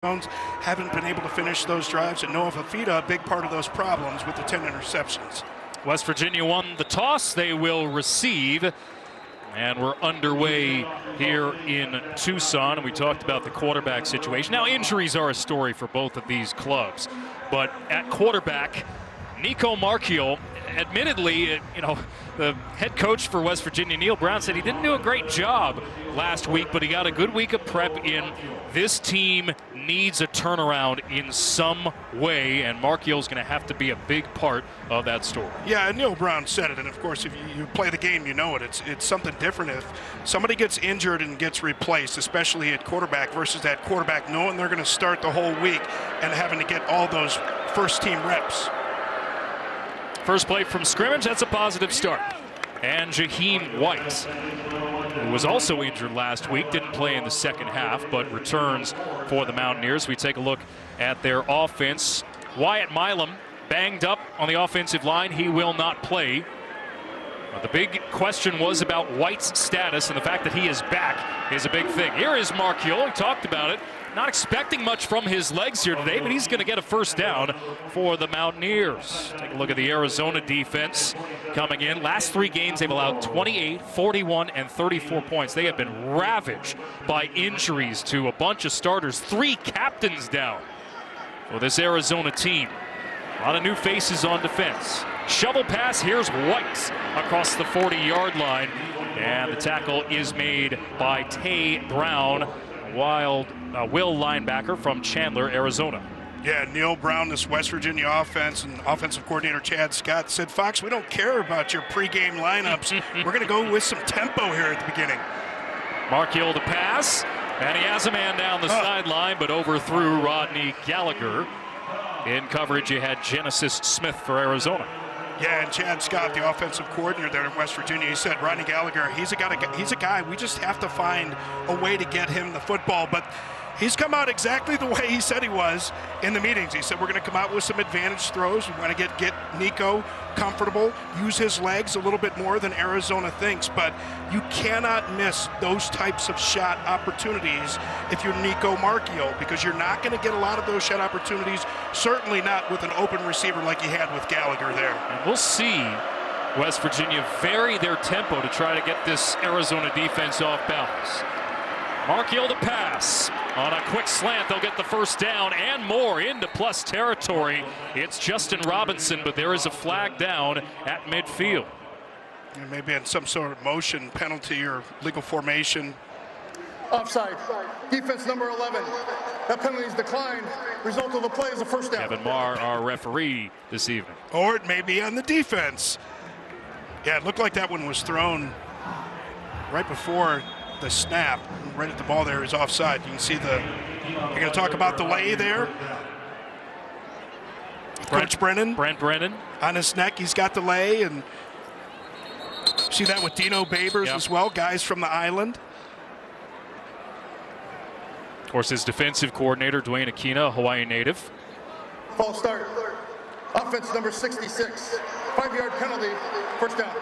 haven't been able to finish those drives, and Noah Fafita, a big part of those problems with the 10 interceptions. West Virginia won the toss. They will receive. And we're underway here in Tucson. And we talked about the quarterback situation. Now, injuries are a story for both of these clubs. But at quarterback, Nico Marchiol, admittedly, the head coach for West Virginia, Neil Brown, said he didn't do a great job last week, but he got a good week of prep in. This team needs a turnaround in some way, and Marchiol's going to have to be a big part of that story. Yeah, and Neil Brown said it, and of course, if you play the game, you know it. It's something different if somebody gets injured and gets replaced, especially at quarterback, versus that quarterback knowing they're going to start the whole week and having to get all those first-team reps. First play from scrimmage, that's a positive start. And Jaheim White, who was also injured last week, didn't play in the second half, but returns for the Mountaineers. We take a look at their offense. Wyatt Milam banged up on the offensive line. He will not play. The big question was about White's status, and the fact that he is back is a big thing. Here is Marchiol. He talked about it. Not expecting much from his legs here today, but he's going to get a first down for the Mountaineers. Take a look at the Arizona defense coming in. Last three games, they've allowed 28, 41, and 34 points. They have been ravaged by injuries to a bunch of starters. 3 captains down for this Arizona team. A lot of new faces on defense. Shovel pass, here's White across the 40-yard line. And the tackle is made by Tay Brown, Will linebacker from Chandler, Arizona. Yeah, Neil Brown, this West Virginia offense, and offensive coordinator Chad Scott said, Fox, we don't care about your pregame lineups. We're going to go with some tempo here at the beginning. Marchiol to pass, and he has a man down the sideline, but overthrew Rodney Gallagher. In coverage, you had Genesis Smith for Arizona. Yeah, and Chad Scott, the offensive coordinator there at West Virginia, he said, Rodney Gallagher, he's a guy, we just have to find a way to get him the football. But he's come out exactly the way he said he was in the meetings. He said, we're going to come out with some advantage throws. We want to get Nico comfortable, use his legs a little bit more than Arizona thinks. But you cannot miss those types of shot opportunities if you're Nico Marchiol, because you're not going to get a lot of those shot opportunities, certainly not with an open receiver like you had with Gallagher there. And we'll see West Virginia vary their tempo to try to get this Arizona defense off balance. Marchiol to pass. On a quick slant, they'll get the first down and more into plus territory. It's Justin Robinson, but there is a flag down at midfield. It may be in some sort of motion penalty or legal formation. Offside. Defense number 11. That penalty is declined. Result of the play is a first down. Kevin Marr, our referee this evening. Or it may be on the defense. Yeah, it looked like that one was thrown right before the snap. Right at the ball there is offside. You can see you're going to talk about the lay there. Coach Brent Brennan. On his neck, he's got the lay, and see that with Dino Babers as well, guys from the island. Of course, his defensive coordinator, Dwayne Aquina, a Hawaii native. False start. Offense number 66. 5-yard penalty. First down.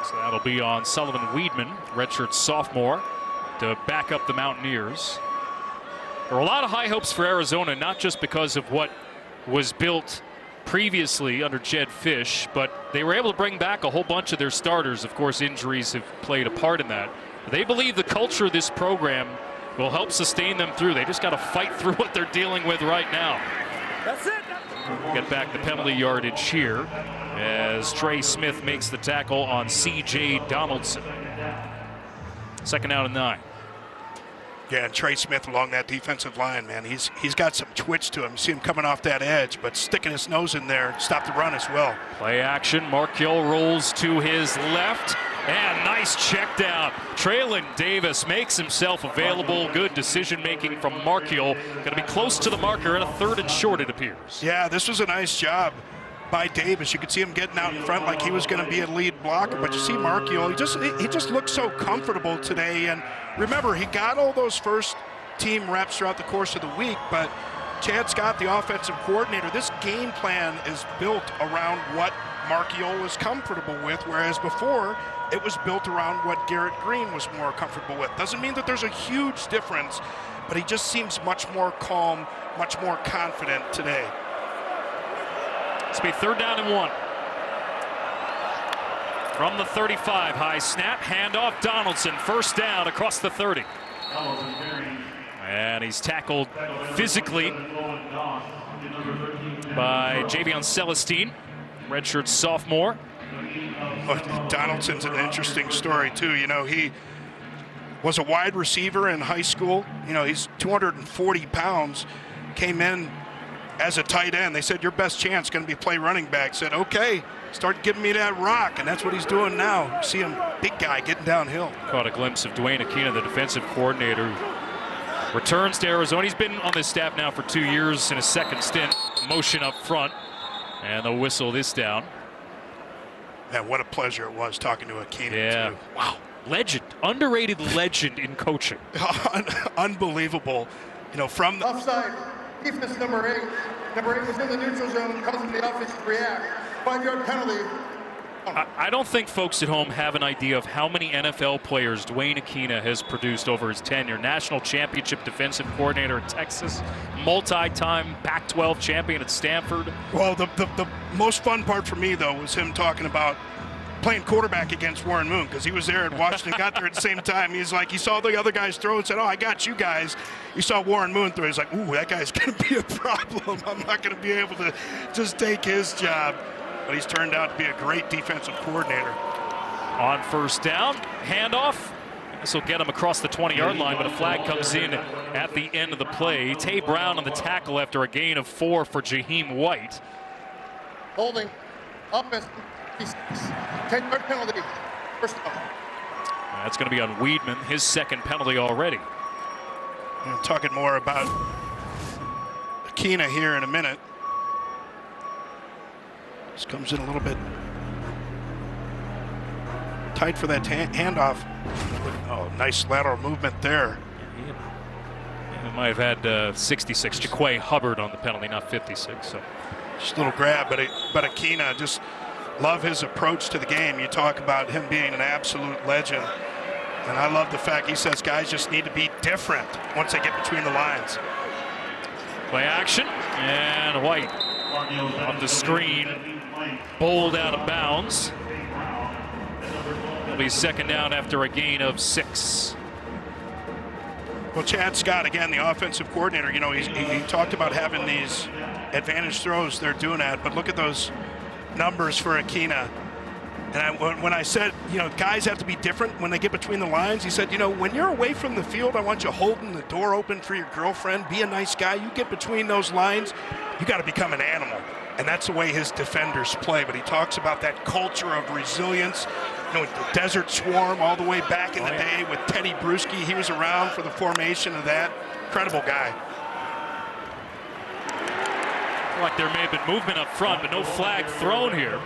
So that'll be on Sullivan Weedman, redshirt sophomore, to back up the Mountaineers. There were a lot of high hopes for Arizona, not just because of what was built previously under Jed Fish, but they were able to bring back a whole bunch of their starters. Of course, injuries have played a part in that. They believe the culture of this program will help sustain them through. They just got to fight through what they're dealing with right now. That's it. Get back the penalty yardage here as Trey Smith makes the tackle on C.J. Donaldson. Second out and 9. Yeah, and Trey Smith along that defensive line, man, he's got some twitch to him. You see him coming off that edge, but sticking his nose in there, stop the run as well. Play action. Marchiol rolls to his left, and nice check down. Traylon Davis makes himself available. Good decision making from Marchiol. Going to be close to the marker, and a 3rd and short, it appears. Yeah, this was a nice job by Davis. You could see him getting out in front like he was going to be a lead blocker, but you see Marchiol, he just looked so comfortable today. And remember, he got all those first team reps throughout the course of the week, but Chad Scott, the offensive coordinator, this game plan is built around what Marchiol was comfortable with, whereas before it was built around what Garrett Green was more comfortable with. Doesn't mean that there's a huge difference, but he just seems much more calm, much more confident today. It's be 3rd down and 1. From the 35, high snap, handoff, Donaldson, 1st down across the 30. And he's tackled physically by Javion Celestine, redshirt sophomore. Donaldson's an interesting story too. You know, he was a wide receiver in high school. You know, he's 240 pounds, came in as a tight end. They said, your best chance going to be play running back. Said, okay, start giving me that rock. And that's what he's doing now. See him, big guy, getting downhill. Caught a glimpse of Dwayne Aquina, the defensive coordinator, who returns to Arizona. He's been on this staff now for 2 years in his 2nd stint. Motion up front. And they'll whistle this down. Man, what a pleasure it was talking to Aquina. Yeah. Too. Wow. Legend. Underrated legend in coaching. Unbelievable. You know, from the Offside. Defense number 8. Number 8 was in the neutral zone, causing the offense to react. 5-yard penalty. I don't think folks at home have an idea of how many NFL players Dwayne Aquina has produced over his tenure. National championship defensive coordinator at Texas, multi-time Pac-12 champion at Stanford. Well, the most fun part for me, though, was him talking about playing quarterback against Warren Moon, because he was there and Washington got there at the same time. He's like, he saw the other guys throw and said, oh, I got you guys. You saw Warren Moon throw. He's like, ooh, that guy's going to be a problem. I'm not going to be able to just take his job. But he's turned out to be a great defensive coordinator. On 1st down, handoff. This will get him across the 20-yard line, but a flag comes in at the end of the play. Tay Brown on the tackle after a gain of 4 for Jaheim White. Holding. Offense. 10-yard penalty. 1st down. That's going to be on Weedman, his 2nd penalty already. I'm talking more about Aquina here in a minute. This comes in a little bit tight for that handoff. Oh, nice lateral movement there. He might have had 66. Jaquay Hubbard on the penalty, not 56. So just a little grab, but Aquina, just love his approach to the game. You talk about him being an absolute legend. And I love the fact he says guys just need to be different once they get between the lines. Play action, and White on the screen. Bowled out of bounds. It'll be 2nd down after a gain of 6. Well, Chad Scott, again, the offensive coordinator, you know, he talked about having these advantage throws. They're doing that, but look at those numbers for Aquina. And when I said, you know, guys have to be different when they get between the lines, he said, you know, when you're away from the field, I want you holding the door open for your girlfriend. Be a nice guy. You get between those lines, you got to become an animal. And that's the way his defenders play. But he talks about that culture of resilience. You know, the Desert Swarm all the way back in the day with Teddy Bruschi. He was around for the formation of that. Incredible guy. Like there may have been movement up front, but no flag thrown here.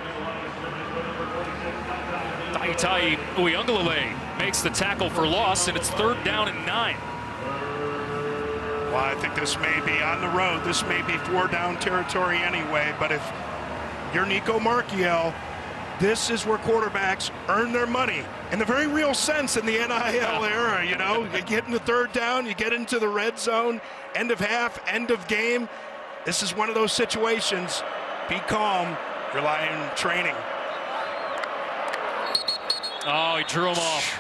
Taitai Uiagalelei makes the tackle for loss, and it's 3rd down and 9. Well, I think this may be on the road. This may be 4-down territory anyway. But if you're Nico Marchiol, this is where quarterbacks earn their money in the very real sense in the NIL era. You know, you get in the 3rd down, you get into the red zone, end of half, end of game. This is one of those situations. Be calm, rely on training. Oh, he drew him off.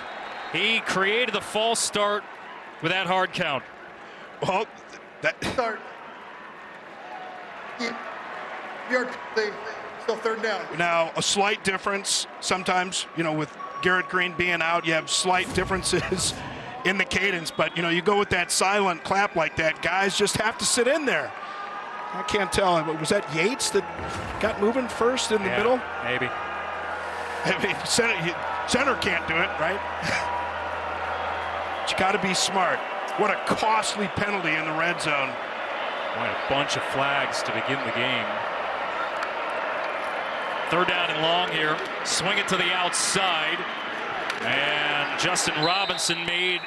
He created the false start with that hard count. Well, that Start. You're still 3rd down. now a slight difference sometimes, you know, with Garrett Green being out, you have slight differences in the cadence, but you know, you go with that silent clap like that, guys just have to sit in there. I can't tell, but was that Yates that got moving first in the middle? Maybe. I mean, center can't do it, right? But you got to be smart. What a costly penalty in the red zone. Boy, a bunch of flags to begin the game. 3rd down and long here. Swing it to the outside. And Justin Robinson made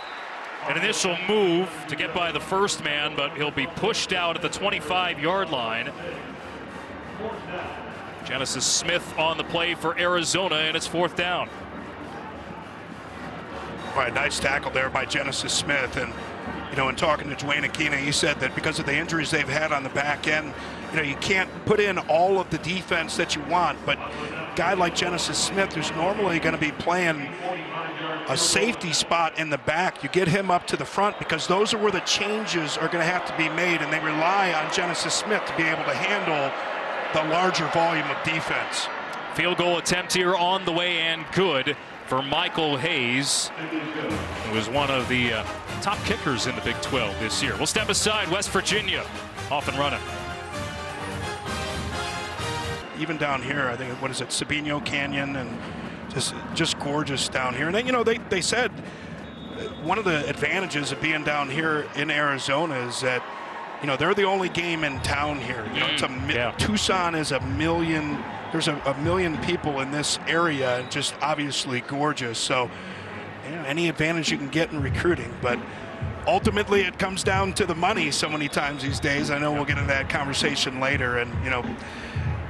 an initial move to get by the first man, but he'll be pushed out at the 25-yard line. Genesis Smith on the play for Arizona, and it's 4th down. All right, nice tackle there by Genesis Smith. And, in talking to Dwayne Aquina, he said that because of the injuries they've had on the back end, you can't put in all of the defense that you want. But a guy like Genesis Smith, who's normally going to be playing a safety spot in the back, you get him up to the front because those are where the changes are going to have to be made. And they rely on Genesis Smith to be able to handle the larger volume of defense. Field goal attempt here on the way and good for Michael Hayes, who is one of the top kickers in the Big 12 this year. We'll step aside. West Virginia off and running. Even down here, I think, what is it, Sabino Canyon, and just gorgeous down here. And then, they said one of the advantages of being down here in Arizona is that, they're the only game in town here. It's Tucson is a million. There's a million people in this area, and just obviously gorgeous. So, any advantage you can get in recruiting, but ultimately it comes down to the money so many times these days. I know we'll get into that conversation later, and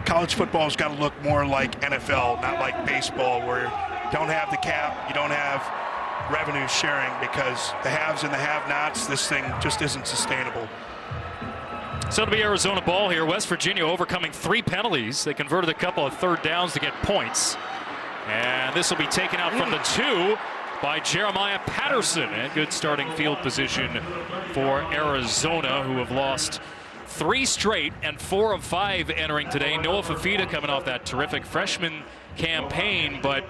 college football's got to look more like NFL, not like baseball, where you don't have the cap, you don't have revenue sharing, because the haves and the have-nots, this thing just isn't sustainable. So it'll be Arizona ball here. West Virginia overcoming 3 penalties. They converted a couple of 3rd downs to get points. And this will be taken out from the 2 by Jeremiah Patterson. And good starting field position for Arizona, who have lost 3 straight and 4 of 5 entering today. Noah Fafita coming off that terrific freshman campaign, but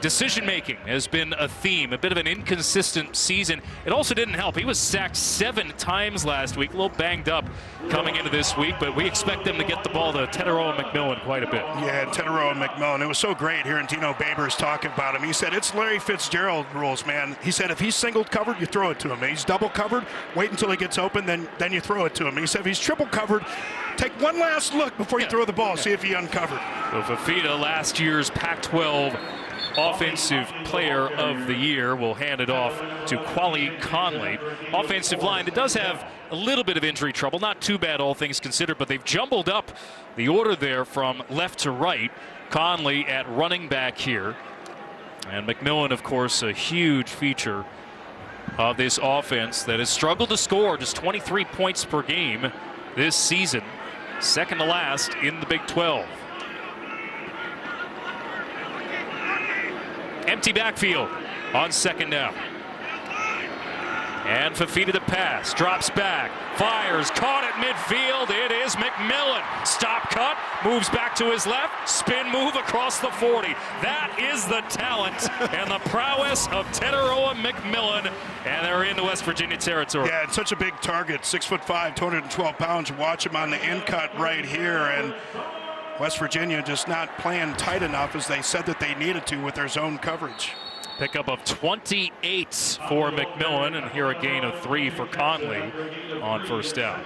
decision-making has been a theme, a bit of an inconsistent season. It also didn't help. He was sacked 7 times last week, a little banged up coming into this week, but we expect them to get the ball to Teteroa McMillan quite a bit. Yeah, Teteroa McMillan. It was so great hearing Dino Babers talking about him. He said, it's Larry Fitzgerald rules, man. He said, if he's single covered, you throw it to him. And he's double covered, wait until he gets open, then you throw it to him. He said, if he's triple covered, take one last look before you throw the ball, see if he uncovered. So Fafita, last year's Pac-12 Offensive Player of the Year, will hand it off to Quali Conley. Offensive line that does have a little bit of injury trouble, not too bad all things considered, but they've jumbled up the order there from left to right. Conley at running back here, and McMillan, of course, a huge feature of this offense that has struggled to score, just 23 points per game this season, second to last in the Big 12. Empty backfield on 2nd down. And Fafita to pass, drops back, fires, caught at midfield. It is McMillan. Stop cut, moves back to his left, spin move across the 40. That is the talent and the prowess of Teteroa McMillan. And they're into West Virginia territory. Yeah, it's such a big target, 6'5", 212 pounds. You watch him on the in cut right here, and West Virginia just not playing tight enough as they said that they needed to with their zone coverage. Pickup of 28 for McMillan, and here a gain of 3 for Conley on 1st down.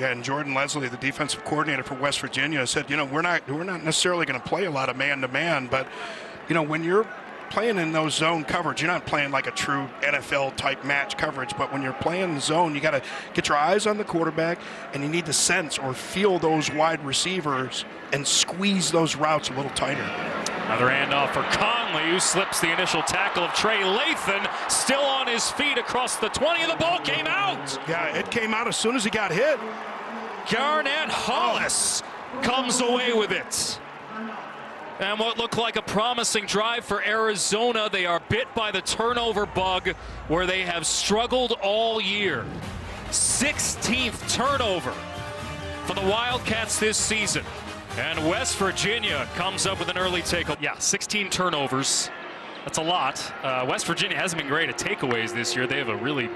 Yeah, and Jordan Leslie, the defensive coordinator for West Virginia, said, we're not necessarily going to play a lot of man-to-man, but when you're playing in those zone coverage, you're not playing like a true NFL type match coverage, but when you're playing the zone, you got to get your eyes on the quarterback, and you need to sense or feel those wide receivers and squeeze those routes a little tighter. Another handoff for Conley, who slips the initial tackle of Trey Lathan, still on his feet across the 20, and the ball came out. Yeah, it came out as soon as he got hit. Garnett Hollis comes away with it. And what looked like a promising drive for Arizona, they are bit by the turnover bug where they have struggled all year. 16th turnover for the Wildcats this season. And West Virginia comes up with an early takeover. Yeah, 16 turnovers. That's a lot. West Virginia hasn't been great at takeaways this year. They have a really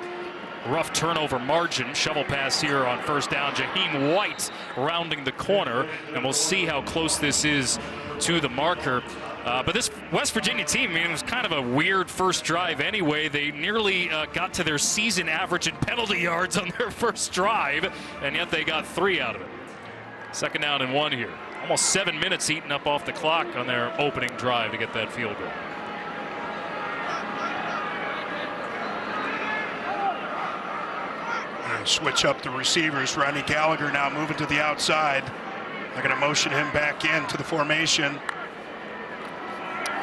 rough turnover margin. Shovel pass here on 1st down. Jaheim White rounding the corner. And we'll see how close this is to the marker. But this West Virginia team, it was kind of a weird first drive anyway. They nearly got to their season average in penalty yards on their first drive, and yet they got 3 out of it. 2nd down and 1 here. Almost 7 minutes eaten up off the clock on their opening drive to get that field goal. Switch up the receivers. Ronnie Gallagher now moving to the outside. They're going to motion him back into the formation.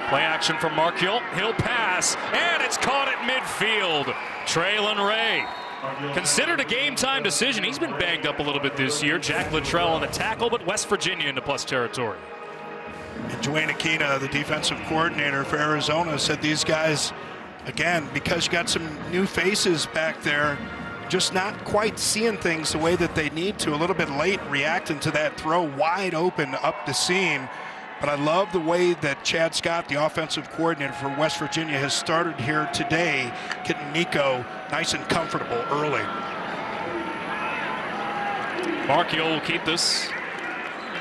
Play action from Markiel. He'll pass, and it's caught at midfield. Traylon Ray. Considered a game-time decision. He's been banged up a little bit this year. Jack Luttrell on the tackle, but West Virginia into plus territory. And Dwayne Aquina, the defensive coordinator for Arizona, said these guys, again, because you got some new faces back there, just not quite seeing things the way that they need to. A little bit late reacting to that throw wide open up the seam. But I love the way that Chad Scott, the offensive coordinator for West Virginia, has started here today, getting Nico nice and comfortable early. Markiel will keep this.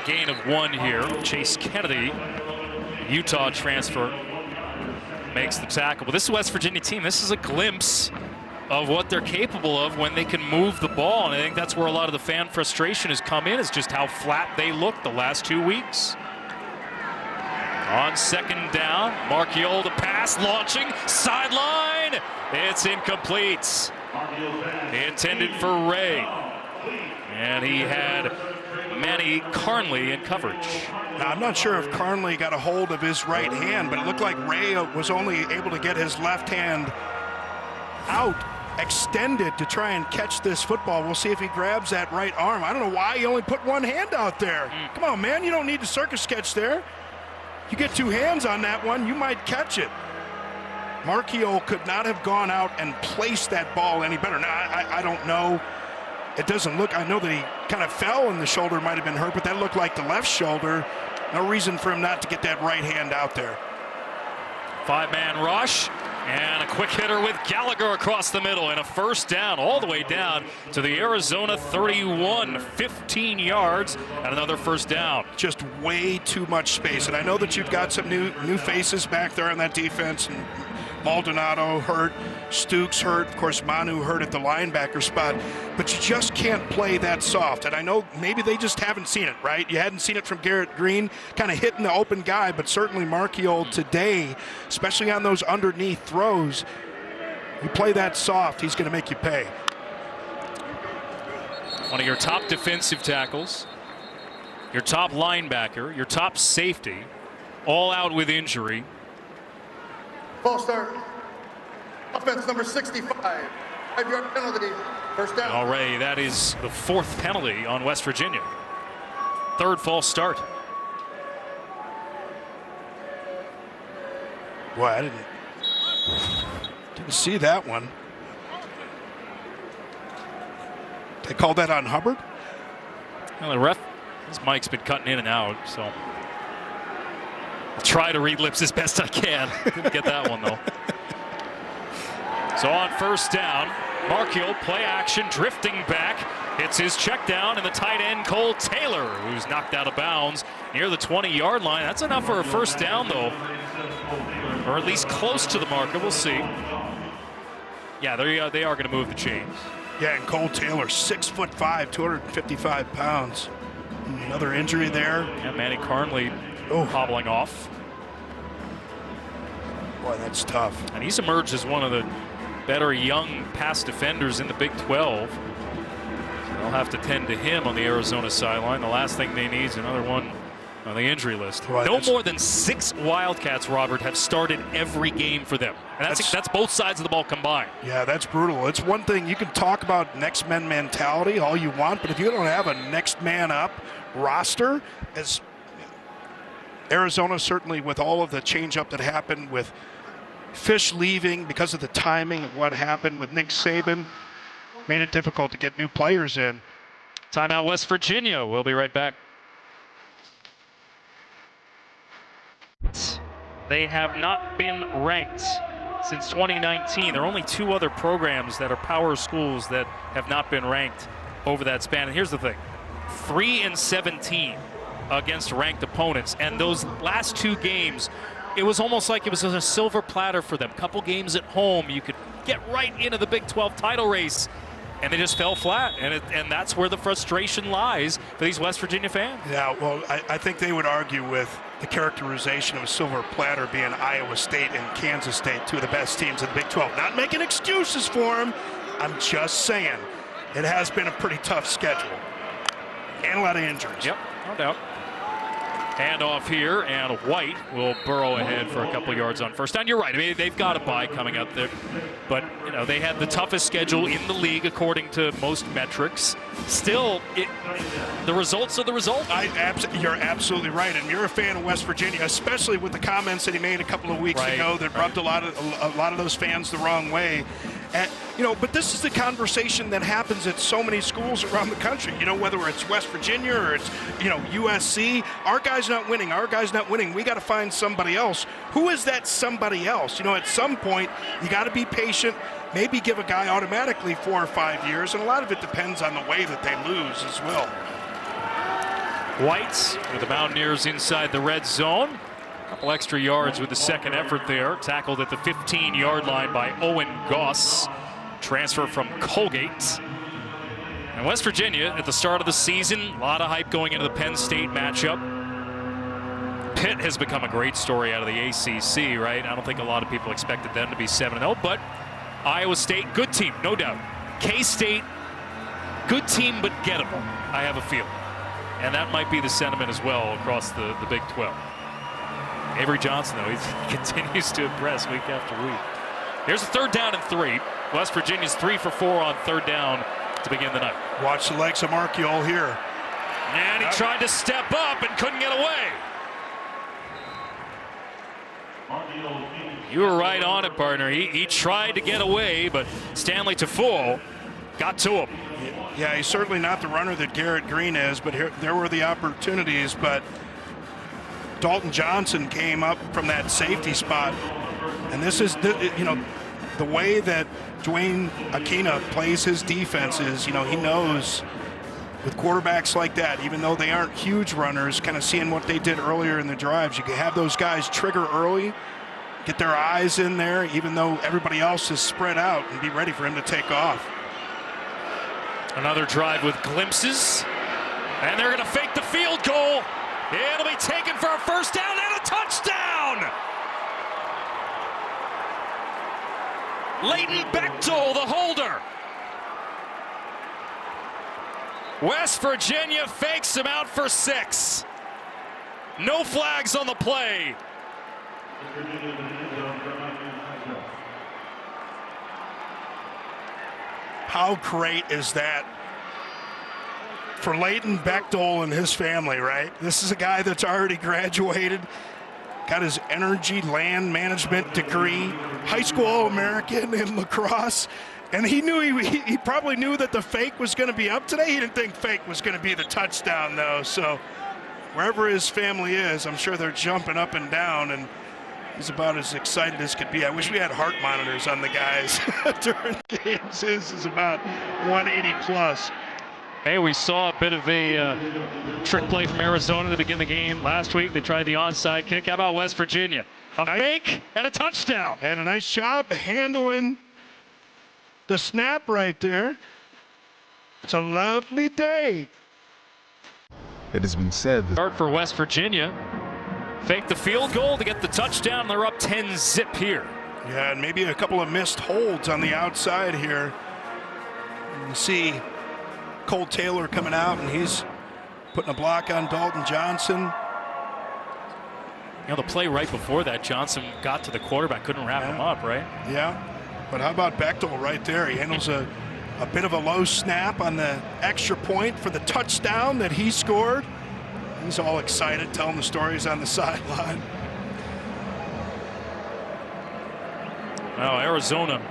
Gain of 1 here. Chase Kennedy, Utah transfer, makes the tackle. But this is West Virginia team. This is a glimpse of what they're capable of when they can move the ball. And I think that's where a lot of the fan frustration has come in, is just how flat they look the last 2 weeks. On second down, Markiel to pass, launching, sideline. It's incomplete. Intended for Ray. And he had Manny Carnley in coverage. Now, I'm not sure if Carnley got a hold of his right hand, but it looked like Ray was only able to get his left hand out, extended to try and catch this football. We'll see if he grabs that right arm. I don't know why he only put one hand out there. Come on, man, you don't need the circus sketch there. You get 2 hands on that one, you might catch it. Markiel could not have gone out and placed that ball any better. Now, I don't know. It doesn't look, I know that he kind of fell and the shoulder might have been hurt, but that looked like the left shoulder. No reason for him not to get that right hand out there. 5-man rush. And a quick hitter with Gallagher across the middle, and a first down all the way down to the Arizona 31, 15 yards, and another first down. Just way too much space. And I know that you've got some new faces back there on that defense. And Maldonado hurt, Stukes hurt, of course Manu hurt at the linebacker spot, but you just can't play that soft. And I know maybe they just haven't seen it, right? You hadn't seen it from Garrett Green, kind of hitting the open guy, but certainly Markiel today, especially on those underneath throws, you play that soft, he's going to make you pay. One of your top defensive tackles, your top linebacker, your top safety, all out with injury. False start. Offense number 65. 5-yard penalty. First down. Already, that is the 4th penalty on West Virginia. 3rd false start. Boy, I didn't see that one. They called that on Hubbard? Well, the ref, his mic's been cutting in and out, so I'll try to read lips as best I can. Didn't get that one, though. So on first down, Markiel, play action, drifting back. It's his check down, and the tight end, Cole Taylor, who's knocked out of bounds near the 20-yard line. That's enough for a first down, though, or at least close to the marker. We'll see. Yeah, they are going to move the chains. Yeah, and Cole Taylor, 6'5", 255 pounds. Another injury there. Yeah, Manny Carnley hobbling off. Boy, that's tough. And he's emerged as one of the better young pass defenders in the Big 12. So they'll have to tend to him on the Arizona sideline. The last thing they need is another one on the injury list. Right, no more than 6 Wildcats, Robert, have started every game for them. And that's both sides of the ball combined. Yeah, that's brutal. It's one thing, you can talk about next man mentality all you want, but if you don't have a next man up roster, as Arizona certainly with all of the change up that happened with Fish leaving because of the timing of what happened with Nick Saban, made it difficult to get new players in. Timeout West Virginia. We'll be right back. They have not been ranked since 2019. There are only 2 other programs that are power schools that have not been ranked over that span. And here's the thing, 3-17 against ranked opponents. And those last 2 games, it was almost like it was a silver platter for them. Couple games at home, you could get right into the Big 12 title race, and they just fell flat. And that's where the frustration lies for these West Virginia fans. Yeah, well, I think they would argue with the characterization of a silver platter being Iowa State and Kansas State, 2 of the best teams in the Big 12. Not making excuses for them. I'm just saying it has been a pretty tough schedule and a lot of injuries. Yep. No doubt. Hand off here, and White will burrow ahead for a couple yards on first down. You're right. I mean, they've got a bye coming up there, but you know they had the toughest schedule in the league according to most metrics. Still, the results are the result. You're absolutely right, and you're a fan of West Virginia, especially with the comments that he made a couple of weeks ago that rubbed a lot of those fans the wrong way. And, but this is the conversation that happens at so many schools around the country. Whether it's West Virginia or it's, USC, our guy's not winning. Our guy's not winning. We got to find somebody else. Who is that somebody else? At some point, you got to be patient. Maybe give a guy automatically 4 or 5 years, and a lot of it depends on the way that they lose as well. White with the Mountaineers inside the red zone. A couple extra yards with the second effort there. Tackled at the 15-yard line by Owen Goss. Transfer from Colgate. And West Virginia, at the start of the season, a lot of hype going into the Penn State matchup. Pitt has become a great story out of the ACC, right? I don't think a lot of people expected them to be 7-0, but Iowa State, good team, no doubt. K-State, good team, but gettable, I have a feeling. And that might be the sentiment as well across the Big 12. Avery Johnson, though, he continues to impress week after week. Here's a 3rd down and 3. West Virginia's 3 for 4 on 3rd down to begin the night. Watch the legs of Marchiol here. And he tried to step up and couldn't get away. You were right on it, partner. He tried to get away, but Stanley Taful got to him. Yeah, he's certainly not the runner that Garrett Green is, but there were the opportunities. But Dalton Johnson came up from that safety spot, and this is the way that Dwayne Aquina plays his defense is, he knows with quarterbacks like that, even though they aren't huge runners, kind of seeing what they did earlier in the drives, you can have those guys trigger early, get their eyes in there, even though everybody else is spread out, and be ready for him to take off. Another drive with glimpses, and they're going to fake the field goal. It'll be taken for a first down and a touchdown! Leighton Bechtel, the holder. West Virginia fakes him out for 6. No flags on the play. How great is that for Leighton Bechtel and his family, right? This is a guy that's already graduated, got his energy land management degree, high school All-American in lacrosse, and he knew he probably knew that the fake was going to be up today. He didn't think fake was going to be the touchdown, though. So wherever his family is, I'm sure they're jumping up and down, and he's about as excited as could be. I wish we had heart monitors on the guys during games. His is about 180 plus. Hey, we saw a bit of a trick play from Arizona to begin the game last week. They tried the onside kick. How about West Virginia? A fake and a touchdown. And a nice job handling the snap right there. It's a lovely day. It has been said that Start for West Virginia. Fake the field goal to get the touchdown. They're up 10-zip here. Yeah, and maybe a couple of missed holds on the outside here. You see Cole Taylor coming out, and he's putting a block on Dalton Johnson. The play right before that, Johnson got to the quarterback, couldn't wrap him up, right? Yeah, but how about Bechtel right there? He handles a bit of a low snap on the extra point for the touchdown that he scored. He's all excited, telling the stories on the sideline. Now Arizona,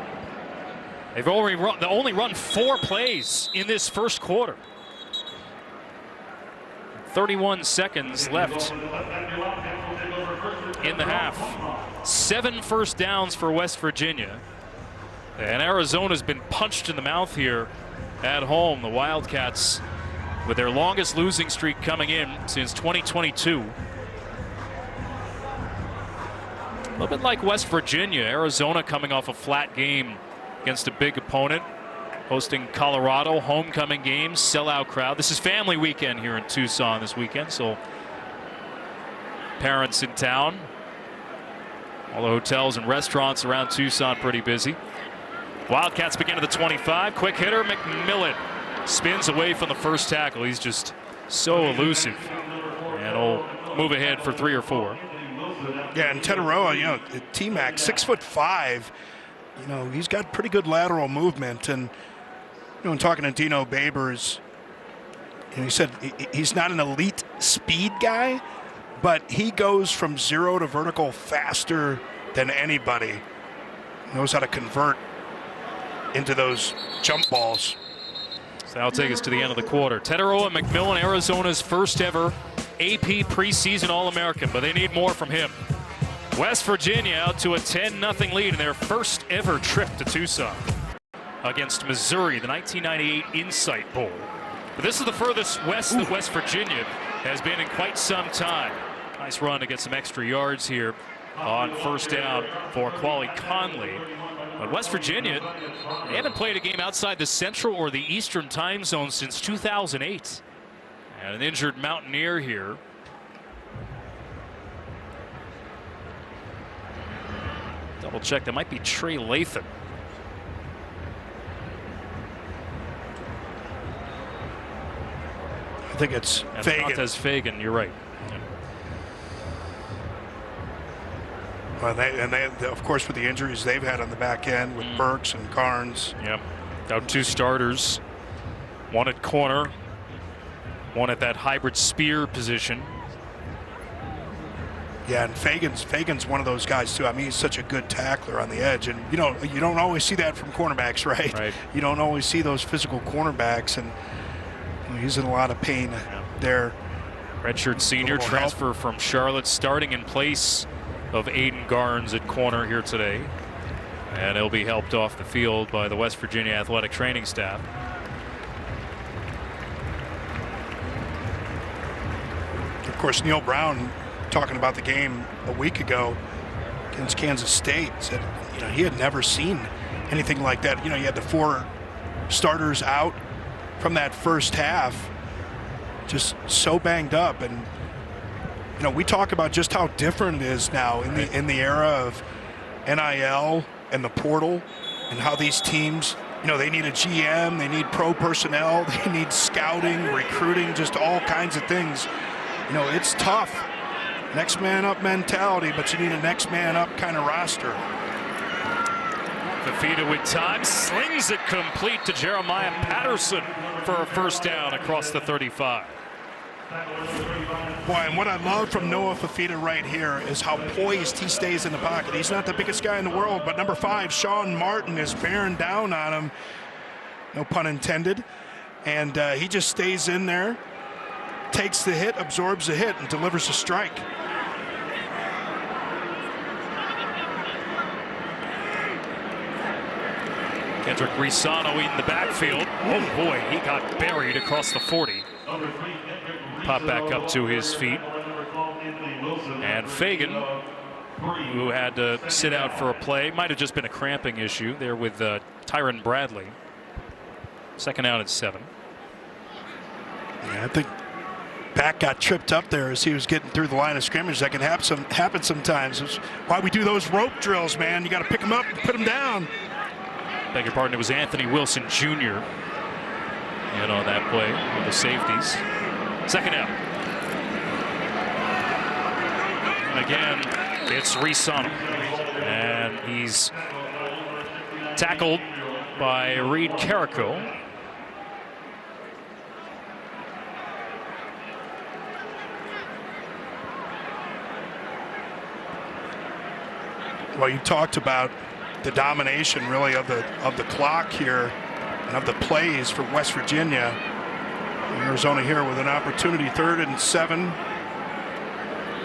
they've only run 4 plays in this first quarter. 31 seconds left in the half. 7 first downs for West Virginia. And Arizona's been punched in the mouth here at home. The Wildcats with their longest losing streak coming in since 2022. A little bit like West Virginia, Arizona coming off a flat game against a big opponent, hosting Colorado, homecoming games, sellout crowd. This is family weekend here in Tucson this weekend, so parents in town. All the hotels and restaurants around Tucson pretty busy. Wildcats begin at the 25. Quick hitter, McMillan spins away from the first tackle. He's just so elusive. And he'll move ahead for 3 or 4. Yeah, and Teteroa, T-Mac, 6'5", he's got pretty good lateral movement. And, in talking to Dino Babers, he said he's not an elite speed guy, but he goes from 0 to vertical faster than anybody. Knows how to convert into those jump balls. So that'll take us to the end of the quarter. Teteroa McMillan, Arizona's first ever AP preseason All-American, but they need more from him. West Virginia out to a 10-0 lead in their first ever trip to Tucson against Missouri, the 1998 Insight Bowl. But this is the furthest west that West Virginia has been in quite some time. Nice run to get some extra yards here on first down for Quali Conley. But West Virginia, they haven't played a game outside the Central or the Eastern time zone since 2008. And an injured Mountaineer here. Double check, that might be Trey Lathan. I think it's Fagan. Montez Fagan, you're right. Well, they, of course, with the injuries they've had on the back end with Burks and Carnes. Yep. Out 2 starters. One at corner. One at that hybrid spear position. Yeah, and Fagan's one of those guys too. I mean, he's such a good tackler on the edge, and you don't always see that from cornerbacks, right? You don't always see those physical cornerbacks, and he's in a lot of pain there. Redshirt senior transfer from Charlotte, starting in place of Aiden Garnes at corner here today, and he'll be helped off the field by the West Virginia athletic training staff. Of course, Neil Brown, talking about the game a week ago against Kansas State, said he had never seen anything like that. You had the 4 starters out from that first half, just so banged up. And we talk about just how different it is now in the era of NIL and the portal, and how these teams, they need a GM, they need pro personnel, they need scouting, recruiting, just all kinds of things. It's tough. Next man up mentality, but you need a next man up kind of roster. Fafita with time, slings it complete to Jeremiah Patterson for a first down across the 35. Boy, and what I love from Noah Fafita right here is how poised he stays in the pocket. He's not the biggest guy in the world, but number 5, Sean Martin, is bearing down on him. No pun intended. And he just stays in there, takes the hit, absorbs the hit, and delivers a strike. Kendrick Risano in the backfield. Oh boy, he got buried across the 40. Pop back up to his feet. And Fagan, who had to sit out for a play, might have just been a cramping issue there with Tyron Bradley. Second out at 7. Yeah, I think Pat got tripped up there as he was getting through the line of scrimmage. That can happen sometimes. That's why we do those rope drills, man. You got to pick them up and put them down. Beg your pardon, it was Anthony Wilson Jr. in on that play with the safeties. Second out. And again, it's Risano. And he's tackled by Reed Carrico. Well, you talked about the domination really of the clock here and of the plays for West Virginia. Arizona here with an opportunity, 3rd and 7.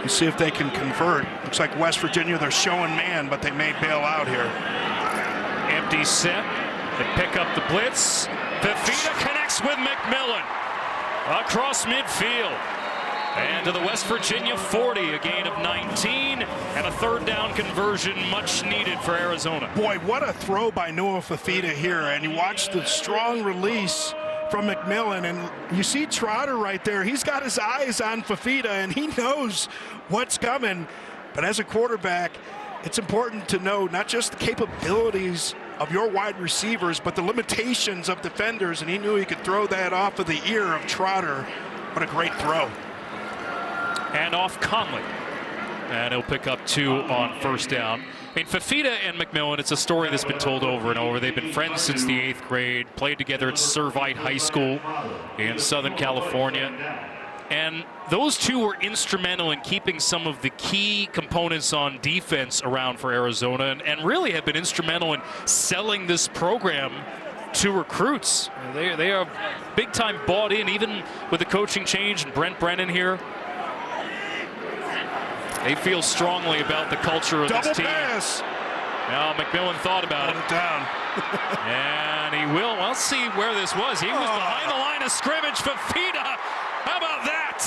You see if they can convert. Looks like West Virginia, they're showing man, but they may bail out here. Empty set. They pick up the blitz. Fafita connects with McMillan across midfield. And to the West Virginia 40, a gain of 19, and a 3rd down conversion much needed for Arizona. Boy, what a throw by Noah Fafita here. And you watch the strong release from McMillan, and you see Trotter right there. He's got his eyes on Fafita, and he knows what's coming. But as a quarterback, it's important to know not just the capabilities of your wide receivers, but the limitations of defenders, and he knew he could throw that off of the ear of Trotter. What a great throw. And off Conley. And he'll pick up 2 on first down. I mean, Fafita and McMillan, it's a story that's been told over and over. They've been friends since the 8th grade, played together at Servite High School in Southern California. And those two were instrumental in keeping some of the key components on defense around for Arizona, and really have been instrumental in selling this program to recruits. They are big time bought in, even with the coaching change and Brent Brennan here. They feel strongly about the culture of this team. Pass. Now McMillan thought about it. Down. And he will. Let's see where this was. He was behind the line of scrimmage. Fafita. How about that?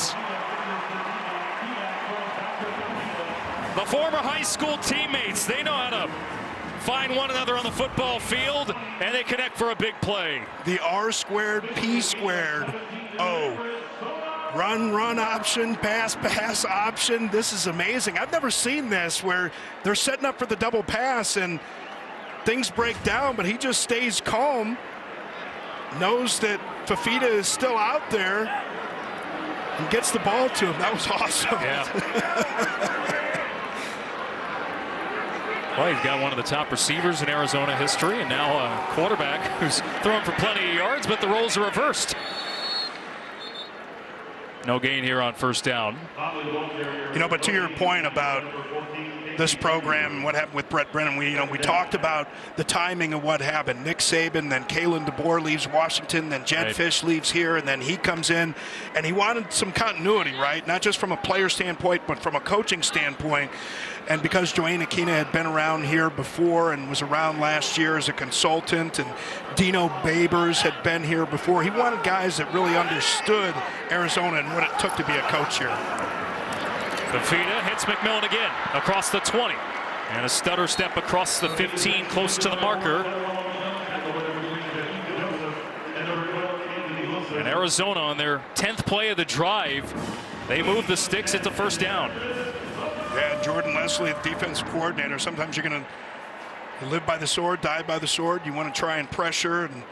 The former high school teammates, they know how to find one another on the football field, and they connect for a big play. The R squared, P squared, O. Run option, pass option. This is amazing. I've never seen this where they're setting up for the double pass and things break down, but he just stays calm, knows that Fafita is still out there, and gets the ball to him. That was awesome. Yeah. Well, he's got one of the top receivers in Arizona history, and now a quarterback who's thrown for plenty of yards, but the roles are reversed. No gain here on first down. You know, but to your point about this program and what happened with Brett Brennan, we talked about the timing of what happened. Nick Saban, then Kalen DeBoer leaves Washington, then Jed Fish leaves here, and then he comes in, and he wanted some continuity, right? Not just from a player standpoint, but from a coaching standpoint. And because Joanne Aquina had been around here before and was around last year as a consultant, and Dino Babers had been here before, he wanted guys that really understood Arizona and what it took to be a coach here. Fafita hits McMillan again across the 20. And a stutter step across the 15, close to the marker. And Arizona on their 10th play of the drive, they move the sticks. It's a first down. Yeah, Jordan Leslie, the defensive coordinator. Sometimes you're going to live by the sword, die by the sword. You want to try and pressure and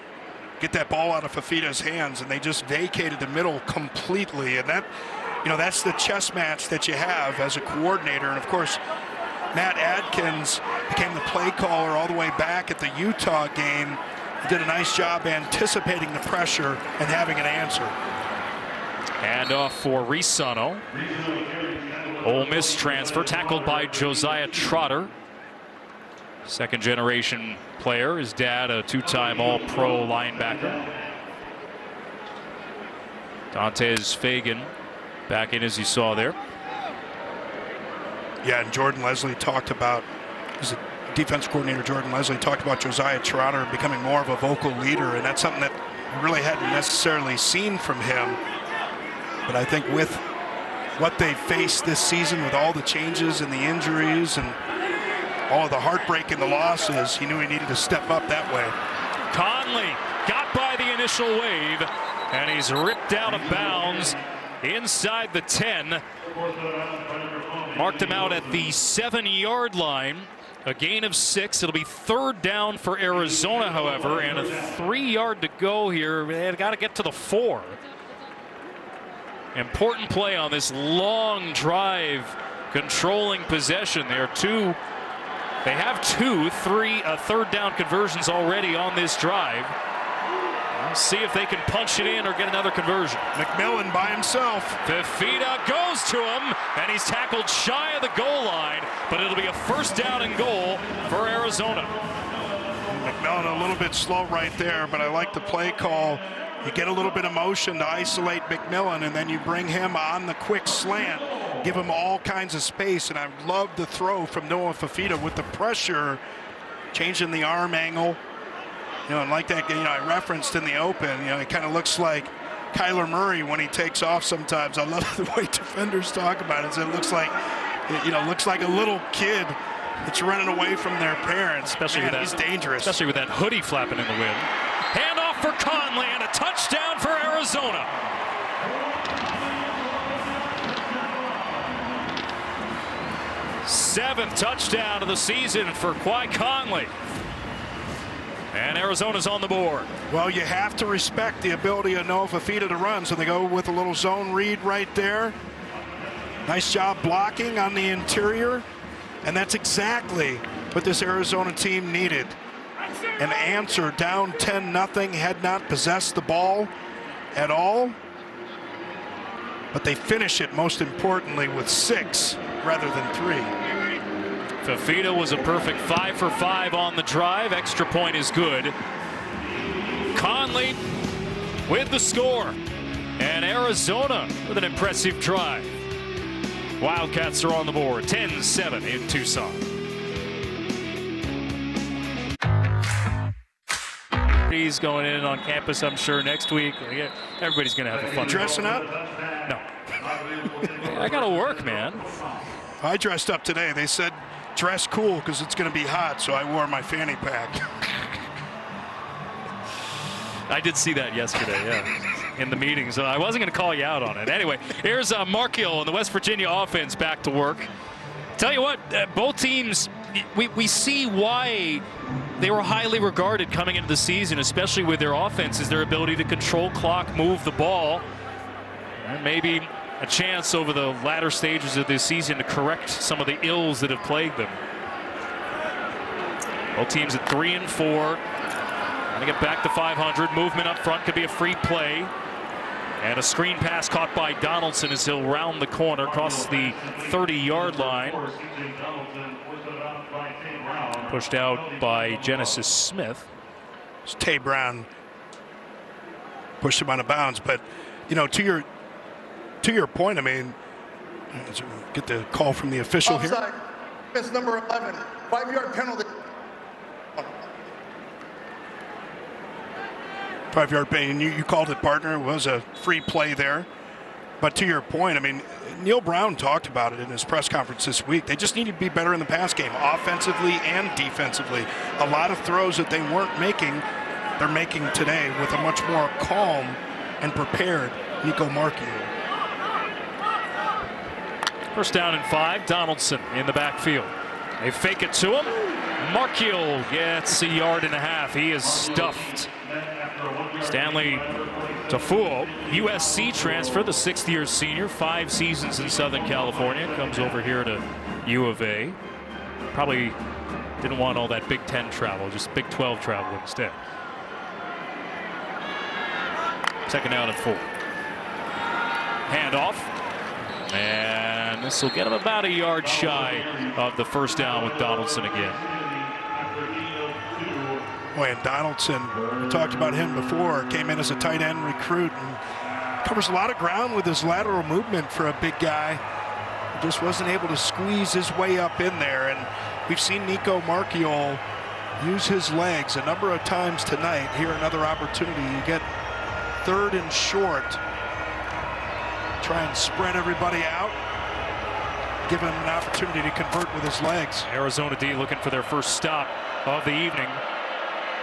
get that ball out of Fafita's hands, and they just vacated the middle completely. And that, that's the chess match that you have as a coordinator. And of course, Matt Adkins became the play caller all the way back at the Utah game. He did a nice job anticipating the pressure and having an answer. Handoff for Risano. Ole Miss transfer, tackled by Josiah Trotter. Second generation player. His dad, a 2-time All-Pro linebacker. Dantes Fagan back in, as you saw there. Yeah, and Jordan Leslie talked about, as a defense coordinator, Jordan Leslie talked about Josiah Trotter becoming more of a vocal leader, and that's something that we really hadn't necessarily seen from him. But I think with what they faced this season, with all the changes and the injuries and all of the heartbreak and the losses, he knew he needed to step up that way. Conley got by the initial wave, and he's ripped out of bounds inside the 10. Marked him out at the 7-yard line. A gain of 6. It'll be third down for Arizona, however, and a 3-yard to go here. They've got to get to the 4. Important play on this long drive, controlling possession. They have two third down conversions already on this drive. We'll see if they can punch it in or get another conversion. McMillan by himself. Fafita goes to him, and he's tackled shy of the goal line, but it'll be a first down and goal for Arizona. McMillan a little bit slow right there, but I like the play call. You get a little bit of motion to isolate McMillan, and then you bring him on the quick slant, give him all kinds of space. And I love the throw from Noah Fafita with the pressure, changing the arm angle. And like that, I referenced in the open, it kind of looks like Kyler Murray when he takes off sometimes. I love the way defenders talk about it. It looks like, looks like a little kid that's running away from their parents. Especially with that, he's dangerous. Especially with that hoodie flapping in the wind. Handoff for Conley, and a touchdown for Arizona. Seventh touchdown of the season for Quay Conley. And Arizona's on the board. Well, you have to respect the ability of Noah Fifita to run, so they go with a little zone read right there. Nice job blocking on the interior, and that's exactly what this Arizona team needed. An answer down 10-0, had not possessed the ball at all, but they finish it, most importantly, with 6 rather than 3. Fifita was a perfect 5 for 5 on the drive. Extra point is good. Conley with the score. And Arizona with an impressive drive. Wildcats are on the board, 10-7 in Tucson. He's going in on campus, I'm sure, next week. Everybody's going to have a fun. Dressing up? No. I got to work, man. I dressed up today. They said dress cool because it's going to be hot, so I wore my fanny pack. I did see that yesterday, yeah, in the meeting, so I wasn't going to call you out on it. Anyway, here's Markiel and the West Virginia offense back to work. Tell you what, both teams, we see why they were highly regarded coming into the season, especially with their offenses, their ability to control clock, move the ball, and maybe a chance over the latter stages of this season to correct some of the ills that have plagued them. Both teams at 3 and 4. Trying to get back to 500. Movement up front could be a free play. And a screen pass caught by Donaldson as he'll round the corner across the 30-yard line. Pushed out by Genesis Smith. Tay Brown pushed him out of bounds, but you know, to your point, I mean, get the call from the official Offside. here. It's number 11, 5-yard penalty. 5-yard penalty, and you called it, partner. It was a free play there. But to your point, I mean, Neil Brown talked about it in his press conference this week. They just need to be better in the pass game, offensively and defensively. A lot of throws that they weren't making, they're making today with a much more calm and prepared Nico Markiel. First down and 5. Donaldson in the backfield. They fake it to him. Markiel gets a 1.5 yards. He is stuffed. Stanley Tafuo, USC transfer, the 6th-year senior, 5 seasons in Southern California, comes over here to U of A. Probably didn't want all that Big 10 travel, just Big 12 travel instead. Second down and 4. Handoff. And this will get him about 1 yard shy of the first down with Donaldson again. Boy, and Donaldson, we talked about him before, came in as a tight end recruit and covers a lot of ground with his lateral movement for a big guy. He just wasn't able to squeeze his way up in there. And we've seen Nico Markiel use his legs a number of times tonight. Here, another opportunity. You get 3rd and short. Try and spread everybody out. Give him an opportunity to convert with his legs. Arizona D looking for their first stop of the evening.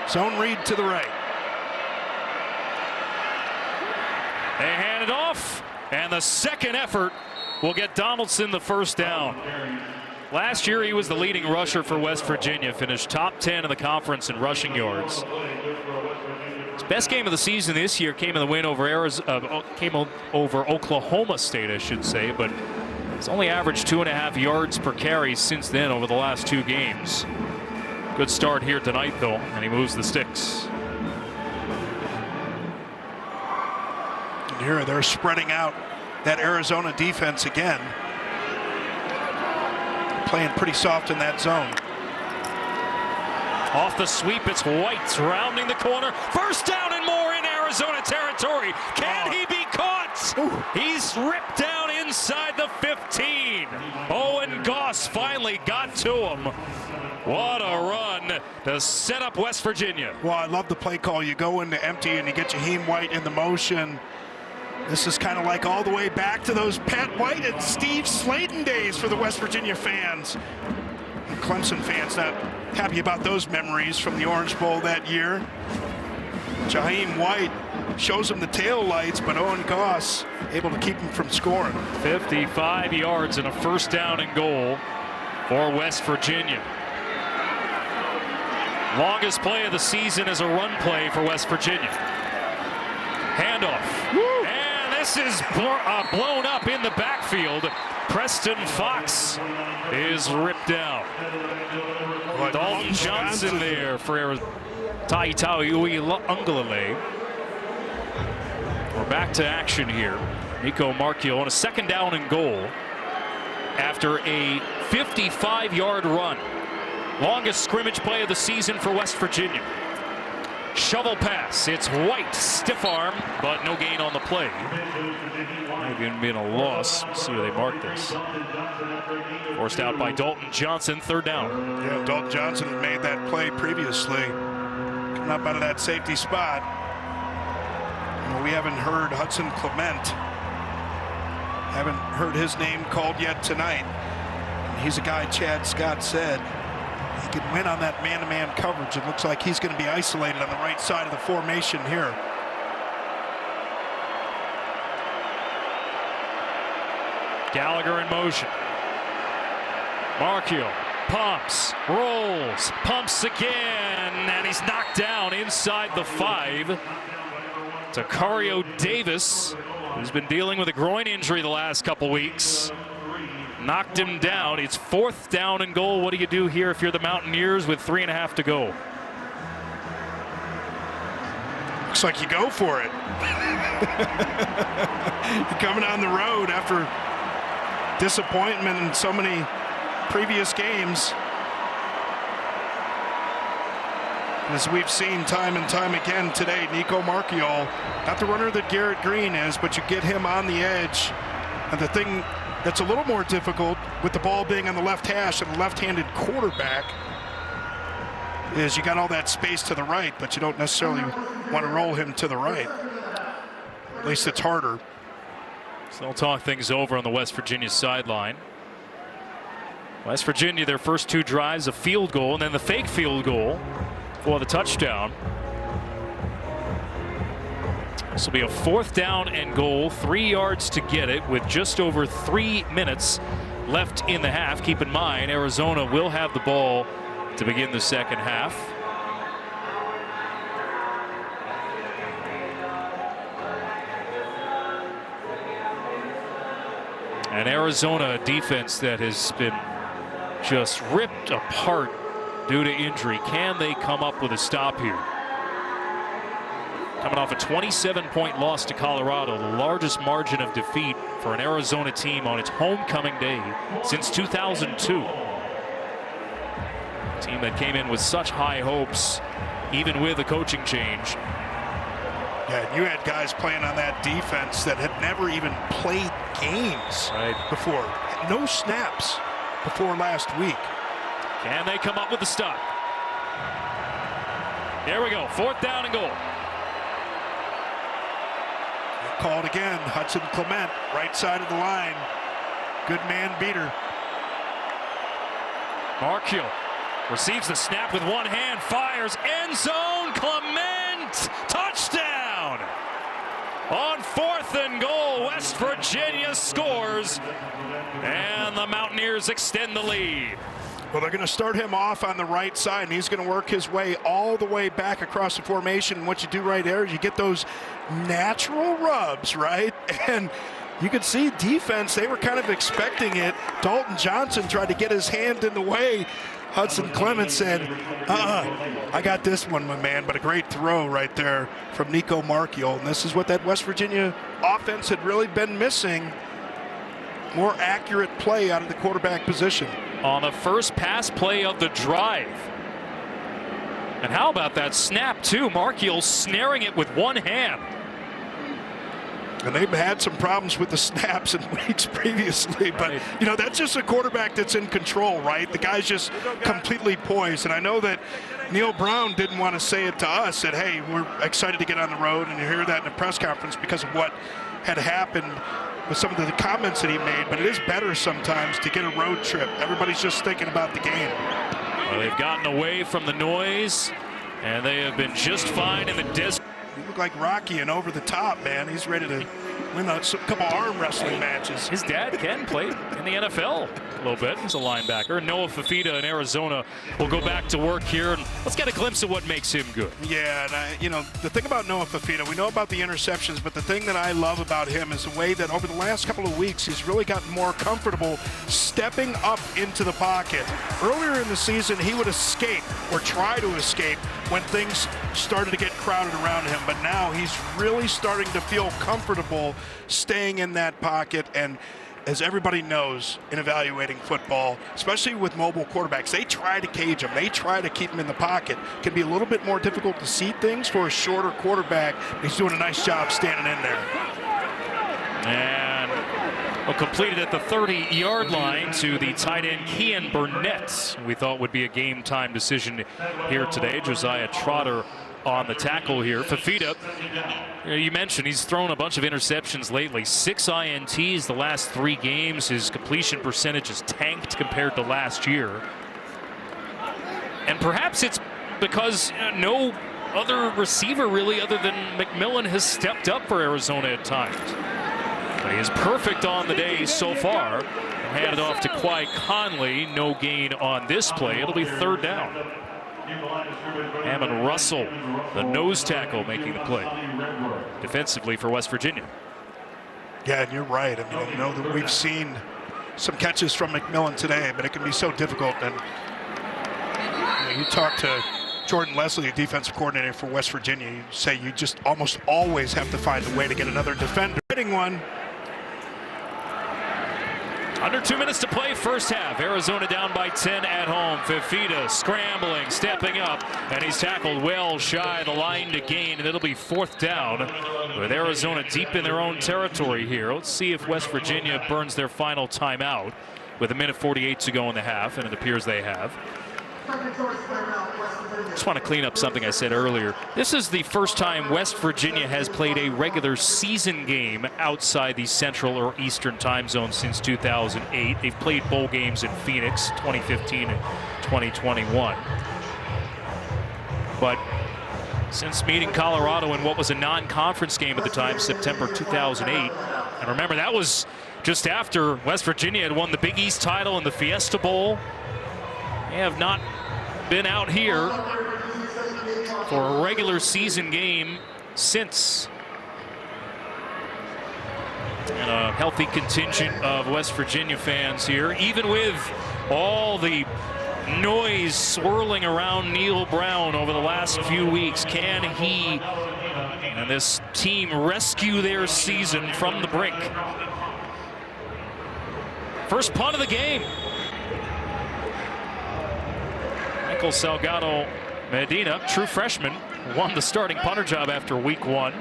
Zone read to the right. They hand it off, and the second effort will get Donaldson the first down. Last year, he was the leading rusher for West Virginia, finished top 10 in the conference in rushing yards. His best game of the season this year came in the win over Oklahoma State, I should say, but he's only averaged 2.5 yards per carry since then over the last 2 games. Good start here tonight, though, and he moves the sticks. And here they're spreading out that Arizona defense again. Playing pretty soft in that zone. Off the sweep, it's White rounding the corner. First down and more in Arizona territory. Can he be caught? Ooh. He's ripped down inside the 15. Owen Goss finally got to him. What a run to set up West Virginia. Well, I love the play call. You go into empty and you get Jaheim White in the motion. This is kind of like all the way back to those Pat White and Steve Slayton days for the West Virginia fans. And Clemson fans not happy about those memories from the Orange Bowl that year. Jaheim White shows him the tail lights, but Owen Goss able to keep him from scoring. 55 yards and a first down and goal for West Virginia. Longest play of the season is a run play for West Virginia. Handoff. Woo. And this is blown up in the backfield. Preston Fox is ripped down. Dalton Johnson there for Taitaui'Ungalale. We're back to action here. Nico Marchiol on a 2nd down and goal after a 55-yard run. Longest scrimmage play of the season for West Virginia. Shovel pass. It's White, stiff arm, but no gain on the play. Might have been a loss. Let's see where they mark this. Forced out by Dalton Johnson, 3rd down. Yeah, Dalton Johnson had made that play previously. Coming up out of that safety spot. We haven't heard Hudson Clement. Haven't heard his name called yet tonight. And he's a guy Chad Scott said he could win on that man-to-man coverage. It looks like he's going to be isolated on the right side of the formation here. Gallagher in motion. Marchiol pumps, rolls, pumps again, and he's knocked down inside the 5. Tacario Davis, who's been dealing with a groin injury the last couple weeks, knocked him down. It's 4th down and goal. What do you do here if you're the Mountaineers with 3.5 to go? Looks like you go for it. You're coming on the road after disappointment in so many previous games. As we've seen time and time again today, Nico Marchiol, not the runner that Garrett Green is, but you get him on the edge. And the thing that's a little more difficult with the ball being on the left hash and a left-handed quarterback is you got all that space to the right, but you don't necessarily want to roll him to the right. At least it's harder. So they'll talk things over on the West Virginia sideline. West Virginia, their first 2 drives, a field goal and then the fake field goal for the touchdown. This will be a 4th down and goal, 3 yards to get it with just over 3 minutes left in the half. Keep in mind, Arizona will have the ball to begin the 2nd half. And Arizona, a defense that has been just ripped apart due to injury. Can they come up with a stop here? Coming off a 27-point loss to Colorado, the largest margin of defeat for an Arizona team on its homecoming day since 2002. A team that came in with such high hopes, even with a coaching change. Yeah, you had guys playing on that defense that had never even played games before. No snaps before last week. Can they come up with the stop? There we go. 4th down and goal. Called again. Hudson Clement, right side of the line. Good man beater. Marchiol receives the snap with one hand, fires, end zone, Clement, touchdown! On 4th and goal, West Virginia scores, and the Mountaineers extend the lead. Well, they're going to start him off on the right side, and he's going to work his way all the way back across the formation. And what you do right there is you get those natural rubs, right? And you could see defense, they were kind of expecting it. Dalton Johnson tried to get his hand in the way. Hudson Clement said, I got this one, my man. But a great throw right there from Nico Marchiol. And this is what that West Virginia offense had really been missing. More accurate play out of the quarterback position. On the first pass play of the drive. And how about that snap, too? Marchiol snaring it with one hand. And they've had some problems with the snaps in weeks previously. But, you know, that's just a quarterback that's in control, right? The guy's just completely poised. And I know that Neil Brown didn't want to say it to us that, hey, we're excited to get on the road. And you hear that in a press conference because of what had happened with some of the comments that he made. But it is better sometimes to get a road trip. Everybody's just thinking about the game. Well, they've gotten away from the noise, and they have been just fine in the desert. You look like Rocky and over the top, man. He's ready to win a couple arm wrestling matches. His dad, Ken, played in the NFL. a little bit. He's a linebacker. Noah Fafita in Arizona will go back to work here, and let's get a glimpse of what makes him good. Yeah, and the thing about Noah Fafita, we know about the interceptions, but the thing that I love about him is the way that over the last couple of weeks he's really gotten more comfortable stepping up into the pocket. Earlier in the season, he would escape or try to escape when things started to get crowded around him, but now he's really starting to feel comfortable staying in that pocket. And as everybody knows in evaluating football, especially with mobile quarterbacks, they try to cage him. They try to keep him in the pocket. It can be a little bit more difficult to see things for a shorter quarterback. He's doing a nice job standing in there. And completed at the 30-yard line to the tight end Kean Burnett. We thought would be a game-time decision here today. Josiah Trotter on the tackle here. Fafita, you mentioned he's thrown a bunch of interceptions lately. 6 INTs the last 3 games. His completion percentage is tanked compared to last year. And perhaps it's because no other receiver really other than McMillan has stepped up for Arizona at times. But he is perfect on the day so far. Handed off to Quai Conley. No gain on this play. It'll be 3rd down. Hammond Russell, the nose tackle, making the play defensively for West Virginia. Yeah, and you're right. I mean, I know that we've seen some catches from McMillan today, but it can be so difficult. And you talk to Jordan Leslie, the defensive coordinator for West Virginia, you say you just almost always have to find a way to get another defender. Hitting one. Under 2 minutes to play, first half. Arizona down by 10 at home. Fafita scrambling, stepping up, and he's tackled well shy of the line to gain, and it'll be 4th down with Arizona deep in their own territory here. Let's see if West Virginia burns their final timeout with 1:48 to go in the half, and it appears they have. Just want to clean up something I said earlier. This is the first time West Virginia has played a regular season game outside the Central or Eastern time zone since 2008. They've played bowl games in Phoenix 2015 and 2021. But since meeting Colorado in what was a non-conference game at the time, September 2008, and remember that was just after West Virginia had won the Big East title and the Fiesta Bowl. They have not been out here for a regular season game since. And a healthy contingent of West Virginia fans here, even with all the noise swirling around Neil Brown over the last few weeks. Can he and this team rescue their season from the brink? First punt of the game. Michael Salgado Medina, true freshman, won the starting punter job after week 1.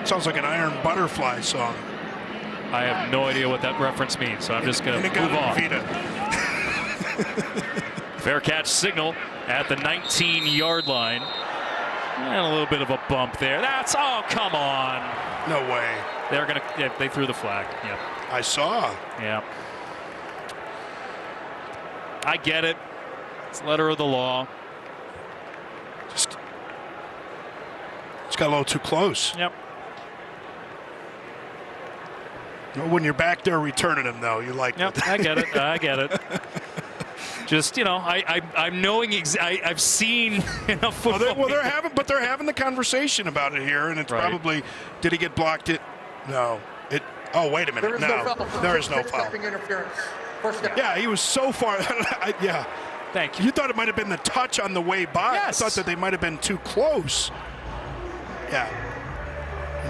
Sounds like an Iron Butterfly song. I have no idea what that reference means, so I'm just going to move on. Fair catch signal at the 19-yard line. And a little bit of a bump there. That's, oh, come on. No way. They're going to, yeah, they threw the flag. Yeah. I saw. Yeah. I get it. It's letter of the law. Just got a little too close. Yep. When you're back there returning them, though, you like yep, it. I get it. I get it. Just, you know, I'm knowing I've seen enough football. Well, they're having the conversation about it here, and it's right. Probably, did he get blocked? No. Oh, wait a minute. There is no foul. Interference. First down. Yeah, he was so far. Yeah. Thank you. You thought it might have been the touch on the way by. Yes. I thought that they might have been too close. Yeah.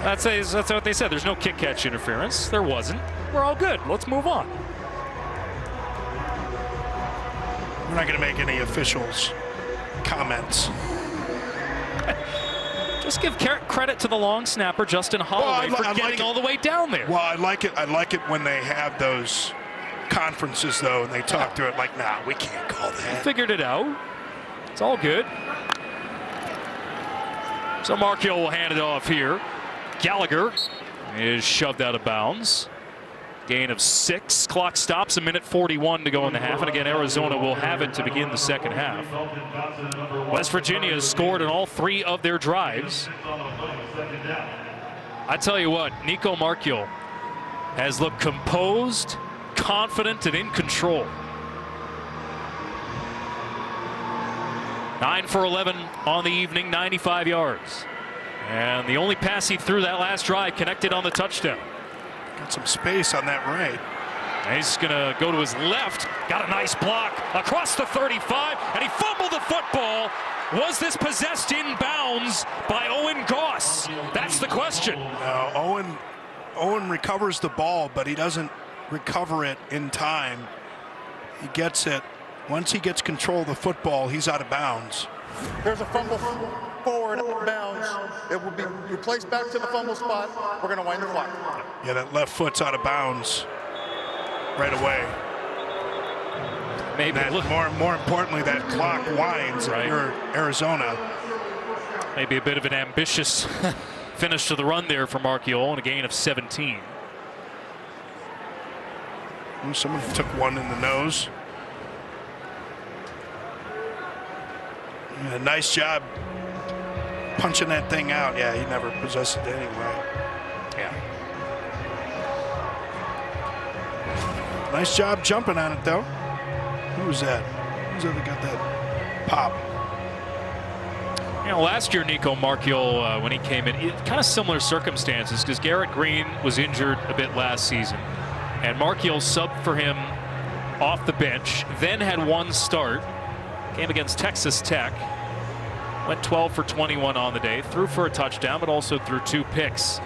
That's what they said. There's no kick catch interference. There wasn't. We're all good. Let's move on. We're not going to make any officials comments. Just give credit to the long snapper, Justin Holloway, for getting all the way down there. Well, I like it when they have those conferences, though, and they talk through it like, nah, we can't call that. Figured it out. It's all good. So Mark Hill will hand it off here. Gallagher is shoved out of bounds. Gain of 6. Clock stops, 1:41 to go in the half. And again, Arizona will have it to begin the second half. West Virginia has scored in all 3 of their drives. I tell you what, Nico Marchiol has looked composed, confident and in control. 9 for 11 on the evening, 95 yards. And the only pass he threw that last drive connected on the touchdown. Got some space on that right. And he's going to go to his left. Got a nice block across the 35, and he fumbled the football. Was this possessed in bounds by Owen Goss? That's the question. No, Owen recovers the ball, but he doesn't recover it in time. He gets it. Once he gets control of the football, he's out of bounds. There's a fumble forward out of bounds. It will be replaced back to the fumble spot. We're going to wind the clock. Yeah, that left foot's out of bounds right away. Maybe That, more importantly, that clock winds if you're Arizona. Maybe a bit of an ambitious finish to the run there for Marchiol, and a gain of 17. Someone took one in the nose. Yeah, nice job punching that thing out. Yeah, he never possessed it anyway. Yeah. Nice job jumping on it, though. Who was that? Who's that got that pop? You know, last year, Nico Marchiol, when he came in, kind of similar circumstances, because Garrett Green was injured a bit last season. And Marchiol subbed for him off the bench, then had one start. Game against Texas Tech. Went 12 for 21 on the day. Threw for a touchdown, but also threw 2 picks.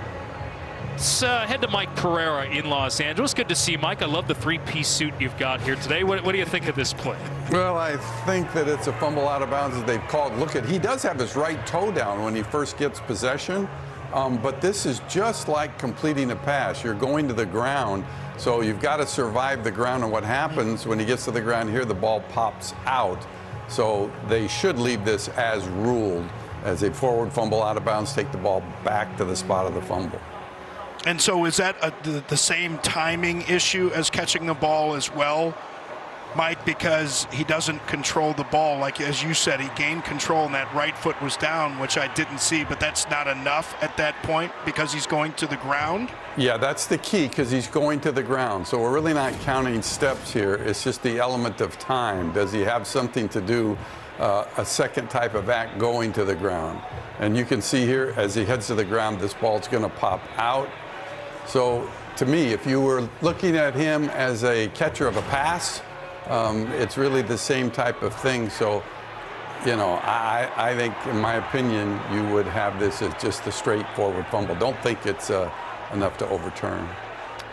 Let's head to Mike Pereira in Los Angeles. Good to see Mike. I love the 3-piece suit you've got here today. What do you think of this play? Well, I think that it's a fumble out of bounds that they've called. Look he does have his right toe down when he first gets possession. But this is just like completing a pass. You're going to the ground, so you've got to survive the ground. And what happens when he gets to the ground here, the ball pops out. So they should leave this as ruled, as a forward fumble out of bounds, take the ball back to the spot of the fumble. And so is that the same timing issue as catching the ball as well, Mike, because he doesn't control the ball? Like, as you said, he gained control and that right foot was down, which I didn't see, but that's not enough at that point because he's going to the ground? Yeah, that's the key, because he's going to the ground. So we're really not counting steps here. It's just the element of time. Does he have something to do, a second type of act going to the ground? And you can see here, as he heads to the ground, this ball's going to pop out. So to me, if you were looking at him as a catcher of a pass, it's really the same type of thing. So, you know, I think, in my opinion, you would have this as just a straightforward fumble. Don't think it's enough to overturn.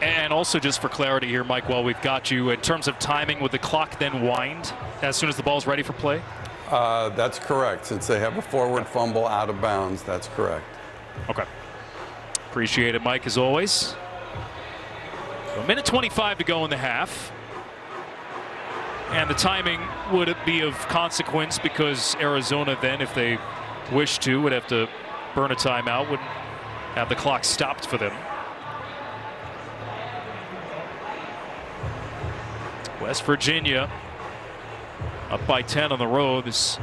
And also, just for clarity here, Mike, while we've got you, in terms of timing, would the clock then wind as soon as the ball's ready for play? That's correct. Since they have a forward fumble out of bounds, that's correct. Okay. Appreciate it, Mike, as always. So 1:25 to go in the half. And the timing would be of consequence because Arizona then, if they wish to, would have to burn a timeout, wouldn't have the clock stopped for them. West Virginia up by 10 on the road. This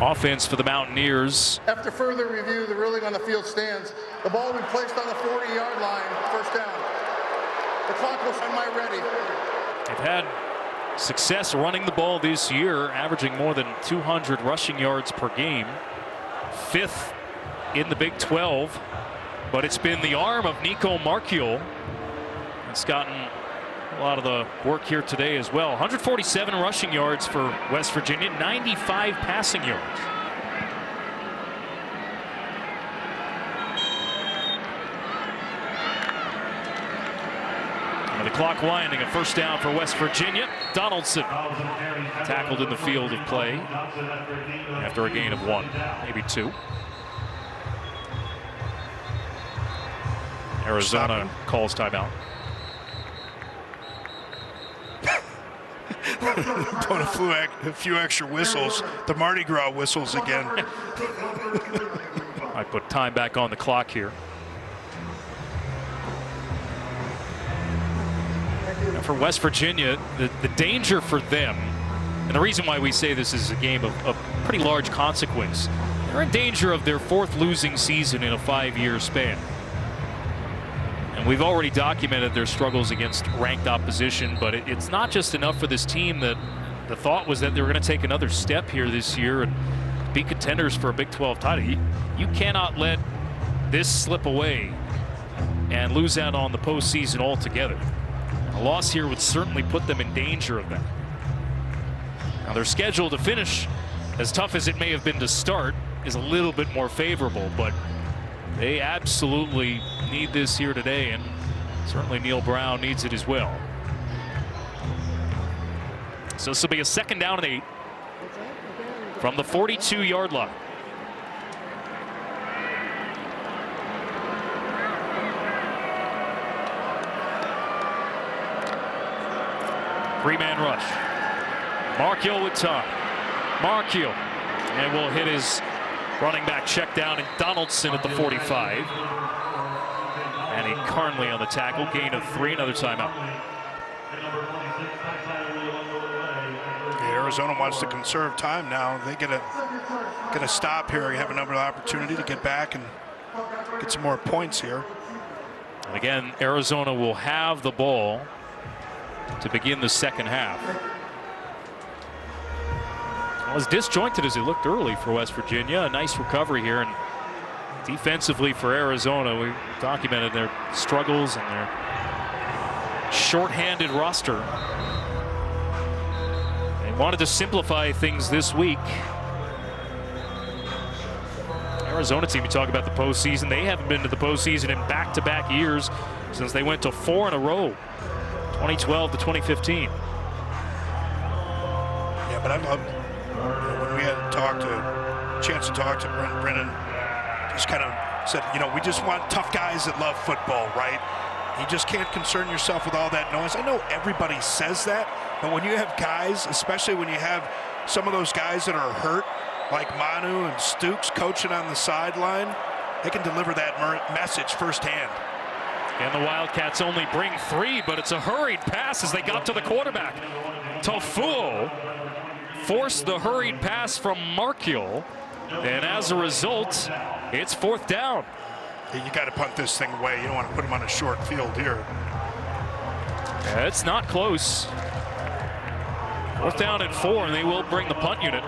offense for the Mountaineers. After further review, the ruling on the field stands. The ball will be placed on the 40-yard line, first down. The clock will stand by ready. They've had success running the ball this year, averaging more than 200 rushing yards per game. 5th in the Big 12, but it's been the arm of Nico Marchiol that's gotten a lot of the work here today as well. 147 rushing yards for West Virginia, 95 passing yards. And the clock winding, a first down for West Virginia. Donaldson tackled in the field of play after a gain of 1, maybe 2. Arizona calls timeout. Put a few extra whistles, the Mardi Gras whistles again. I put time back on the clock here. Now for West Virginia, the danger for them, and the reason why we say this is a game of pretty large consequence, they're in danger of their 4th losing season in a 5-year span. And we've already documented their struggles against ranked opposition, but it's not just enough for this team. That the thought was that they were going to take another step here this year and be contenders for a Big 12 title. You cannot let this slip away and lose out on the postseason altogether. A loss here would certainly put them in danger of that. Now their schedule to finish, as tough as it may have been to start, is a little bit more favorable, but they absolutely need this here today, and certainly Neil Brown needs it as well. So this will be a 2nd down and 8 from the 42-yard line. Three-man rush. Markiel with time. Markiel, and will hit his running back check down, and Donaldson at the 45. And Carnley on the tackle, gain of 3, another timeout. Arizona wants to conserve time now. They get a stop here. You have another opportunity to get back and get some more points here. And again, Arizona will have the ball to begin the 2nd half. Well, as disjointed as it looked early for West Virginia, a nice recovery here, and defensively for Arizona, we documented their struggles and their shorthanded roster. They wanted to simplify things this week. Arizona team, you talk about the postseason, they haven't been to the postseason in back-to-back years since they went to 4 in a row, 2012 to 2015. Yeah, but I love when we had a chance to talk to Brennan, just kind of said, we just want tough guys that love football, right? You just can't concern yourself with all that noise. I know everybody says that, but when you have guys, especially when you have some of those guys that are hurt, like Manu and Stukes coaching on the sideline, they can deliver that message firsthand. And the Wildcats only bring 3, but it's a hurried pass as they got to the quarterback. Tofuo forced the hurried pass from Markiel, and as a result, it's 4th down. You got to punt this thing away. You don't want to put him on a short field here. It's not close. 4th down and 4, and they will bring the punt unit.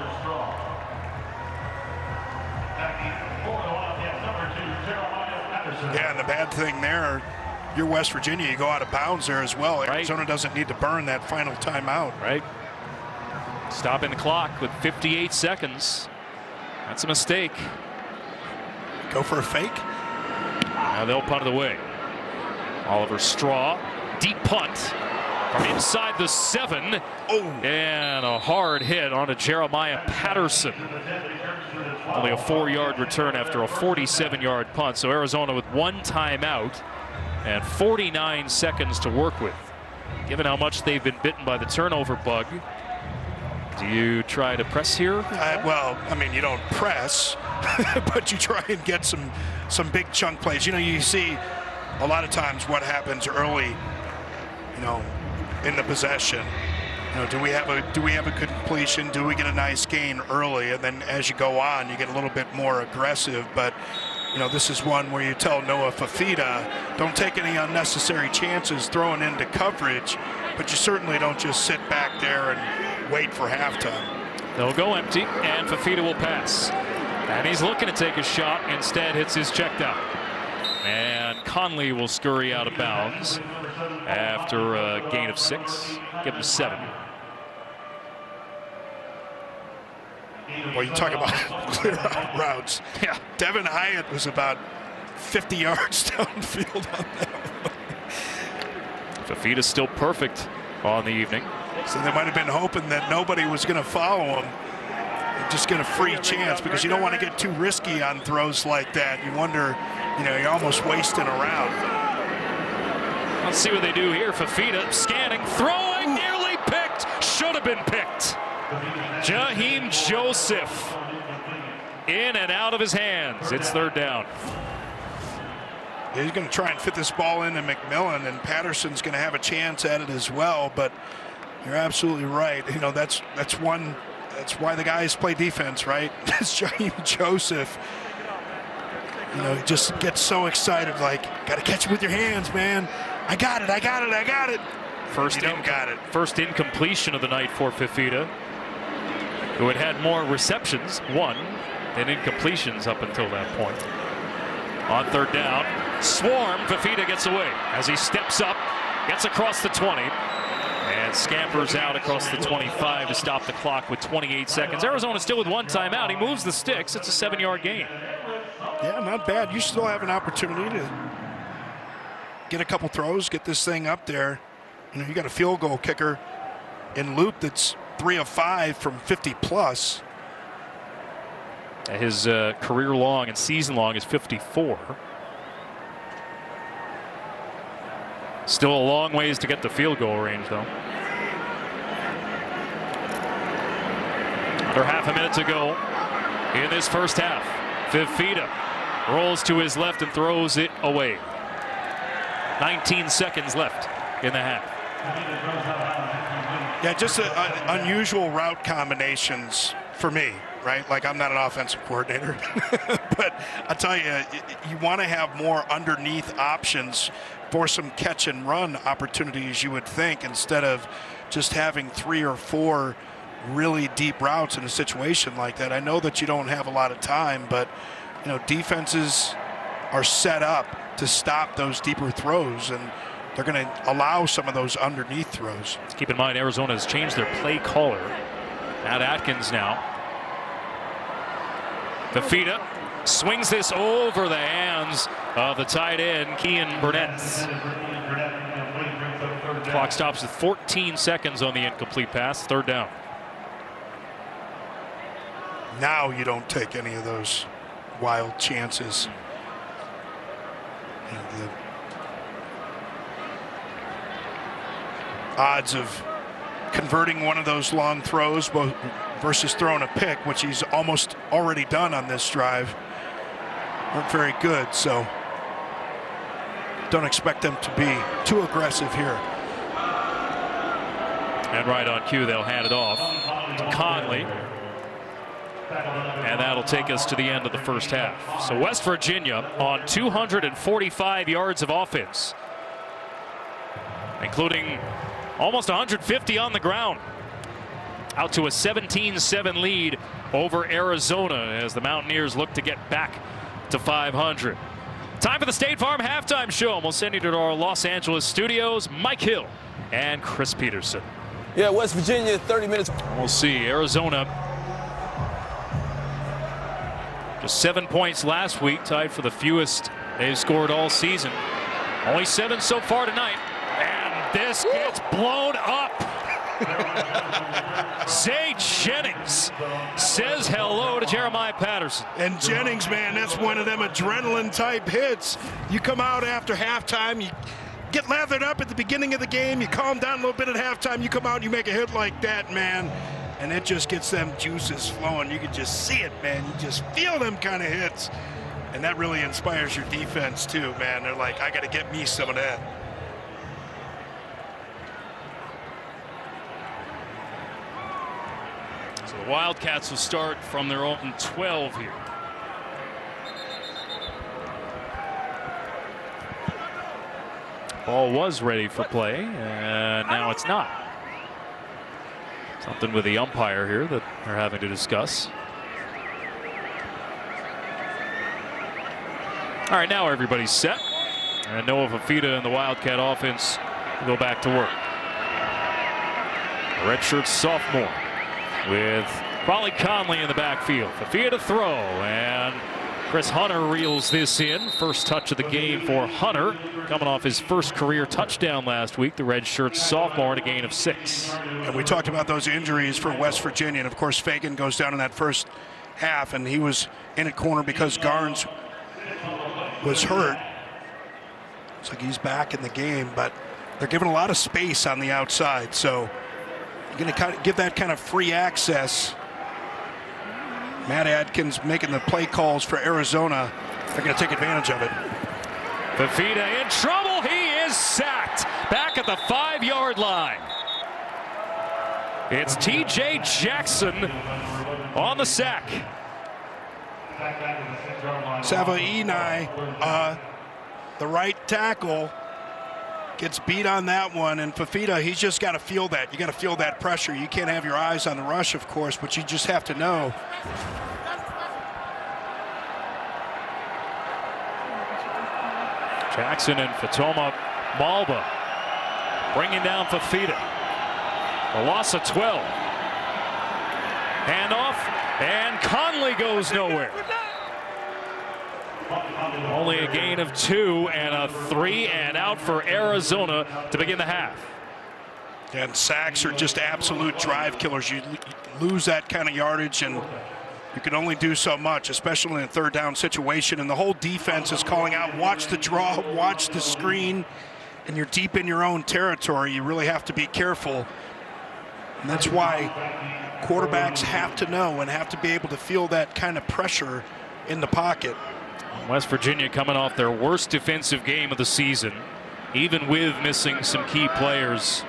Yeah, and the bad thing there, you're West Virginia, you go out of bounds there as well. Arizona doesn't need to burn that final timeout. Right. Stopping the clock with 58 seconds. That's a mistake. Go for a fake. Now they'll punt it away. Oliver Straw, deep punt from inside the 7. Oh. And a hard hit onto Jeremiah Patterson. Only a 4-yard return after a 47-yard punt. So Arizona with 1 timeout and 49 seconds to work with. Given how much they've been bitten by the turnover bug, do you try to press here? Well, I mean, you don't press, but you try and get some big chunk plays. You see a lot of times what happens early, in the possession. Do we have a completion? Do we get a nice gain early? And then as you go on, you get a little bit more aggressive. But this is one where you tell Noah Fafita, don't take any unnecessary chances throwing into coverage, but you certainly don't just sit back there and wait for halftime. They'll go empty, and Fafita will pass. And he's looking to take a shot, instead hits his check down. And Conley will scurry out of bounds after a gain of 6. Give him 7. Well, you talk about clear out routes. Yeah. Devin Hyatt was about 50 yards downfield on that one. Fafita's still perfect on the evening. So they might have been hoping that nobody was going to follow him. Just get a free chance because you don't want to get too risky on throws like that. You wonder, you're almost wasting a route. Let's see what they do here. Fafita scanning, throwing, nearly picked. Should have been picked. Jaheim Joseph in and out of his hands. It's 3rd down. He's going to try and fit this ball into McMillan, and Patterson's going to have a chance at it as well. But you're absolutely right. That's why the guys play defense, right? It's Jaheim Joseph. You know, he just gets so excited, like, got to catch it with your hands, man. I got it, I got it, I got it. First incompletion of the night for Fifita, who had more receptions, one, than incompletions up until that point. On third down, swarm, Fifita gets away as he steps up, gets across the 20, and scampers out across the 25 to stop the clock with 28 seconds. Arizona still with one timeout. He moves the sticks. It's a 7-yard gain. Yeah, not bad. You still have an opportunity to get a couple throws, get this thing up there. You know, you got a field goal kicker in Loop that's 3 of 5 from 50 plus. His career long and season long is 54. Still a long ways to get to field goal range, though. Under half a minute to go in this first half. Fifita rolls to his left and throws it away. 19 seconds left in the half. Yeah, just unusual route combinations for me, right? Like, I'm not an offensive coordinator, but I'll tell you, you want to have more underneath options for some catch and run opportunities, you would think, instead of just having 3 or 4 really deep routes in a situation like that. I know that you don't have a lot of time, but you know, defenses are set up to stop those deeper throws, and they're going to allow some of those underneath throws. Keep in mind, Arizona has changed their play caller. Matt Atkins now. Fifita swings this over the hands of the tight end, Kean Burnett. Clock stops with 14 seconds on the incomplete pass. Third down. Now you don't take any of those wild chances. You know, the odds of converting one of those long throws versus throwing a pick, which he's almost already done on this drive, aren't very good. So don't expect them to be too aggressive here. And right on cue, they'll hand it off to Conley. And that'll take us to the end of the first half. So West Virginia on 245 yards of offense, including almost 150 on the ground. Out to a 17-7 lead over Arizona as the Mountaineers look to get back to 500. Time for the State Farm halftime show. We'll send you to our Los Angeles studios. Mike Hill and Chris Peterson. Yeah, West Virginia, 30 minutes. We'll see. Arizona just 7 points last week, tied for the fewest they've scored all season. Only 7 so far tonight. And this gets blown up. Zay Jennings says hello to Jeremiah Patterson. And Jennings, man, that's one of them adrenaline type hits. You come out after halftime, you get lathered up at the beginning of the game, you calm down a little bit at halftime, you come out and you make a hit like that, man. And it just gets them juices flowing. You can just see it, man. You just feel them kind of hits. And that really inspires your defense too, man. They're like, I got to get me some of that. So the Wildcats will start from their own 12 here. Ball was ready for play, and now it's not. Something with the umpire here that they're having to discuss. All right, now everybody's set. And Noah Fifita and the Wildcat offense will go back to work. A redshirt sophomore with Raleigh Conley in the backfield. Fifita to throw, and Chris Hunter reels this in. First touch of the game for Hunter, coming off his first career touchdown last week. The redshirt sophomore, and a gain of 6. And we talked about those injuries for West Virginia. And of course, Fagan goes down in that first half, and he was in at corner because Garnes was hurt. Looks like he's back in the game, but they're giving a lot of space on the outside. So you're going to kind of give that kind of free access. Matt Atkins making the play calls for Arizona. They're going to take advantage of it. Fifita in trouble. He is sacked back at the 5-yard line. It's T.J. Jackson on the sack. Savainai, the right tackle, gets beat on that one, and Fafita, he's just got to feel that. You got to feel that pressure. You can't have your eyes on the rush, of course, but you just have to know. Jackson and Fatoma Malba bringing down Fafita. A loss of 12. Handoff, and Conley goes nowhere. Only a gain of 2 and a 3 and out for Arizona to begin the half. And sacks are just absolute drive killers. You lose that kind of yardage and you can only do so much, especially in a third down situation. And the whole defense is calling out, watch the draw, watch the screen, and you're deep in your own territory. You really have to be careful. And that's why quarterbacks have to know and have to be able to feel that kind of pressure in the pocket. West Virginia coming off their worst defensive game of the season, even with missing some key players.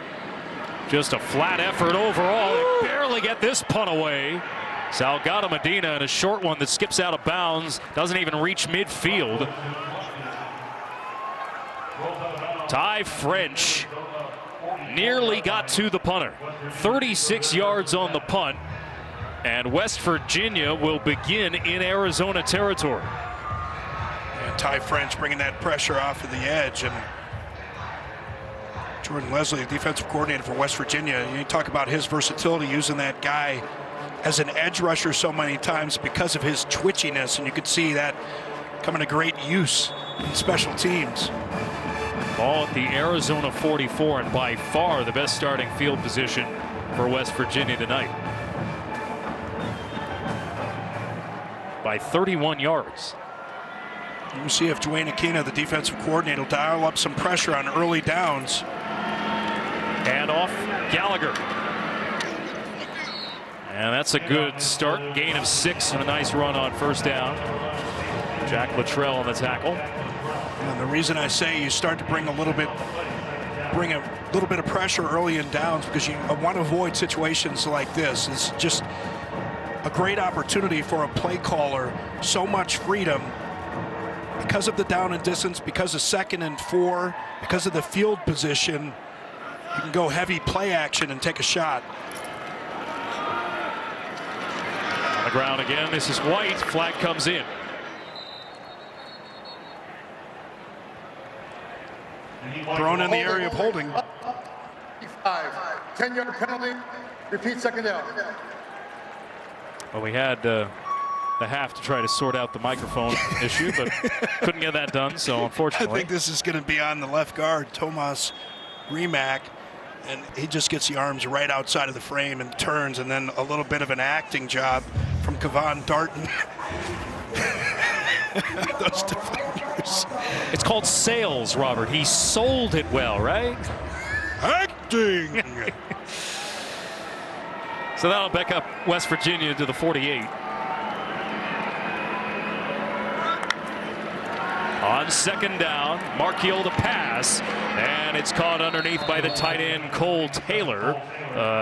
Just a flat effort overall. They barely get this punt away. Salgado Medina in a short one that skips out of bounds, doesn't even reach midfield. Ty French nearly got to the punter. 36 yards on the punt, and West Virginia will begin in Arizona territory. And Ty French bringing that pressure off of the edge, and Jordan Leslie, the defensive coordinator for West Virginia, you talk about his versatility, using that guy as an edge rusher so many times because of his twitchiness, and you could see that coming to great use in special teams. Ball at the Arizona 44, and by far the best starting field position for West Virginia tonight. By 31 yards. We'll see if Dwayne Aquina, the defensive coordinator, will dial up some pressure on early downs. And off Gallagher. And that's a good start. Gain of 6 and a nice run on first down. Jack Luttrell on the tackle. And the reason I say you start to bring a little bit of pressure early in downs, because you want to avoid situations like this. It's just a great opportunity for a play caller. So much freedom because of the down and distance, because of 2nd and 4, because of the field position. You can go heavy play action and take a shot. On the ground again, this is White. Flag comes in. Thrown in the area of holding. 10-yard penalty. Repeat, second down. Well, we had the half to try to sort out the microphone issue, but couldn't get that done, so unfortunately. I think this is going to be on the left guard, Tomas Rimac, and he just gets the arms right outside of the frame and turns, and then a little bit of an acting job from Kavan Darton. Those defenders. It's called sales, Robert. He sold it well, right? Acting. So that'll back up West Virginia to the 48. On second down, Marchiol to pass, and it's caught underneath by the tight end Cole Taylor.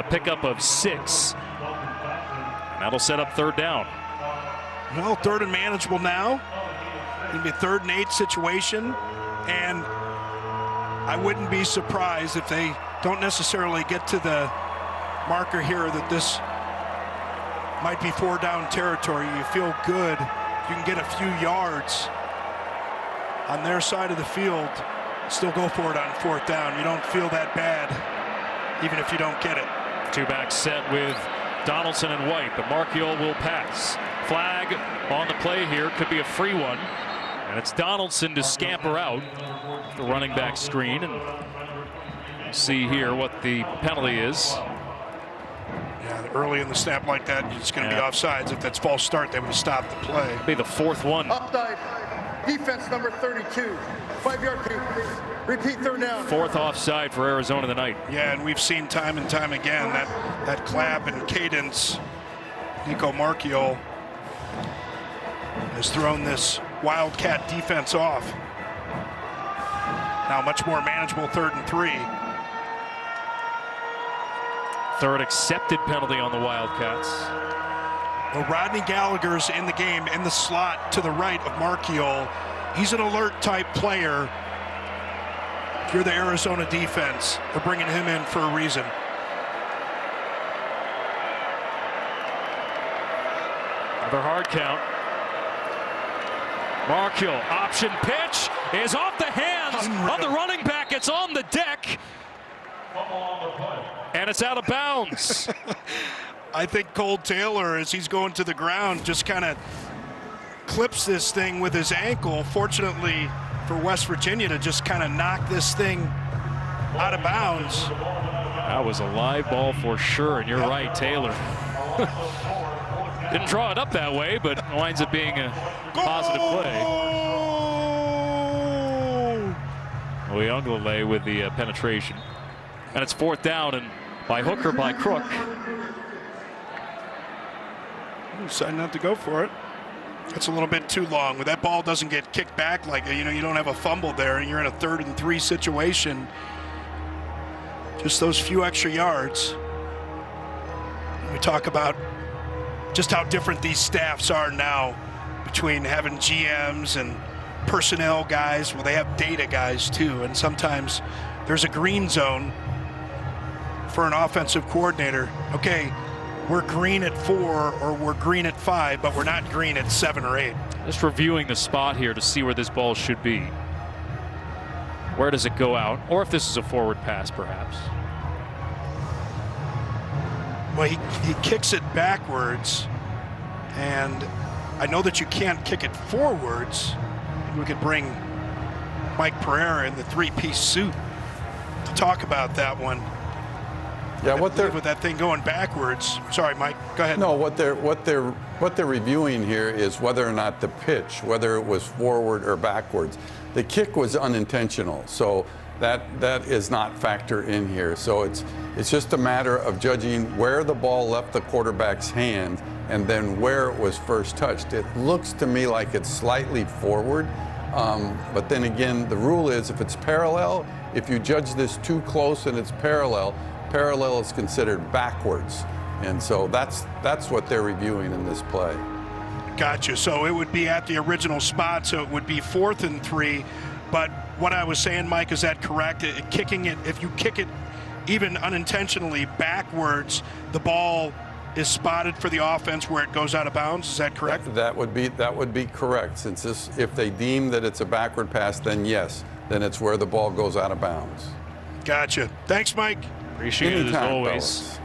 Pickup of 6. And that'll set up third down. Well, third and manageable now. It'll be a 3rd and 8 situation, and I wouldn't be surprised if they don't necessarily get to the marker here that this might be 4-down territory. You feel good. You can get a few yards on their side of the field, still go for it on 4th down. You don't feel that bad, even if you don't get it. 2-back set with Donaldson and White, but Marchiol will pass. Flag on the play here, could be a free one, and it's Donaldson to scamper out the running back screen, and we'll see here what the penalty is. Yeah, early in the snap like that, it's going to be offsides. If that's false start, they would have stopped the play. It'll be the 4th one. Offside. Defense number 32. 5-yard repeat, 3rd down. 4th offside for Arizona tonight. Yeah, and we've seen time and time again that clap and cadence. Nico Marchiol has thrown this Wildcat defense off. Now much more manageable 3rd and 3. 3rd accepted penalty on the Wildcats. Well, Rodney Gallagher's in the game in the slot to the right of Marchiol. He's an alert type player. If you're the Arizona defense, they're bringing him in for a reason. Another hard count. Marchiol, option pitch is off the hands of the running back. It's on the deck. And it's out of bounds. I think Cole Taylor, as he's going to the ground, just kind of clips this thing with his ankle. Fortunately for West Virginia to just kind of knock this thing out of bounds. That was a live ball for sure, and you're right, Taylor. Didn't draw it up that way, but winds up being a positive play. Oyunglele with the penetration. And it's 4th down, and by hook or by crook. Decided not to go for it. That's a little bit too long. When that ball doesn't get kicked back, like, you don't have a fumble there, and you're in a 3rd and 3 situation. Just those few extra yards. We talk about just how different these staffs are now between having GMs and personnel guys. Well, they have data guys too, and sometimes there's a green zone for an offensive coordinator. Okay, we're green at 4 or we're green at 5, but we're not green at 7 or 8. Just reviewing the spot here to see where this ball should be. Where does it go out? Or if this is a forward pass, perhaps. Well, he kicks it backwards, and I know that you can't kick it forwards. Maybe we could bring Mike Pereira in the 3-piece suit to talk about that one. Yeah, what they're with that thing going backwards. Sorry, Mike. Go ahead. No, what they're reviewing here is whether or not the pitch, whether it was forward or backwards. The kick was unintentional, so that is not factor in here. So it's just a matter of judging where the ball left the quarterback's hand and then where it was first touched. It looks to me like it's slightly forward, but then again, the rule is if it's parallel, if you judge this too close and it's parallel is considered backwards. And so that's what they're reviewing in this play. Gotcha. So it would be at the original spot, so it would be 4th and 3. But what I was saying, Mike, is that correct? Kicking it, if you kick it even unintentionally backwards, the ball is spotted for the offense where it goes out of bounds. Is that correct? That would be correct. Since if they deem that it's a backward pass, then yes, then it's where the ball goes out of bounds. Gotcha. Thanks, Mike. Appreciate it as always. Fellas.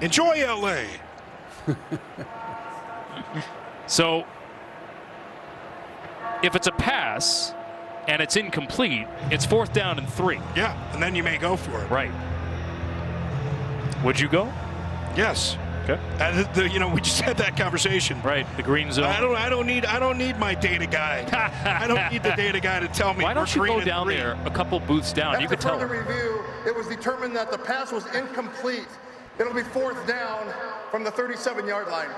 Enjoy LA. So, if it's a pass and it's incomplete, it's 4th down and 3. Yeah, and then you may go for it. Right. Would you go? Yes. Okay. We just had that conversation. Right. The green zone. I don't need my data guy. I don't need the data guy to tell me. Why don't you go down there a couple booths down? You could tell. After further review, it was determined that the pass was incomplete. It'll be 4th down from the 37-yard line.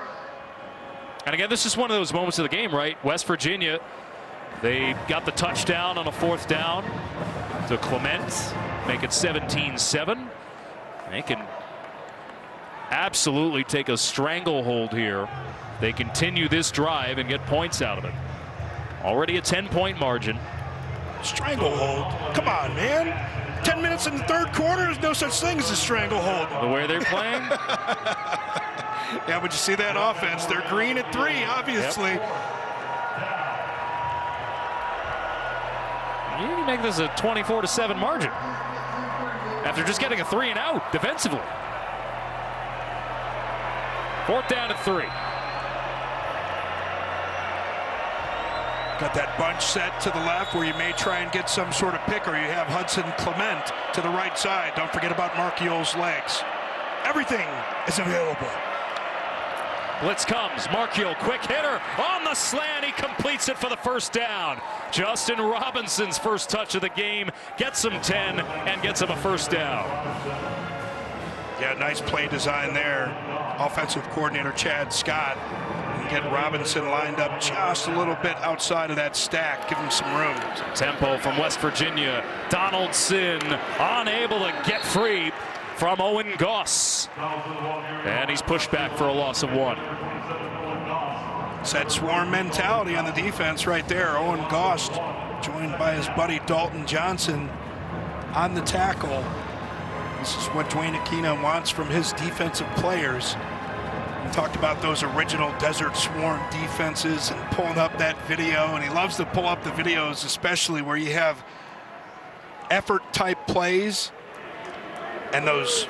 And again, this is one of those moments of the game, right? West Virginia, they got the touchdown on a 4th down to Clement, make it 17-7. They can absolutely take a stranglehold here. They continue this drive and get points out of it. Already a 10-point margin. Stranglehold? Come on, man. 10 minutes in the 3rd quarter, there's no such thing as a stranglehold. The way they're playing? Yeah, but you see that offense. They're green at 3, obviously. Yep. You can make this a 24-7 margin after just getting a 3 and out defensively. 4th down at 3. Got that bunch set to the left where you may try and get some sort of pick, or you have Hudson Clement to the right side. Don't forget about Marchiol's legs. Everything is available. Blitz comes. Marchiol, quick hitter on the slant. He completes it for the 1st down. Justin Robinson's first touch of the game gets him 10 and gets him a 1st down. Yeah, nice play design there. Offensive coordinator Chad Scott. And get Robinson lined up just a little bit outside of that stack. Give him some room. Tempo from West Virginia. Donaldson unable to get free from Owen Goss. And he's pushed back for a loss of 1. It's that swarm mentality on the defense right there. Owen Gost, joined by his buddy Dalton Johnson on the tackle. This is what Dwayne Aquina wants from his defensive players. We talked about those original Desert Swarm defenses and pulling up that video, and he loves to pull up the videos, especially where you have effort-type plays and those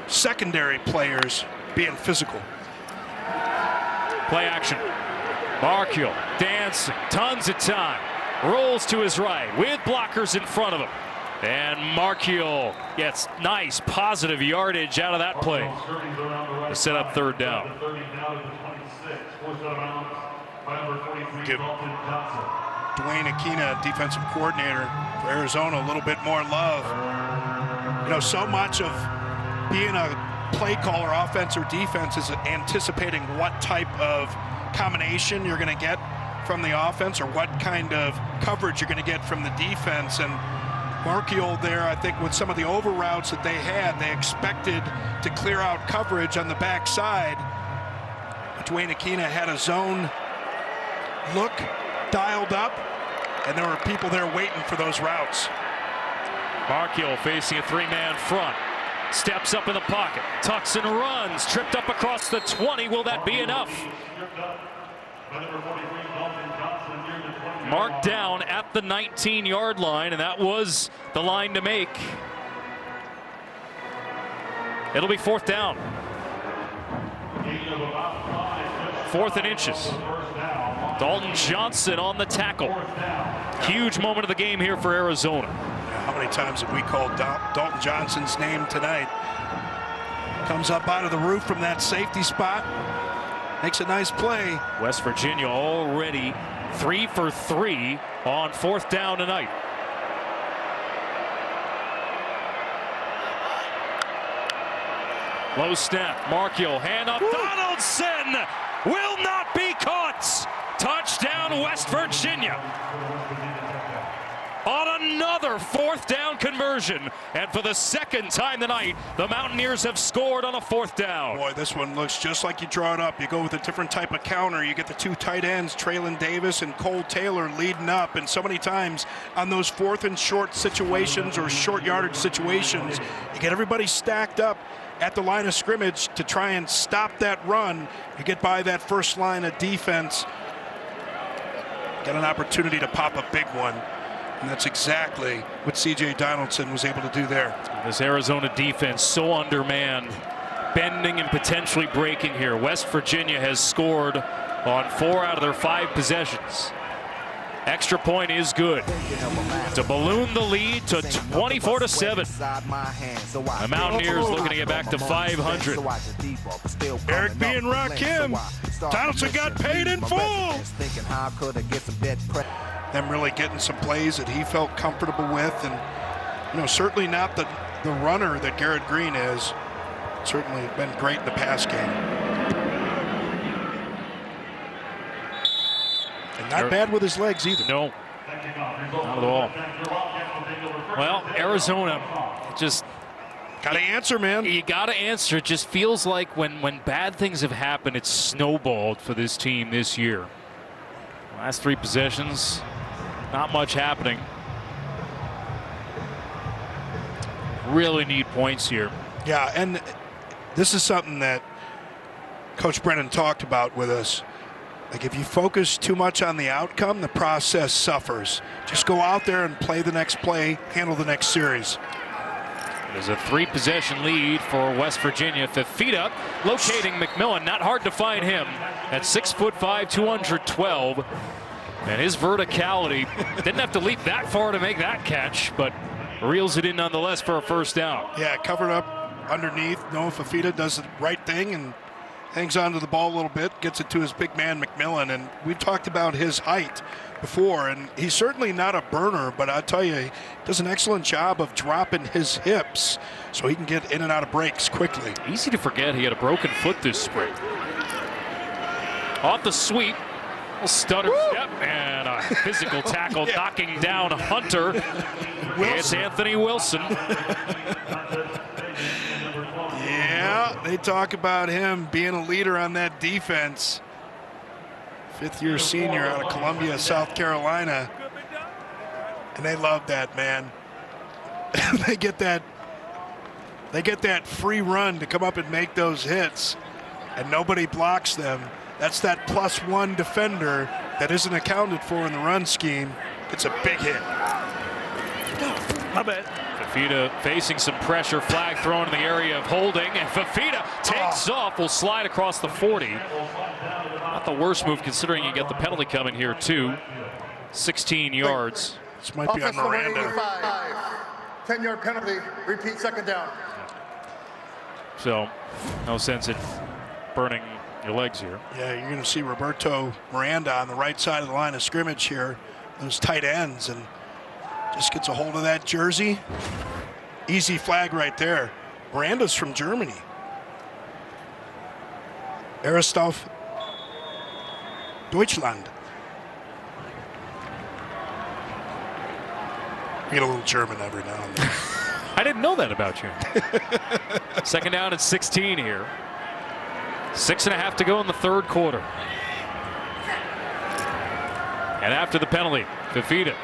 secondary players being physical. Play action. Markiel dancing, tons of time. Rolls to his right with blockers in front of him. And Markiel gets nice positive yardage out of that play to set up third down. Give Dwayne Aquina, defensive coordinator for Arizona, a little bit more love. You know, so much of being a play caller, offense or defense, is anticipating what type of combination you're going to get from the offense or what kind of coverage you're going to get from the defense. And Markiel there, I think with some of the over routes that they had, they expected to clear out coverage on the backside. Dwayne Aquina had a zone look dialed up, and there were people there waiting for those routes. Markiel facing a three-man front. Steps up in the pocket, tucks and runs, tripped up across the 20. Will that be enough? Marked down at the 19-yard line, and that was the line to make. It'll be fourth down. 4th and inches. Dalton Johnson on the tackle. Huge moment of the game here for Arizona. How many times have we called Dalton Johnson's name tonight? Comes up out of the roof from that safety spot. Makes a nice play. West Virginia already 3 for 3 on 4th down tonight. Low snap. Markiel, hand up. Donaldson will not be caught. Touchdown, West Virginia. On another 4th down conversion, and for the second time tonight, the Mountaineers have scored on a 4th down. Boy, this one looks just like you draw it up. You go with a different type of counter. You get the two tight ends, Traylon Davis and Cole Taylor, leading up, and so many times on those 4th and short situations or short yardage situations, you get everybody stacked up at the line of scrimmage to try and stop that run. You get by that first line of defense, get an opportunity to pop a big one. And that's exactly what C.J. Donaldson was able to do there. This Arizona defense so undermanned, bending and potentially breaking here. West Virginia has scored on 4 out of their 5 possessions. Extra point is good to balloon the lead to 24-7. The Mountaineers looking to get back to 500. Eric B. and Rakim. Donaldson got paid in full. Them really getting some plays that he felt comfortable with, and you know, certainly not the runner that Garrett Green is. Certainly been great in the pass game. And not bad with his legs either. No, not at all. Well, Arizona just got to answer, man. You got to answer. It just feels like when bad things have happened, it's snowballed for this team this year. Last 3 possessions, not much happening. Really need points here. Yeah, and this is something that Coach Brennan talked about with us. Like, if you focus too much on the outcome, the process suffers. Just go out there and play the next play, handle the next series. There's a 3-possession lead for West Virginia. Fafita locating McMillan. Not hard to find him at 6'5", 212. And his verticality, didn't have to leap that far to make that catch, but reels it in nonetheless for a first down. Yeah, covered up underneath. Noah Fafita does the right thing and hangs onto the ball a little bit, gets it to his big man McMillan. And we talked about his height before, and he's certainly not a burner, but I tell you, he does an excellent job of dropping his hips so he can get in and out of breaks quickly. Easy to forget he had a broken foot this spring. Off the sweep, a stutter step and a physical tackle, knocking down Hunter. It's Anthony Wilson. Yeah, they talk about him being a leader on that defense. Fifth-year senior out of Columbia, South Carolina. And they love that, man. They get that free run to come up and make those hits, and nobody blocks them. That's that +1 defender that isn't accounted for in the run scheme. It's a big hit. My bad. Fafita facing some pressure, flag thrown in the area of holding, and Fafita takes off, will slide across the 40. Not the worst move considering you get the penalty coming here too. 16 yards. This might be on Miranda. 10-yard penalty, repeat second down. So no sense in burning your legs here. Yeah, you're going to see Roberto Miranda on the right side of the line of scrimmage here. Those tight ends, and just gets a hold of that jersey. Easy flag right there. Miranda's from Germany. Aristoff, Deutschland. We get a little German every now and then. I didn't know that about you. Second down at 16 here. 6.5 to go in the third quarter. And after the penalty, Fafita,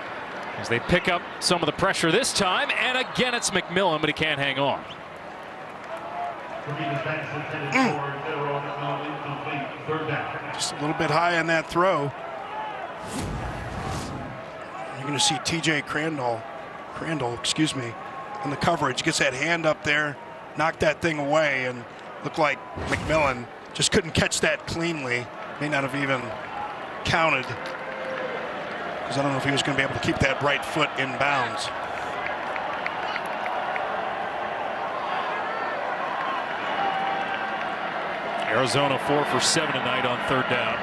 as they pick up some of the pressure this time, and again it's McMillan, but he can't hang on. Just a little bit high on that throw. You're going to see TJ Crandall, in the coverage, gets that hand up there, knocked that thing away, and looked like McMillan just couldn't catch that cleanly. May not have even counted, because I don't know if he was going to be able to keep that right foot in bounds. Arizona 4 for 7 tonight on third down.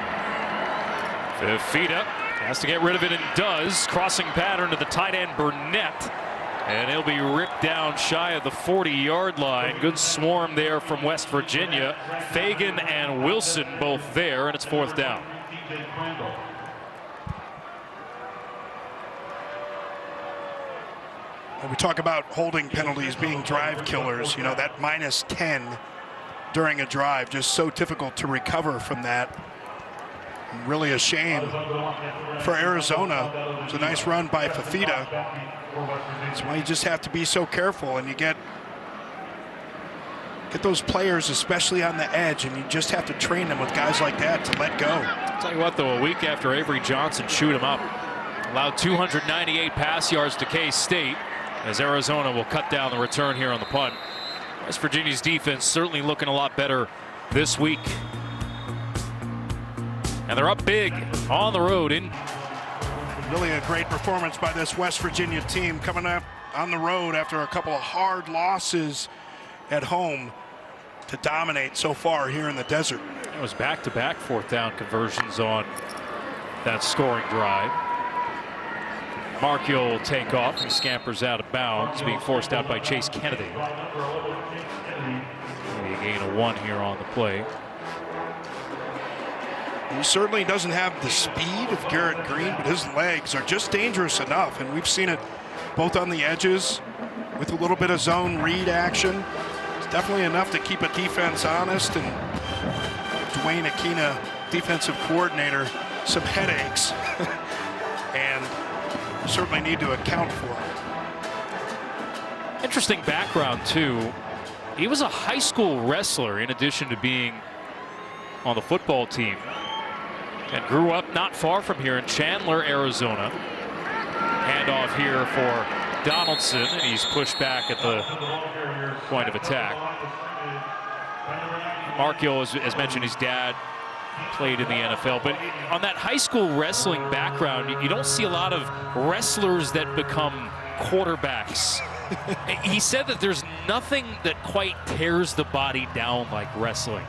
Fafita has to get rid of it and does. Crossing pattern to the tight end Burnett. And he'll be ripped down shy of the 40-yard line. Good swarm there from West Virginia. Fagan and Wilson both there, and it's fourth down. When we talk about holding penalties being drive killers, you know, that -10 during a drive, just so difficult to recover from that. Really a shame for Arizona. It was a nice run by Fafita. That's why you just have to be so careful, and you get those players, especially on the edge, and you just have to train them with guys like that to let go. I'll tell you what, though, a week after Avery Johnson chewed him up, allowed 298 pass yards to K-State, as Arizona will cut down the return here on the punt. West Virginia's defense certainly looking a lot better this week. And they're up big on the road. Really a great performance by this West Virginia team, coming up on the road after a couple of hard losses at home to dominate so far here in the desert. It was back-to-back fourth down conversions on that scoring drive. Markio will take off. He scampers out of bounds, being forced out by Chase Kennedy. Maybe a gain of 1 here on the play. He certainly doesn't have the speed of Garrett Green, but his legs are just dangerous enough, and we've seen it both on the edges with a little bit of zone read action. It's definitely enough to keep a defense honest, and Dwayne Aquina, defensive coordinator, some headaches, and certainly need to account for it. Interesting background, too. He was a high school wrestler in addition to being on the football team, and grew up not far from here in Chandler, Arizona. Handoff here for Donaldson, and he's pushed back at the point of attack. Markio, as mentioned, his dad played in the NFL, but on that high school wrestling background, you don't see a lot of wrestlers that become quarterbacks. He said that there's nothing that quite tears the body down like wrestling.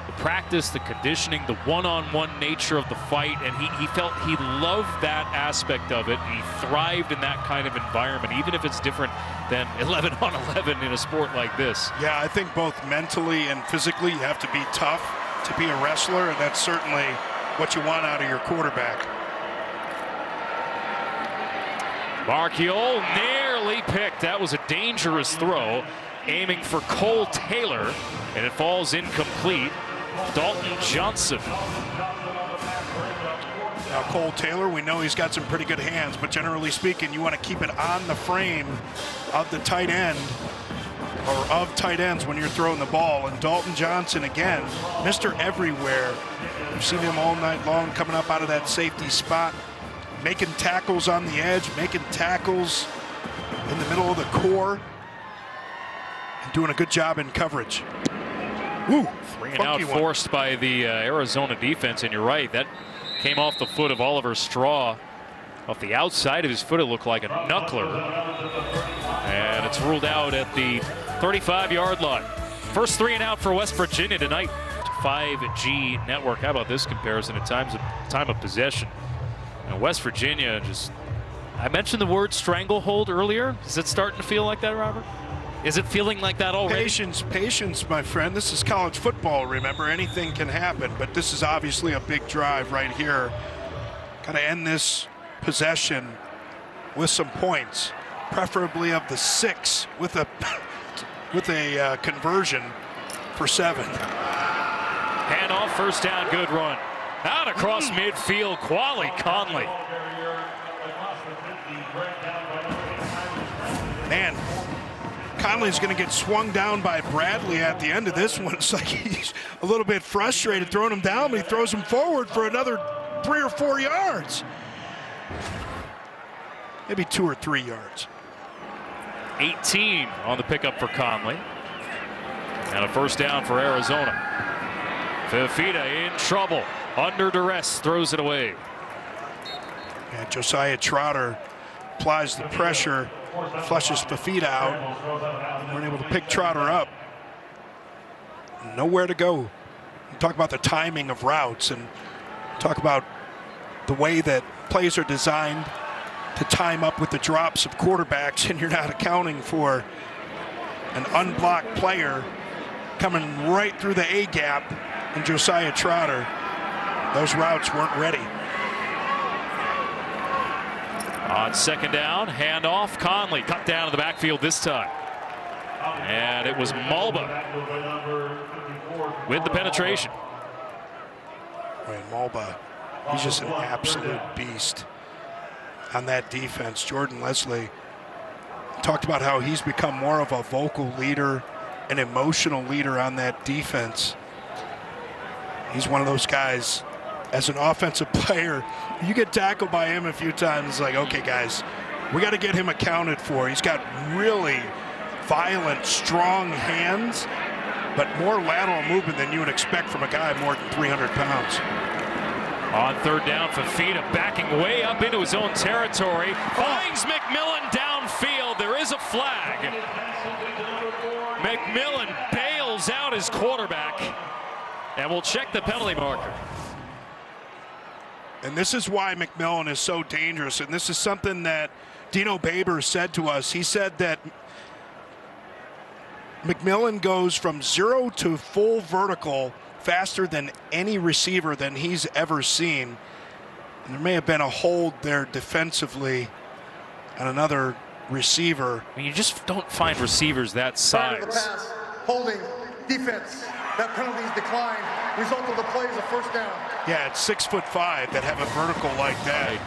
The practice, the conditioning, the one-on-one nature of the fight, and he felt he loved that aspect of it, and he thrived in that kind of environment, even if it's different than 11 on 11 in a sport like this. Yeah, I think both mentally and physically you have to be tough to be a wrestler, and that's certainly what you want out of your quarterback. Markio nearly picked. That was a dangerous throw, aiming for Cole Taylor, and it falls incomplete. Dalton Johnson Now Cole Taylor, we know he's got some pretty good hands, but generally speaking, you want to keep it on the frame of the tight end or of tight ends when you're throwing the ball. And Dalton Johnson, again, Mr. Everywhere. You've seen him all night long coming up out of that safety spot, making tackles on the edge, making tackles in the middle of the core, and doing a good job in coverage. Woo, 3 and out forced by the Arizona defense, and you're right, that came off the foot of Oliver Straw. Off the outside of his foot, it looked like a knuckler. And it's ruled out at the 35-yard line. First 3 and out for West Virginia tonight. 5G network. How about this comparison in time of possession? And West Virginia just, I mentioned the word stranglehold earlier. Is it starting to feel like that, Robert? Is it feeling like that already? Patience, my friend. This is college football, remember. Anything can happen, but this is obviously a big drive right here. Got to end this possession with some points, preferably of the 6 with a conversion for 7. Handoff, first down, good run. Out across midfield, Quali Conley. Man, Conley's going to get swung down by Bradley at the end of this one. It's like he's a little bit frustrated throwing him down, but he throws him forward for another 3 or 4 yards. Maybe 2 or 3 yards. 18 on the pickup for Conley. And a first down for Arizona. Fifita in trouble. Under duress, throws it away. And Josiah Trotter applies the pressure, flushes Fifita out, and we're able to pick Trotter up. Nowhere to go. Talk about the timing of routes and talk about the way that plays are designed to time up with the drops of quarterbacks, and you're not accounting for an unblocked player coming right through the A gap and Josiah Trotter. Those routes weren't ready. On second down, handoff, Conley cut down to the backfield this time. And it was Mulba with the penetration. Right, Mulba, he's just an absolute beast on that defense. Jordan Leslie talked about how he's become more of a vocal leader, an emotional leader on that defense. He's one of those guys, as an offensive player, you get tackled by him a few times, it's like, okay, guys, we got to get him accounted for. He's got really violent, strong hands, but more lateral movement than you would expect from a guy more than 300 pounds. On third down, Fifita backing way up into his own territory. Finds McMillan downfield. There is a flag. McMillan bails out his quarterback. And we'll check the penalty marker. And this is why McMillan is so dangerous. And this is something that Dino Baber said to us. He said that McMillan goes from 0 to full vertical faster than any receiver than he's ever seen. And there may have been a hold there defensively on another receiver. I mean, you just don't find receivers that size. The pass, holding, defense. That penalty's declined. Result of the play is a first down. Yeah, it's 6'5" that have a vertical like that.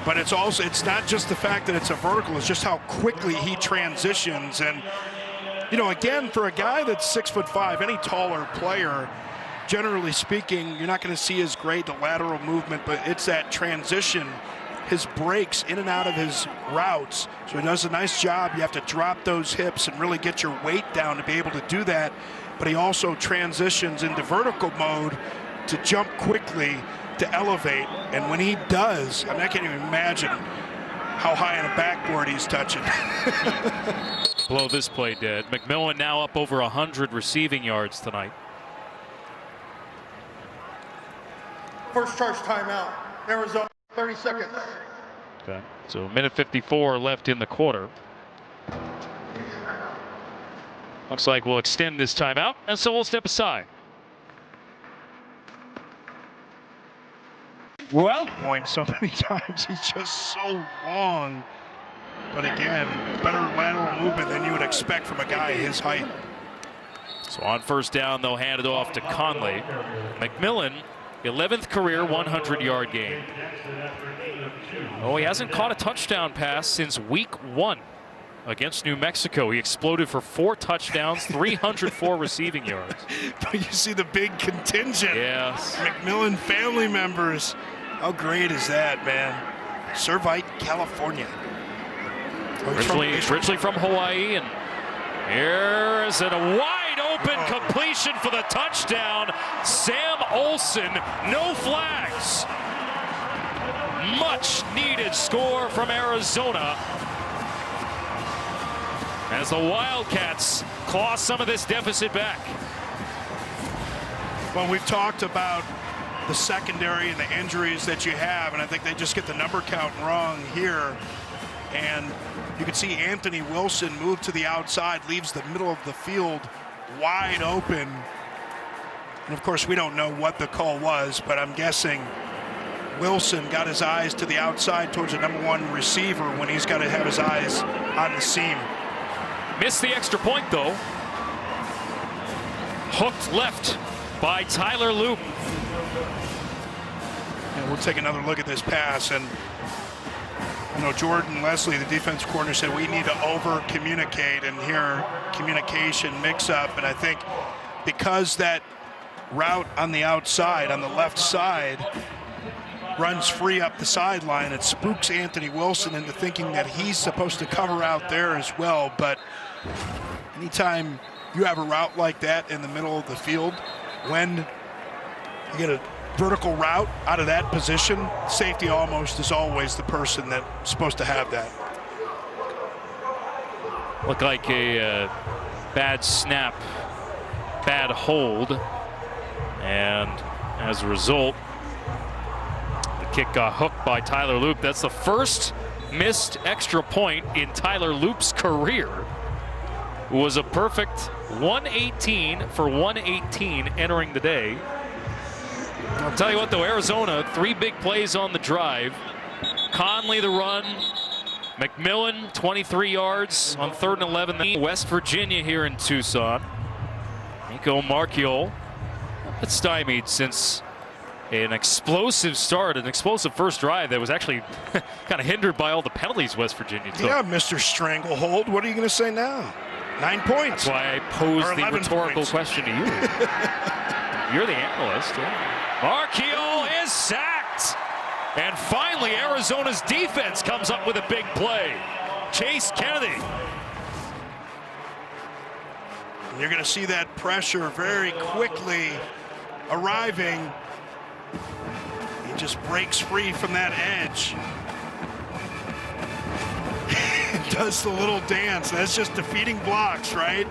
But it's also, it's not just the fact that it's a vertical, it's just how quickly he transitions. And, you know, again, for a guy that's 6'5", any taller player, generally speaking, you're not going to see as great the lateral movement, but it's that transition, his breaks in and out of his routes. So he does a nice job. You have to drop those hips and really get your weight down to be able to do that. But he also transitions into vertical mode to jump quickly, to elevate. And when he does, I mean, I can't even imagine how high on a backboard he's touching. Blow this play dead. McMillan now up over 100 receiving yards tonight. First charge timeout. Arizona, 30 seconds. Okay. So 1:54 left in the quarter. Looks like we'll extend this timeout, and so we'll step aside. Well, point so many times, he's just so long. But again, better lateral movement than you would expect from a guy his height. So on first down, they'll hand it off to Conley. McMillan 11th career 100-yard game. Oh, he hasn't caught a touchdown pass since week 1 against New Mexico. He exploded for 4 touchdowns, 304 receiving yards. But you see the big contingent. Yes. McMillan family members. How great is that, man? Servite, California. Originally from Hawaii, and here's a wide open completion for the touchdown. Sam Olsen, no flags. Much needed score from Arizona as the Wildcats claw some of this deficit back. Well, we've talked about the secondary and the injuries that you have, and I think they just get the number count wrong here. And you can see Anthony Wilson move to the outside, leaves the middle of the field wide open. And of course, we don't know what the call was, but I'm guessing Wilson got his eyes to the outside towards the #1 receiver when he's got to have his eyes on the seam. Missed the extra point, though. Hooked left by Tyler Loop. And we'll take another look at this pass. And you know, Jordan Leslie, the defense coordinator, said we need to over-communicate, and here communication mix-up. And I think because that route on the outside, on the left side, runs free up the sideline, it spooks Anthony Wilson into thinking that he's supposed to cover out there as well. But anytime you have a route like that in the middle of the field, when you get a vertical route out of that position, safety almost is always the person that's supposed to have that. Looked like a bad snap, bad hold, and as a result, the kick got hooked by Tyler Loop. That's the first missed extra point in Tyler Loop's career. It was a perfect 118 for 118 entering the day. I'll tell you what, though, Arizona, 3 big plays on the drive. Conley the run. McMillan, 23 yards on 3rd and 11. West Virginia here in Tucson. Nico Marchiol, that's stymied since an explosive start, an explosive first drive that was actually kind of hindered by all the penalties West Virginia took. Yeah, Mr. Stranglehold, what are you going to say now? 9 points. That's why I posed the rhetorical points. question to you. You're the analyst. Yeah. Marchiol is sacked. And finally, Arizona's defense comes up with a big play. Chase Kennedy. You're going to see that pressure very quickly arriving. He just breaks free from that edge. Does the little dance. That's just defeating blocks, right?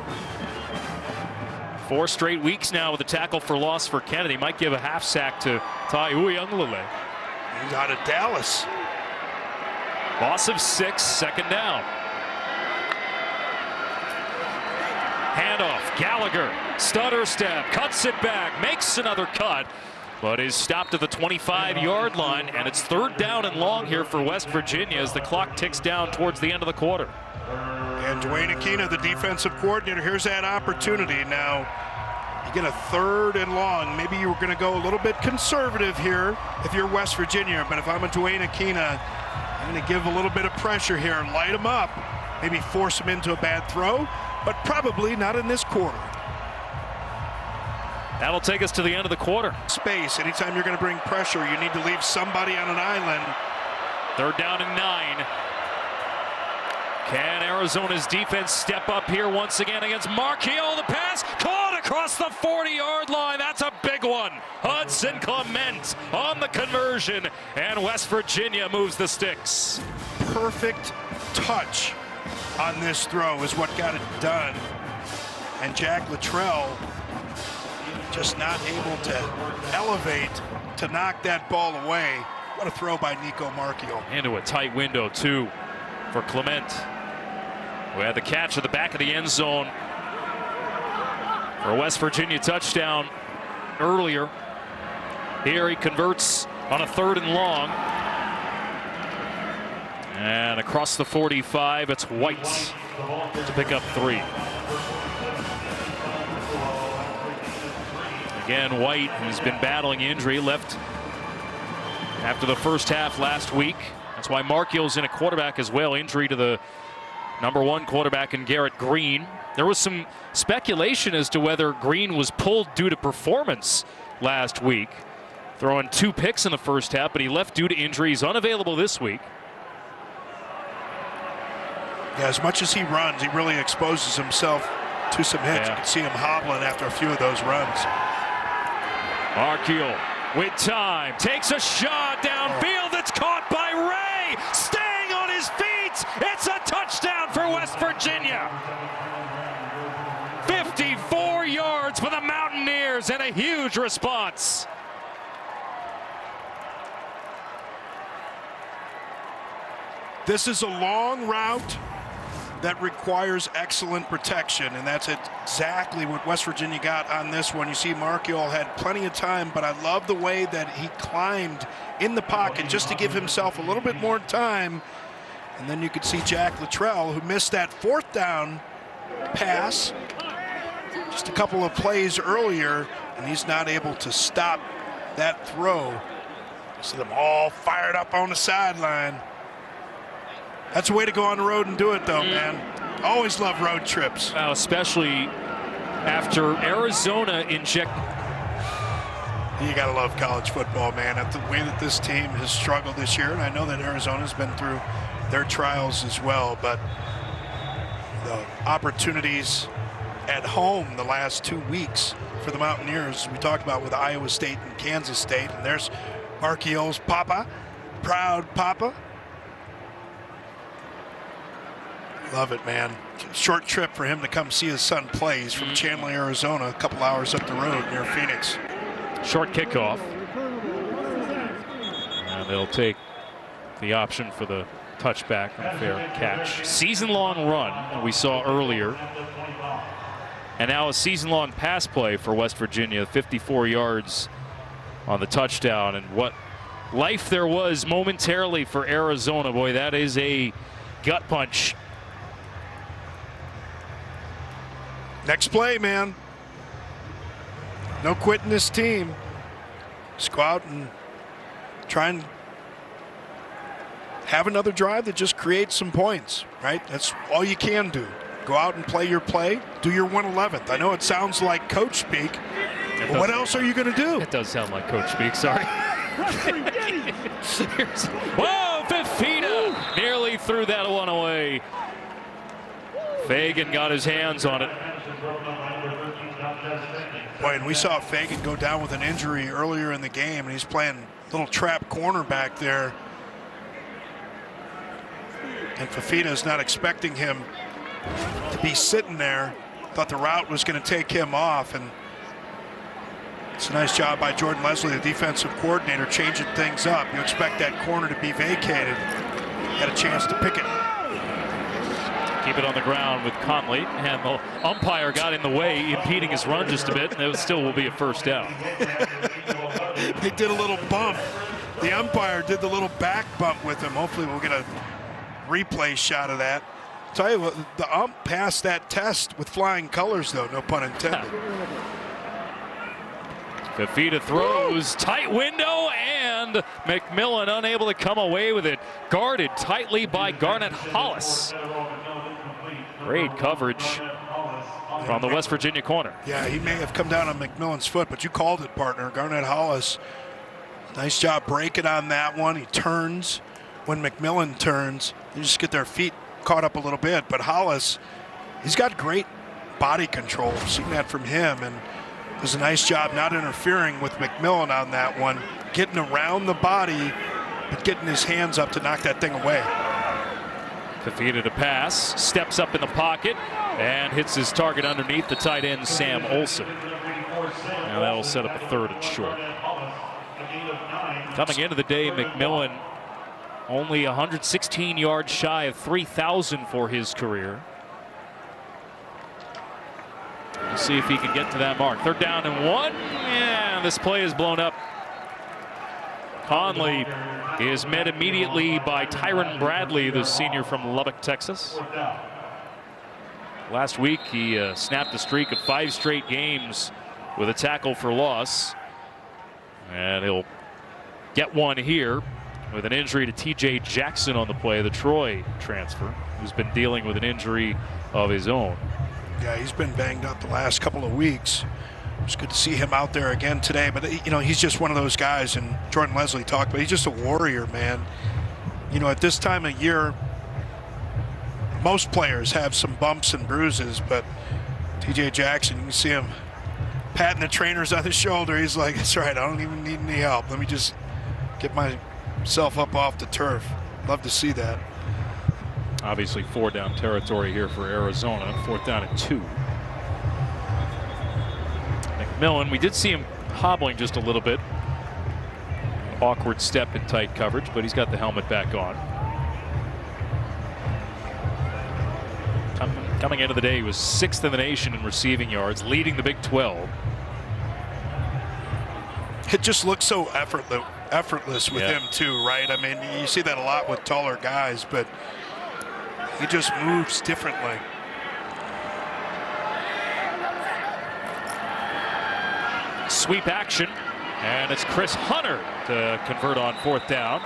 4 straight weeks now with a tackle for loss for Kennedy. Might give a half sack to Tai Uiagalelei. He's out of Dallas. Loss of 6, 2nd down. Handoff, Gallagher, stutter step, cuts it back, makes another cut, but is stopped at the 25-yard line, and it's 3rd down and long here for West Virginia as the clock ticks down towards the end of the quarter. And Dwayne Aquino, the defensive coordinator, here's that opportunity. Now, you get a 3rd and long. Maybe you were going to go a little bit conservative here if you're West Virginia, but if I'm a Dwayne Aquino, I'm going to give a little bit of pressure here, light him up, maybe force him into a bad throw, but probably not in this quarter. That'll take us to the end of the quarter. Space, anytime you're going to bring pressure, you need to leave somebody on an island. 3rd down and 9. Can Arizona's defense step up here once again against Marchiol? The pass caught across the 40-yard line. That's a big one. Hudson Clement on the conversion, and West Virginia moves the sticks. Perfect touch on this throw is what got it done. And Jack Luttrell just not able to elevate to knock that ball away. What a throw by Nico Marchiol. Into a tight window, too, for Clement, who had the catch at the back of the end zone for a West Virginia touchdown earlier. Here he converts on a 3rd and long. And across the 45, it's White to pick up 3. Again, White, who's been battling injury, left after the first half last week. That's why Markio's in a quarterback as well. Injury to the #1 quarterback in Garrett Green. There was some speculation as to whether Green was pulled due to performance last week, throwing 2 picks in the first half, but he left due to injury. He's unavailable this week. Yeah, as much as he runs, he really exposes himself to some hits. You can see him hobbling after a few of those runs. Markio with time, takes a shot downfield. It's caught by Ray, staying on his feet. It's a touchdown for West Virginia. 54 yards for the Mountaineers and a huge response. This is a long route that requires excellent protection, and that's exactly what West Virginia got on this one. You see Markio had plenty of time, but I love the way that he climbed in the pocket just to give himself a little bit more time. And then you could see Jack Luttrell, who missed that 4th down pass just a couple of plays earlier, and he's not able to stop that throw. See them all fired up on the sideline. That's a way to go on the road and do it, though, man. Always love road trips. Especially after Arizona inject. You got to love college football, man. At the way that this team has struggled this year, and I know that Arizona's been through their trials as well, but the opportunities at home the last 2 weeks for the Mountaineers, we talked about with Iowa State and Kansas State, and there's Markio's papa, proud papa. Love it, man. Short trip for him to come see his son play. He's from Chandler, Arizona, a couple hours up the road near Phoenix. Short kickoff. And they'll take the option for the touchback and fair catch. Season-long run we saw earlier. And now a season-long pass play for West Virginia. 54 yards on the touchdown. And what life there was momentarily for Arizona. Boy, that is a gut punch. Next play, man. No quitting this team. Just go out and try and have another drive that just creates some points, right? That's all you can do. Go out and play your play. Do your 111th. I know it sounds like coach speak, but what else are you going to do? It does sound like coach speak, sorry. Whoa, Fifita nearly threw that one away. Fagan got his hands on it. Boy, and we saw Fagan go down with an injury earlier in the game, and he's playing little trap cornerback there. And Fifita's not expecting him to be sitting there. Thought the route was going to take him off, and it's a nice job by Jordan Leslie, the defensive coordinator, changing things up. You expect that corner to be vacated. Had a chance to pick it. Keep it on the ground with Conley, and the umpire got in the way, impeding his run just a bit, and it still will be a first down. They did a little bump. The umpire did the little back bump with him. Hopefully we'll get a replay shot of that. Tell you what, the ump passed that test with flying colors, though, no pun intended. Fifita throws, tight window, and McMillan unable to come away with it. Guarded tightly by Garnett Hollis. Great coverage from the West Virginia corner. Yeah, he may have come down on McMillan's foot, but you called it, partner. Garnett Hollis, nice job breaking on that one. He turns. When McMillan turns, they just get their feet caught up a little bit. But Hollis, he's got great body control. I've seen that from him, and does a nice job not interfering with McMillan on that one, getting around the body, but getting his hands up to knock that thing away. Fifita to pass, steps up in the pocket, and hits his target underneath the tight end, Sam Olsen. Now that'll set up a 3rd and short. Coming into the day, McMillan only 116 yards shy of 3,000 for his career. We'll see if he can get to that mark. 3rd down and 1. Yeah, this play is blown up. Conley is met immediately by Tyron Bradley, the senior from Lubbock, Texas. Last week, he snapped a streak of 5 straight games with a tackle for loss. And he'll get one here with an injury to TJ Jackson on the play, the Troy transfer, who's been dealing with an injury of his own. Yeah, he's been banged up the last couple of weeks. It's good to see him out there again today. But, you know, he's just one of those guys, and Jordan Leslie talked, but he's just a warrior, man. You know, at this time of year, most players have some bumps and bruises, but TJ Jackson, you can see him patting the trainers on his shoulder. He's like, that's right, I don't even need any help. Let me just get myself up off the turf. Love to see that. Obviously 4-down territory here for Arizona. 4th down and 2. McMillan, we did see him hobbling just a little bit. Awkward step in tight coverage, but he's got the helmet back on. Coming into the day, he was 6th in the nation in receiving yards, leading the Big 12. It just looks so effortless with him too, right? I mean, you see that a lot with taller guys, but he just moves differently. Sweep action, and it's Chris Hunter to convert on 4th down.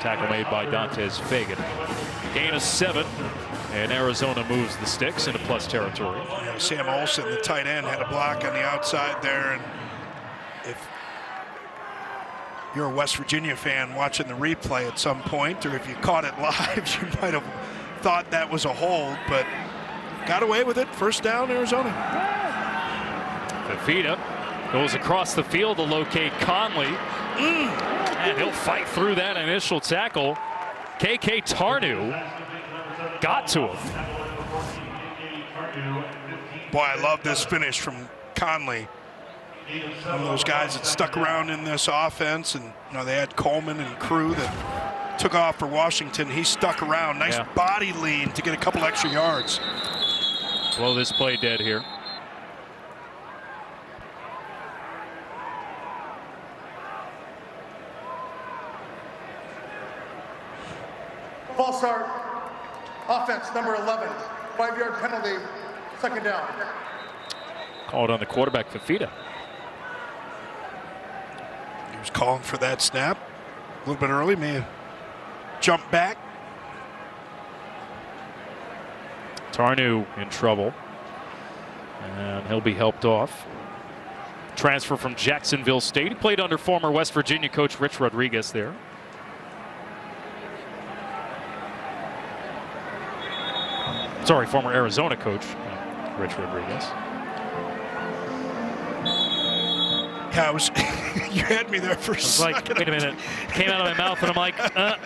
Tackle made by Dantes Fagan. Gain of 7, and Arizona moves the sticks into plus territory. Yeah, Sam Olsen, the tight end, had a block on the outside there, and if you're a West Virginia fan watching the replay at some point, or if you caught it live, you might have thought that was a hold, but got away with it. 1st down, Arizona. Fafita goes across the field to locate Conley. And he'll fight through that initial tackle. KK Tarnu got to him. Boy, I love this finish from Conley. One of those guys that stuck around in this offense, and you know they had Coleman and crew that took off for Washington. He stuck around. Nice body lean to get a couple extra yards. Blow this play dead here. False start. Offense, number 11. 5-yard penalty. 2nd down. Called on the quarterback, Fafita. He was calling for that snap a little bit early. May have jumped back. Tarnu in trouble. And he'll be helped off. Transfer from Jacksonville State. He played under former West Virginia coach Rich Rodriguez there. Sorry, former Arizona coach Rich Rodriguez. Yeah, I was. You had me there for a second. Like, wait a minute. Came out of my mouth, and I'm like,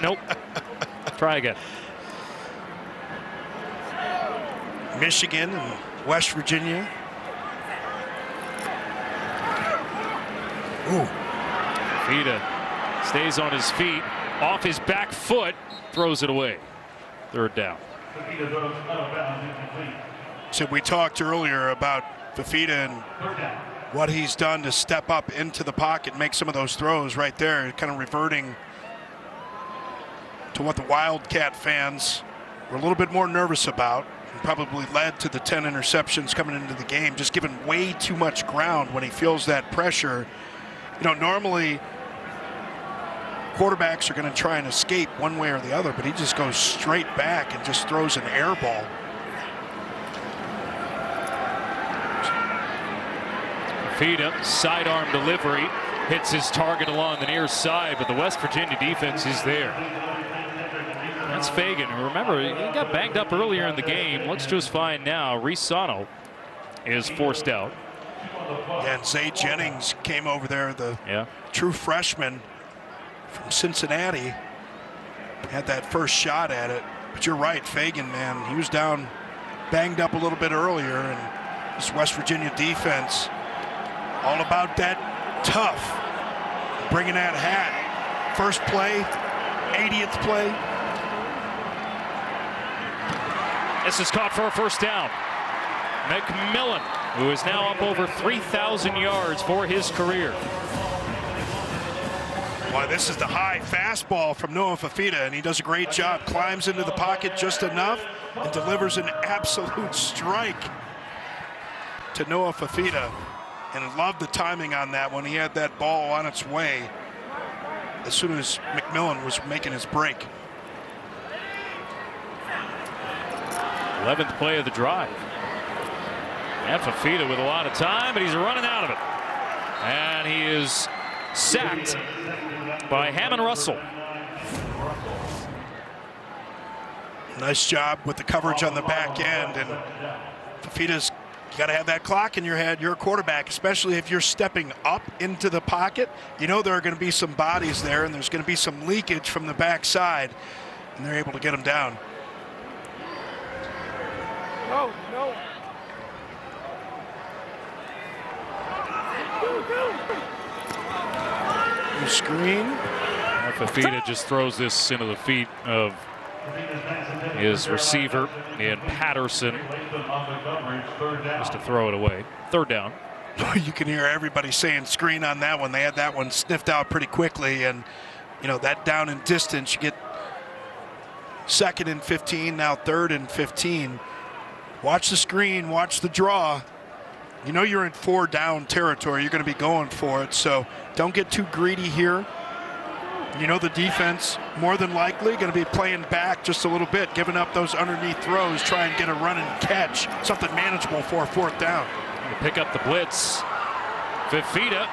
nope. Try again. Michigan and West Virginia. Ooh. Fafita stays on his feet, off his back foot, throws it away. 3rd down. So we talked earlier about Fafita and what he's done to step up into the pocket, make some of those throws right there, kind of reverting to what the Wildcat fans were a little bit more nervous about, and probably led to the 10 interceptions coming into the game, just giving way too much ground when he feels that pressure. You know, normally quarterbacks are going to try and escape one way or the other, but he just goes straight back and just throws an air ball. Fafita, sidearm delivery, hits his target along the near side, but the West Virginia defense is there. That's Fagan. Remember, he got banged up earlier in the game. Looks just fine now. Risano is forced out. Yeah, and Zay Jennings came over there, the true freshman from Cincinnati. Had that first shot at it. But you're right, Fagan, man, he was down, banged up a little bit earlier, and this West Virginia defense, all about that tough, bringing that hat. First play, 80th play. This is caught for a 1st down. McMillan, who is now up over 3,000 yards for his career. Boy, this is the high fastball from Noah Fafita, and he does a great job. Climbs into the pocket just enough and delivers an absolute strike. to Noah Fafita, and loved the timing on that one. He had that ball on its way as soon as McMillan was making his break. 11th play of the drive. And Fafita with a lot of time, but he's running out of it. And he is sacked by Hammond Russell. Nice job with the coverage on the back end. And Fafita's, you got to have that clock in your head. You're a quarterback, especially if you're stepping up into the pocket. You know there are going to be some bodies there, and there's going to be some leakage from the backside, and they're able to get him down. No. New screen. And Fafita just throws this into the feet of his receiver in Patterson, just to throw it away. Third down. You can hear everybody saying screen on that one. They had that one sniffed out pretty quickly, and you know that down in distance, you get 2nd and 15, now 3rd and 15. Watch the screen, watch the draw. You know you're in 4 down territory. You're going to be going for it, so don't get too greedy here. You know the defense more than likely going to be playing back just a little bit, giving up those underneath throws, try and get a run and catch, something manageable for a 4th down. To pick up the blitz. Fafita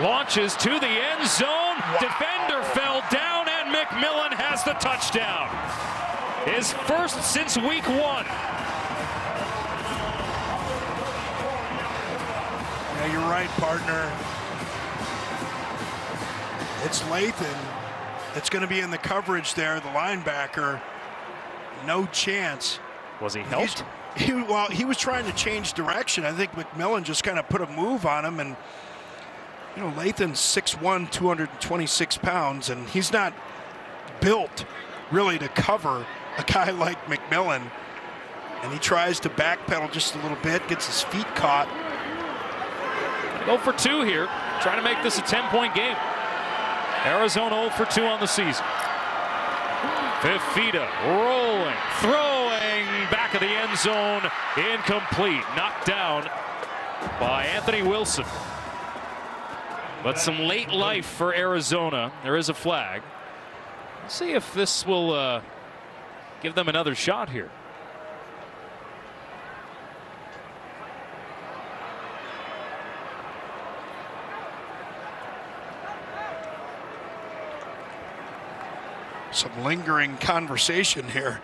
launches to the end zone. Wow. Defender fell down, and McMillan has the touchdown. His first since week 1. Yeah, you're right, partner. It's Lathan. It's going to be in the coverage there, the linebacker. No chance. Was he helped? He was trying to change direction. I think McMillan just kind of put a move on him. And, you know, Lathan's 6'1", 226 pounds, and he's not built really to cover a guy like McMillan. And he tries to backpedal just a little bit, gets his feet caught. Go for 2 here, trying to make this a 10-point game. Arizona 0 for 2 on the season. Fafita rolling, throwing, back of the end zone, incomplete, knocked down by Anthony Wilson. But some late life for Arizona. There is a flag. Let's see if this will give them another shot here. Some lingering conversation here.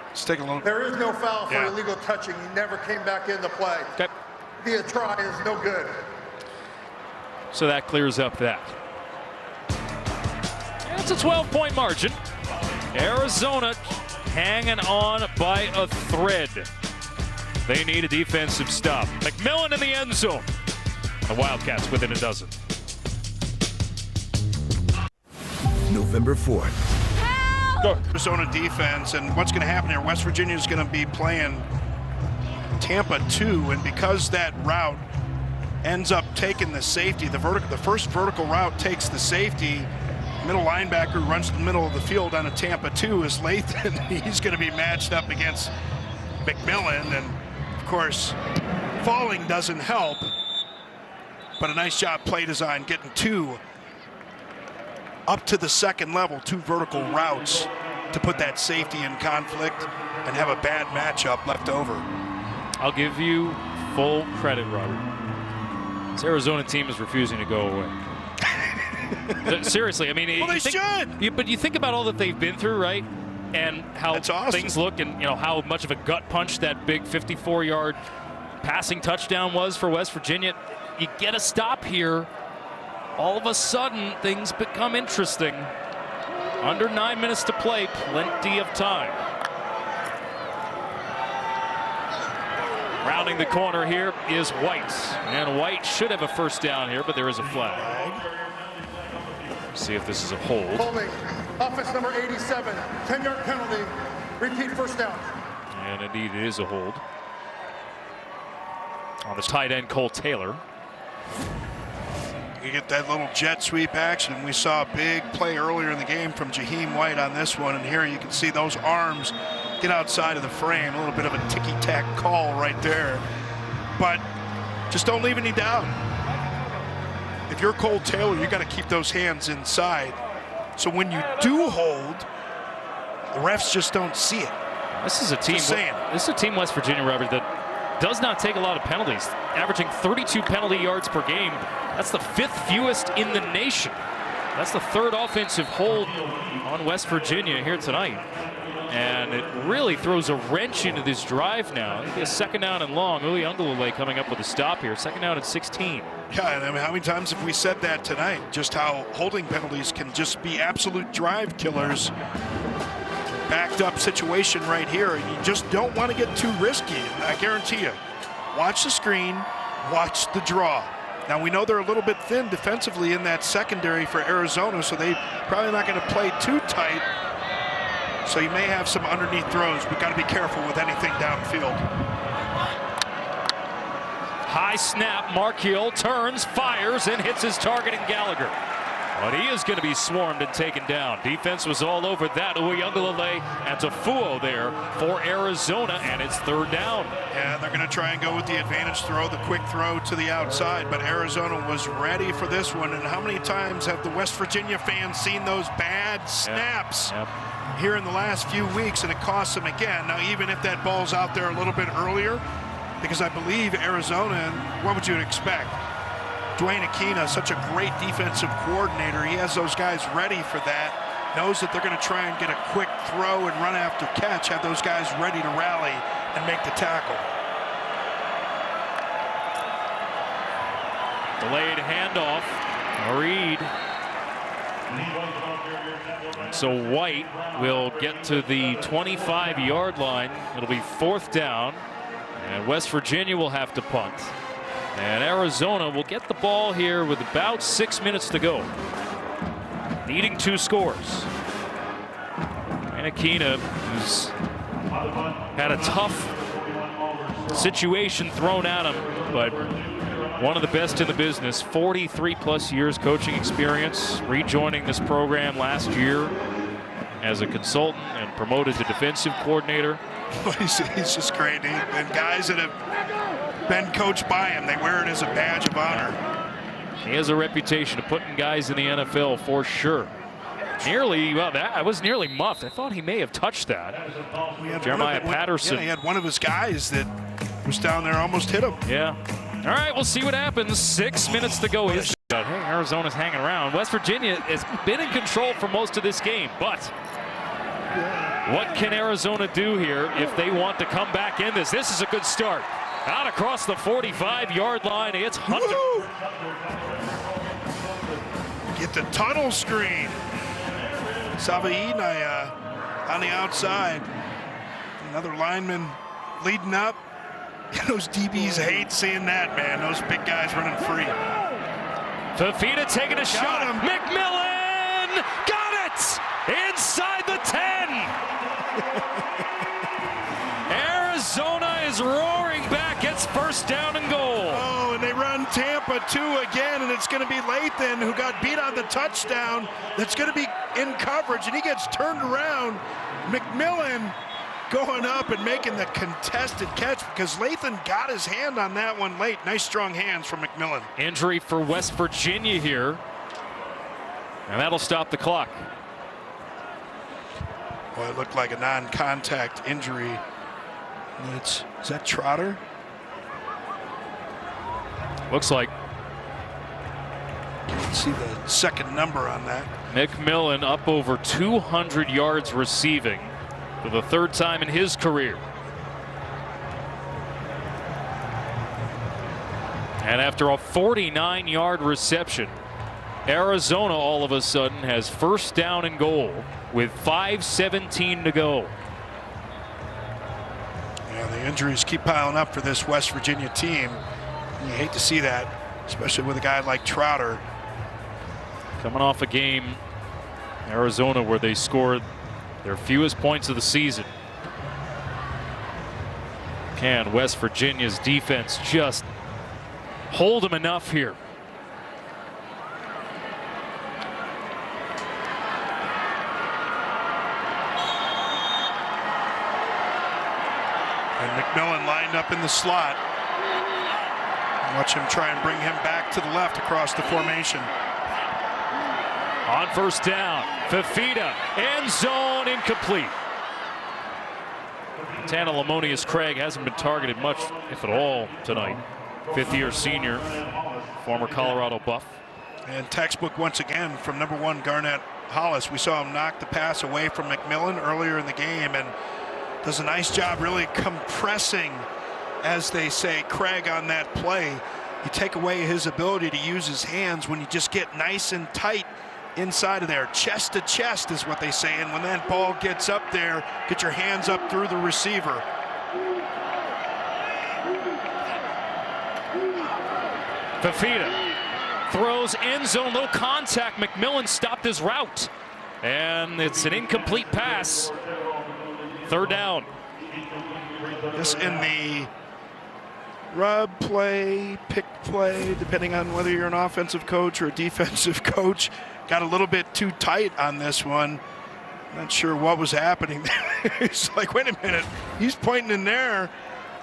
Let's take a little. There is no foul for illegal touching. He never came back into play. Okay. The try is no good. So that clears up that. It's a 12-point margin. Arizona hanging on by a thread. They need a defensive stop. McMillan in the end zone. The Wildcats within a dozen. November 4th. Arizona defense, and what's going to happen here, West Virginia is going to be playing Tampa 2, and because that route ends up taking the safety, the first vertical route takes the safety, middle linebacker runs to the middle of the field on a Tampa 2 is Lathan. He's going to be matched up against McMillan, and of course falling doesn't help, but a nice job play design getting 2 up to the 2nd level, 2 vertical routes to put that safety in conflict and have a bad matchup left over. I'll give you full credit, Robert. This Arizona team is refusing to go away. Seriously, I mean, well, they should. But you think about all that they've been through, right? And how awesome. Things look, and you know how much of a gut punch that big 54-yard passing touchdown was for West Virginia. You get a stop here. All of a sudden, things become interesting. Under 9 minutes to play, plenty of time. Rounding the corner here is White. And White should have a first down here, but there is a flag. See if this is a hold. Holding. Offense number 87. 10-yard penalty. Repeat first down. And indeed, it is a hold. On the tight end, Cole Taylor. You get that little jet sweep action. We saw a big play earlier in the game from Jaheim White on this one, and here you can see those arms get outside of the frame. A little bit of a ticky-tack call right there. But Just don't leave any doubt. If you're Cole Taylor, you got to keep those hands inside. So when you do hold, the refs just don't see it. This is a team. This is a team, West Virginia, Robert, that does not take a lot of penalties, averaging 32 penalty yards per game. That's the 5th fewest in the nation. That's the 3rd offensive hold on West Virginia here tonight. And it really throws a wrench into this drive now. It'll be a 2nd down and long. Uliungalale coming up with a stop here. 2nd down and 16. Yeah, and I mean, how many times have we said that tonight? Just how holding penalties can just be absolute drive killers. Backed up situation right here. You just don't want to get too risky. I guarantee you. Watch the screen. Watch the draw. Now, we know they're a little bit thin defensively in that secondary for Arizona, so they're probably not going to play too tight. So you may have some underneath throws. We've got to be careful with anything downfield. High snap. Markiel turns, fires, and hits his target in Gallagher. But he is going to be swarmed and taken down. Defense was all over that. Uliungalale and Tafuo there for Arizona, and it's 3rd down. Yeah, they're going to try and go with the advantage throw, the quick throw to the outside, but Arizona was ready for this one. And how many times have the West Virginia fans seen those bad snaps here in the last few weeks, and it costs them again? Now, even if that ball's out there a little bit earlier, because I believe Arizona, and what would you expect? Dwayne Aquina, such a great defensive coordinator. He has those guys ready for that. Knows that they're going to try and get a quick throw and run after catch. Have those guys ready to rally and make the tackle. Delayed handoff. Reed. So White will get to the 25-yard line. It'll be 4th down. And West Virginia will have to punt. And Arizona will get the ball here with about 6 minutes to go. Needing 2 scores. And Aquina, who's had a tough situation thrown at him, but one of the best in the business. 43+ years coaching experience, rejoining this program last year as a consultant and promoted to defensive coordinator. He's just great. And guys that have been coached by him, they wear it as a badge of honor. He has a reputation of putting guys in the NFL for sure. I was nearly muffed. I thought he may have touched that. Jeremiah Patterson. Yeah, he had one of his guys that was down there, almost hit him. Yeah. All right, we'll see what happens. 6 minutes to go. Hey, Arizona's hanging around. West Virginia has been in control for most of this game, but what can Arizona do here if they want to come back in this? This is a good start. Out across the 45-yard line, it's Hunter. Woo! Get the tunnel screen. Savainaya on the outside. Another lineman leading up. Those DBs hate seeing that, man. Those big guys running free. Fafita taking a shot. McMillan got it inside the 10. Arizona is roaring back. It's 1st down and goal. Oh, and they run Tampa 2 again, and it's going to be Lathan who got beat on the touchdown. That's going to be in coverage, and he gets turned around. McMillan going up and making the contested catch because Lathan got his hand on that one late. Nice strong hands from McMillan. Injury for West Virginia here, and that'll stop the clock. Well, it looked like a non-contact injury. Is that Trotter? Looks like. Can't see the 2nd number on that. McMillan up over 200 yards receiving for the 3rd time in his career. And after a 49-yard reception, Arizona all of a sudden has 1st down and goal with 5:17 to go. Yeah, the injuries keep piling up for this West Virginia team. You hate to see that, especially with a guy like Trotter. Coming off a game, Arizona, where they scored their fewest points of the season. Can West Virginia's defense just hold them enough here? And McMillan lined up in the slot. Watch him try and bring him back to the left across the formation. On first down, Fafita, end zone, incomplete. Montana Lamonius Craig hasn't been targeted much, if at all, tonight. Fifth-year senior, former Colorado Buff. And textbook once again from number 1 Garnett Hollis. We saw him knock the pass away from McMillan earlier in the game and does a nice job really compressing, as they say, Craig on that play. You take away his ability to use his hands when you just get nice and tight inside of there. Chest to chest is what they say, and when that ball gets up there, get your hands up through the receiver. Fafita throws end zone, low contact. McMillan stopped his route, and it's an incomplete pass. Third down. This in the rub play, pick play, depending on whether you're an offensive coach or a defensive coach. Got a little bit too tight on this one. Not sure what was happening there. It's like, wait a minute, he's pointing in there.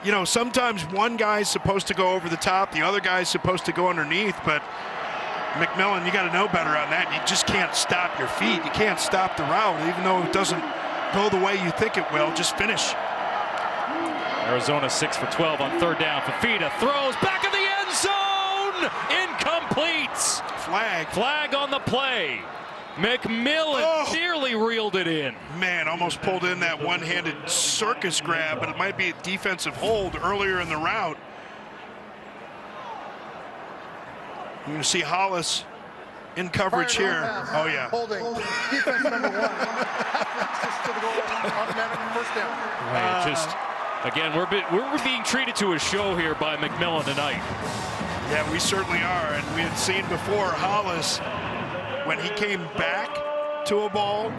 You know, sometimes one guy's supposed to go over the top, the other guy's supposed to go underneath, but McMillan, you got to know better on that. You just can't stop your feet. You can't stop the route, even though it doesn't go the way you think it will. Just finish. Arizona 6 for 12 on third down. Fafita throws back of the end zone. Incomplete. Flag on the play. McMillan nearly reeled it in. Man, almost pulled in that one-handed circus grab, but it might be a defensive hold earlier in the route. You're going to see Hollis in coverage here. Oh, yeah. Holding. Defense number 1. Just to the goal. Automatic first down. Right, just, again, we're being treated to a show here by McMillan tonight. Yeah, we certainly are. And we had seen before Hollis, when he came back to a ball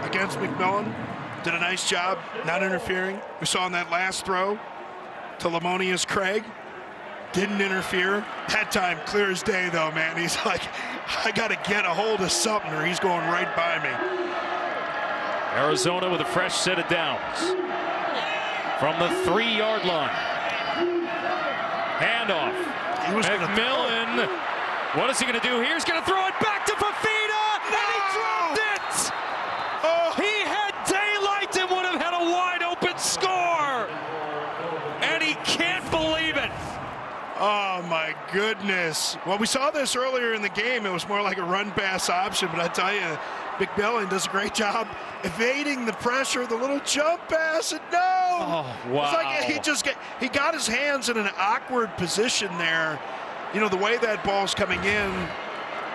against McMillan, did a nice job not interfering. We saw in that last throw to Lamonius Craig. Didn't interfere. That time, clear as day, though, man. He's like, I got to get a hold of something, or he's going right by me. Arizona with a fresh set of downs. From the 3-yard line. Handoff. McMillan. What is he going to do here? He's going to throw it back to Fafita. No! And he dropped it. Oh. He had daylight and would have had a wide open score. And he can't believe it. Oh, my goodness. Well, we saw this earlier in the game. It was more like a run-pass option, but I tell you, McMillan does a great job evading the pressure, the little jump pass, and no! Oh, wow. It's like he got his hands in an awkward position there. You know, the way that ball's coming in,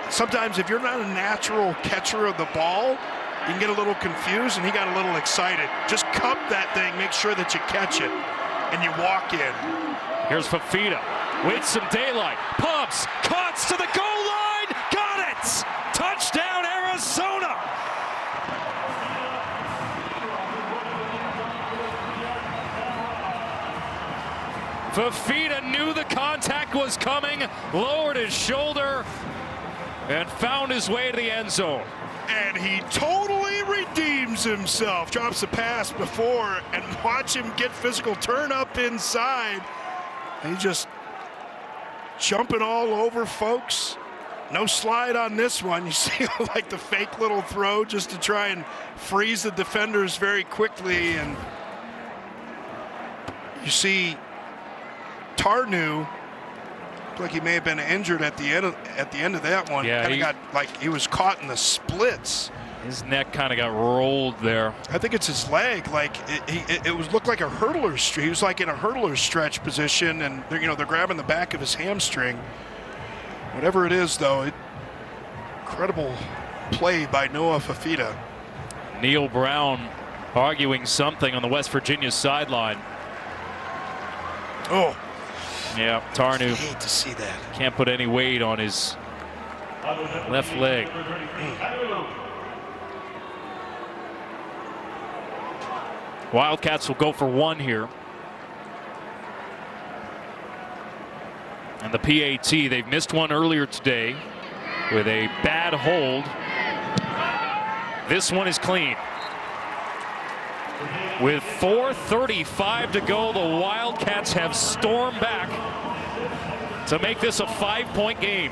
sometimes if you're not a natural catcher of the ball, you can get a little confused, and he got a little excited. Just cup that thing, make sure that you catch it, and you walk in. Here's Fafita with some daylight. Pumps, cuts to the goal line. Got it! Touchdown, Arizona! Fafita knew the contact was coming, lowered his shoulder, and found his way to the end zone. And he totally redeems himself. Drops the pass before, and watch him get physical. Turn up inside. He's just jumping all over folks. No slide on this one. You see like the fake little throw just to try and freeze the defenders very quickly. And you see Tarnu, like he may have been injured at the end of that one. Yeah, kind of got like he was caught in the splits. His neck kind of got rolled there. I think it's his leg. Like it looked like a hurdler. He was like in a hurdler stretch position, and they're grabbing the back of his hamstring. Whatever it is, though, incredible play by Noah Fafita. Neil Brown arguing something on the West Virginia sideline. Oh, yeah, Tarnu. I hate to see that. Can't put any weight on his left leg. Wildcats will go for one here. And the PAT, they've missed one earlier today with a bad hold. This one is clean. With 4:35 to go, the Wildcats have stormed back to make this a 5-point game.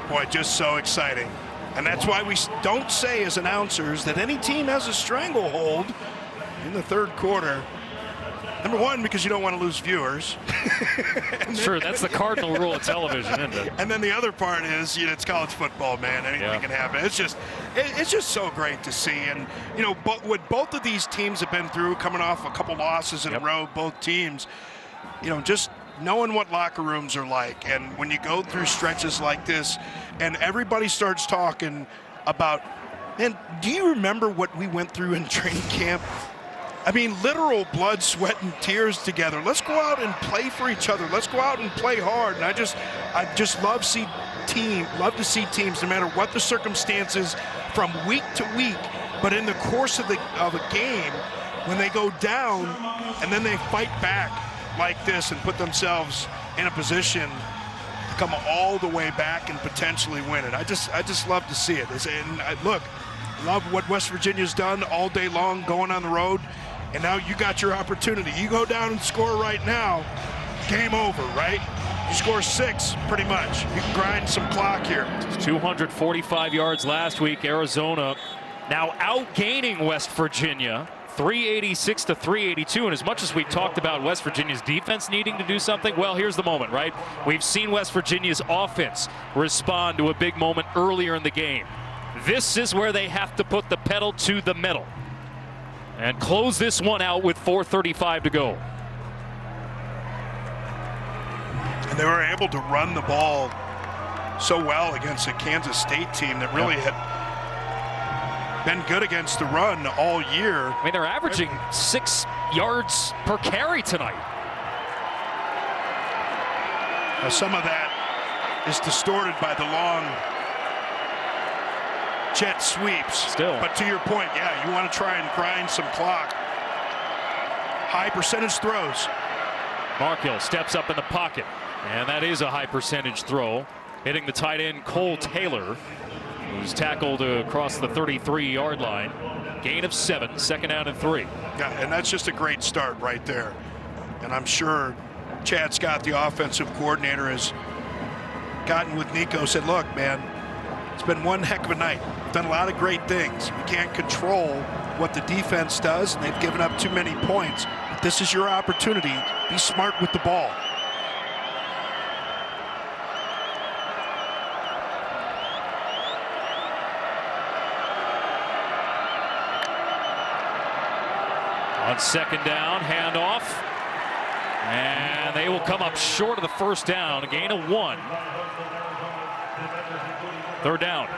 Boy, just so exciting. And that's why we don't say as announcers that any team has a stranglehold in the third quarter. Number one, because you don't want to lose viewers. Sure, that's the cardinal rule of television, isn't it? And then the other part is, it's college football, man. Anything can happen. It's just so great to see. And, what both of these teams have been through, coming off a couple losses in a row, both teams, just knowing what locker rooms are like. And when you go through stretches like this and everybody starts talking about, man, do you remember what we went through in training camp? I mean, literal blood, sweat, and tears together. Let's go out and play for each other. Let's go out and play hard. And I just love to see teams, no matter what the circumstances, from week to week, but in the course of a game, when they go down and then they fight back like this and put themselves in a position to come all the way back and potentially win it. I just love to see it. Love what West Virginia's done all day long, going on the road. And now you got your opportunity. You go down and score right now, game over, right? You score 6, pretty much. You can grind some clock here. 245 yards last week. Arizona now outgaining West Virginia, 386 to 382. And as much as we talked about West Virginia's defense needing to do something, well, here's the moment, right? We've seen West Virginia's offense respond to a big moment earlier in the game. This is where they have to put the pedal to the metal and close this one out with 4:35 to go. And they were able to run the ball so well against a Kansas State team that really had been good against the run all year. I mean, they're averaging 6 yards per carry tonight. Now, some of that is distorted by the long jet sweeps. Still. But to your point, you want to try and grind some clock. High percentage throws. Markhill steps up in the pocket, and that is a high percentage throw, hitting the tight end Cole Taylor, who's tackled across the 33-yard line. Gain of 7, 2nd down and 3. Yeah, and that's just a great start right there. And I'm sure Chad Scott, the offensive coordinator, has gotten with Nico, said, look, man, it's been one heck of a night. Done a lot of great things. We can't control what the defense does, and they've given up too many points. But this is your opportunity. Be smart with the ball. On 2nd down, handoff. And they will come up short of the 1st down. A gain of 1. 3rd down.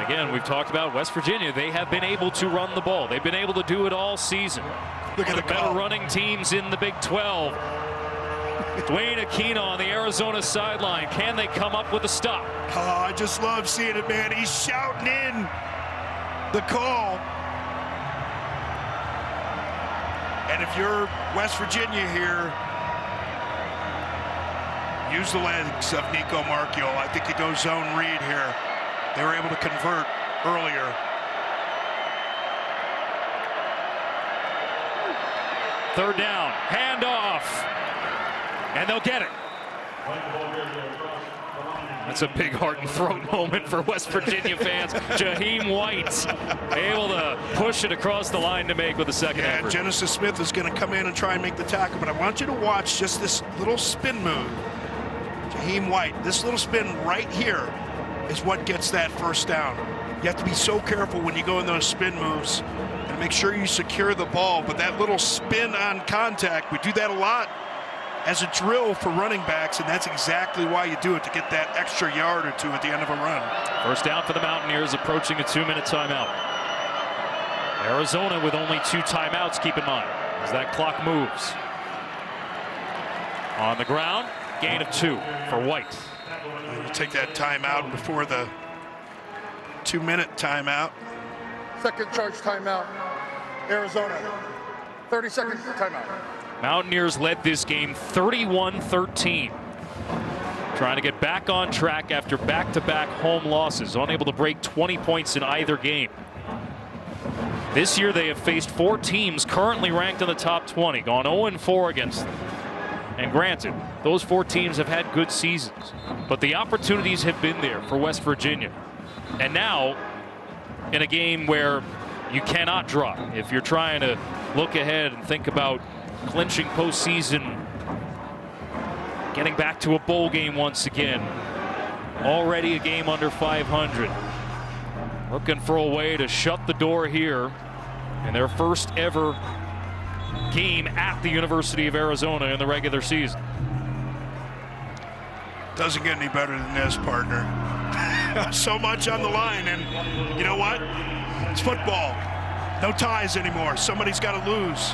Again, we've talked about West Virginia. They have been able to run the ball. They've been able to do it all season. Look at the better running teams in the Big 12. Dwayne Aquino on the Arizona sideline. Can they come up with a stop? Oh, I just love seeing it, man. He's shouting in the call. And if you're West Virginia here, use the legs of Nico Markhill. I think you go zone read here. They were able to convert earlier. 3rd down, handoff, and they'll get it. That's a big heart and throat moment for West Virginia fans. Jaheim White able to push it across the line to make with the second effort. Genesis Smith is going to come in and try and make the tackle, but I want you to watch just this little spin move. Jaheim White, this little spin right here is what gets that 1st down. You have to be so careful when you go in those spin moves and make sure you secure the ball, but that little spin on contact, we do that a lot as a drill for running backs, and that's exactly why you do it, to get that extra yard or 2 at the end of a run. 1st down for the Mountaineers, approaching a 2-minute timeout. Arizona with only 2 timeouts, keep in mind, as that clock moves. On the ground, gain of 2 for White. We'll take that timeout before the 2-minute timeout. Second charge timeout, Arizona. 30-second timeout. Mountaineers led this game 31-13. Trying to get back on track after back-to-back home losses, unable to break 20 points in either game. This year they have faced 4 teams currently ranked in the top 20, gone 0-4 against them. And granted, those 4 teams have had good seasons, but the opportunities have been there for West Virginia. And now, in a game where you cannot drop, if you're trying to look ahead and think about clinching postseason, getting back to a bowl game once again, already a game under 500. Looking for a way to shut the door here in their first ever game at the University of Arizona in the regular season. Doesn't get any better than this, partner. So much on the line, and you know what? It's football. No ties anymore. Somebody's got to lose.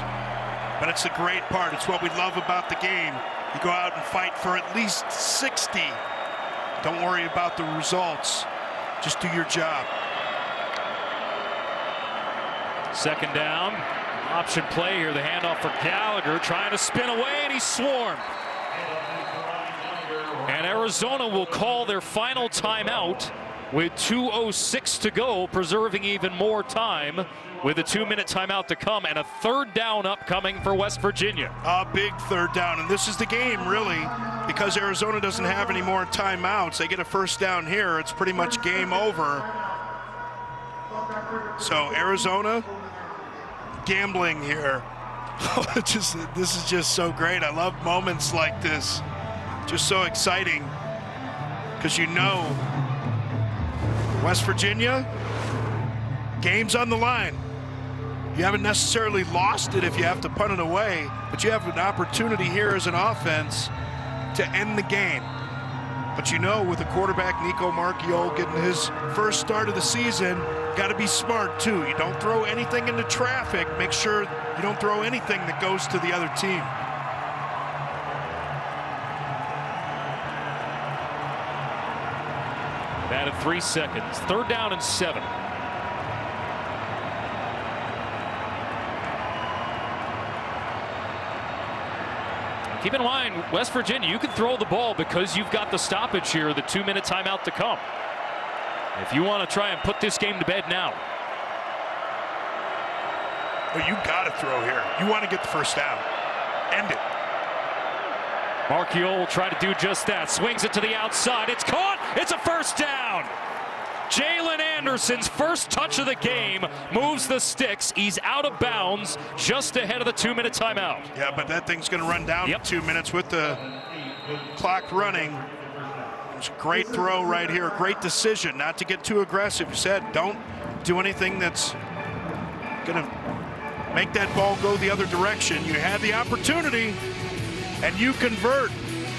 But it's the great part. It's what we love about the game. You go out and fight for at least 60. Don't worry about the results. Just do your job. Second down. Option play here. The handoff for Gallagher, trying to spin away, and he's swarmed. And Arizona will call their final timeout with 2:06 to go, preserving even more time with a 2-minute timeout to come, and a third down upcoming for West Virginia. A big third down, and this is the game, really, because Arizona doesn't have any more timeouts. They get a first down here, it's pretty much game over. So Arizona gambling here. This is just so great. I love moments like this. Just so exciting, because you know West Virginia, game's on the line. You haven't necessarily lost it if you have to punt it away, but you have an opportunity here as an offense to end the game. But you know, with the quarterback Nico Marchiol getting his first start of the season, got to be smart too. You don't throw anything into traffic. Make sure you don't throw anything that goes to the other team. Added 3 seconds. Third down and 7. Keep in mind, West Virginia, you can throw the ball because you've got the stoppage here, the 2-minute timeout to come. If you want to try and put this game to bed now. Well, you got to throw here. You want to get the first down. End it. Marchiol will try to do just that. Swings it to the outside. It's caught. It's a first down. Jalen Anderson's first touch of the game moves the sticks. He's out of bounds just ahead of the 2-minute timeout. Yeah, but that thing's going to run down in 2 minutes with the clock running. It's a great throw right here. Great decision not to get too aggressive. You said don't do anything that's going to make that ball go the other direction. You had the opportunity, and you convert.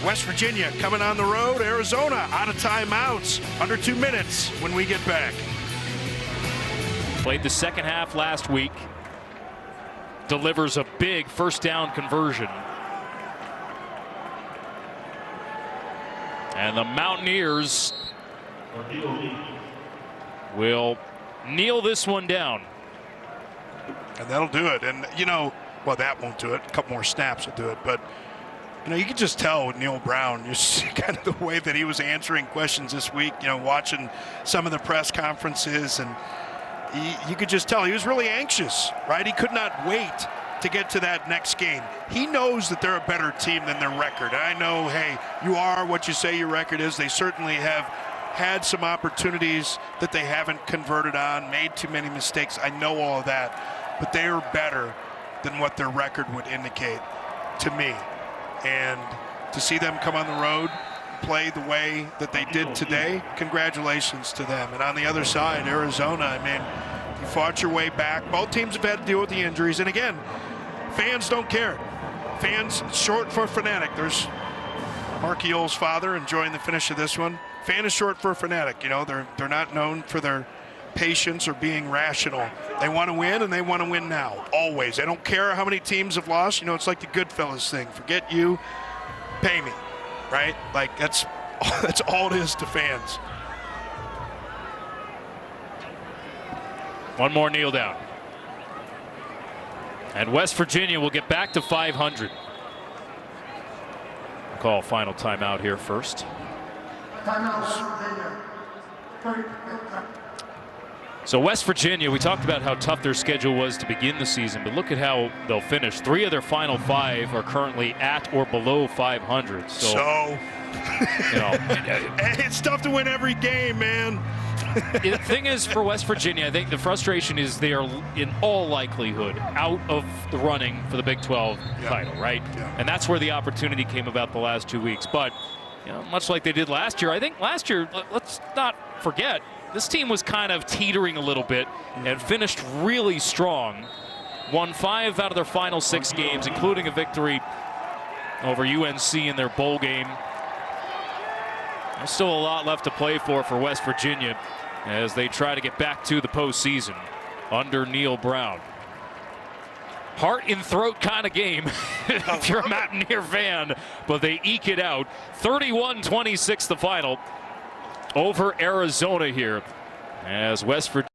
West Virginia coming on the road. Arizona out of timeouts. Under 2 minutes when we get back. Played the second half last week. Delivers a big first down conversion. And the Mountaineers will kneel this one down. And that'll do it. And, you know, well, that won't do it. A couple more snaps will do it. But, you know, you could just tell with Neil Brown, just kind of the way that he was answering questions this week, you know, watching some of the press conferences. And you could just tell he was really anxious, right? He could not wait to get to that next game. He knows that they're a better team than their record. And I know, hey, you are what you say your record is. They certainly have had some opportunities that they haven't converted on, made too many mistakes. I know all of that. But they are better than what their record would indicate to me. And to see them come on the road, play the way that they did today, congratulations to them. And on the other side, Arizona, I mean, you fought your way back. Both teams have had to deal with the injuries. And again, fans don't care. Fans, short for fanatic. There's Marchiol's father enjoying the finish of this one. Fan is short for fanatic. You know, they're not known for their patience or being rational. They want to win, and they want to win now, always. They don't care how many teams have lost. You know, it's like the Goodfellas thing. Forget you, pay me, right? Like, that's all it is to fans. One more kneel down. And West Virginia will get back to 500. We'll call final timeout here first. So West Virginia, we talked about how tough their schedule was to begin the season, but look at how they'll finish. 3 of their final 5 are currently at or below 500. So you know, it's tough to win every game, man. The thing is, for West Virginia, I think the frustration is they are, in all likelihood, out of the running for the Big 12 title, right? Yeah. And that's where the opportunity came about the last 2 weeks. But, you know, much like they did last year, I think last year, let's not forget, this team was kind of teetering a little bit and finished really strong. Won 5 out of their final 6 games, including a victory over UNC in their bowl game. There's still a lot left to play for West Virginia as they try to get back to the postseason under Neil Brown. Heart in throat kind of game if you're a Mountaineer fan, but they eke it out. 31-26 the final over Arizona here as West Virginia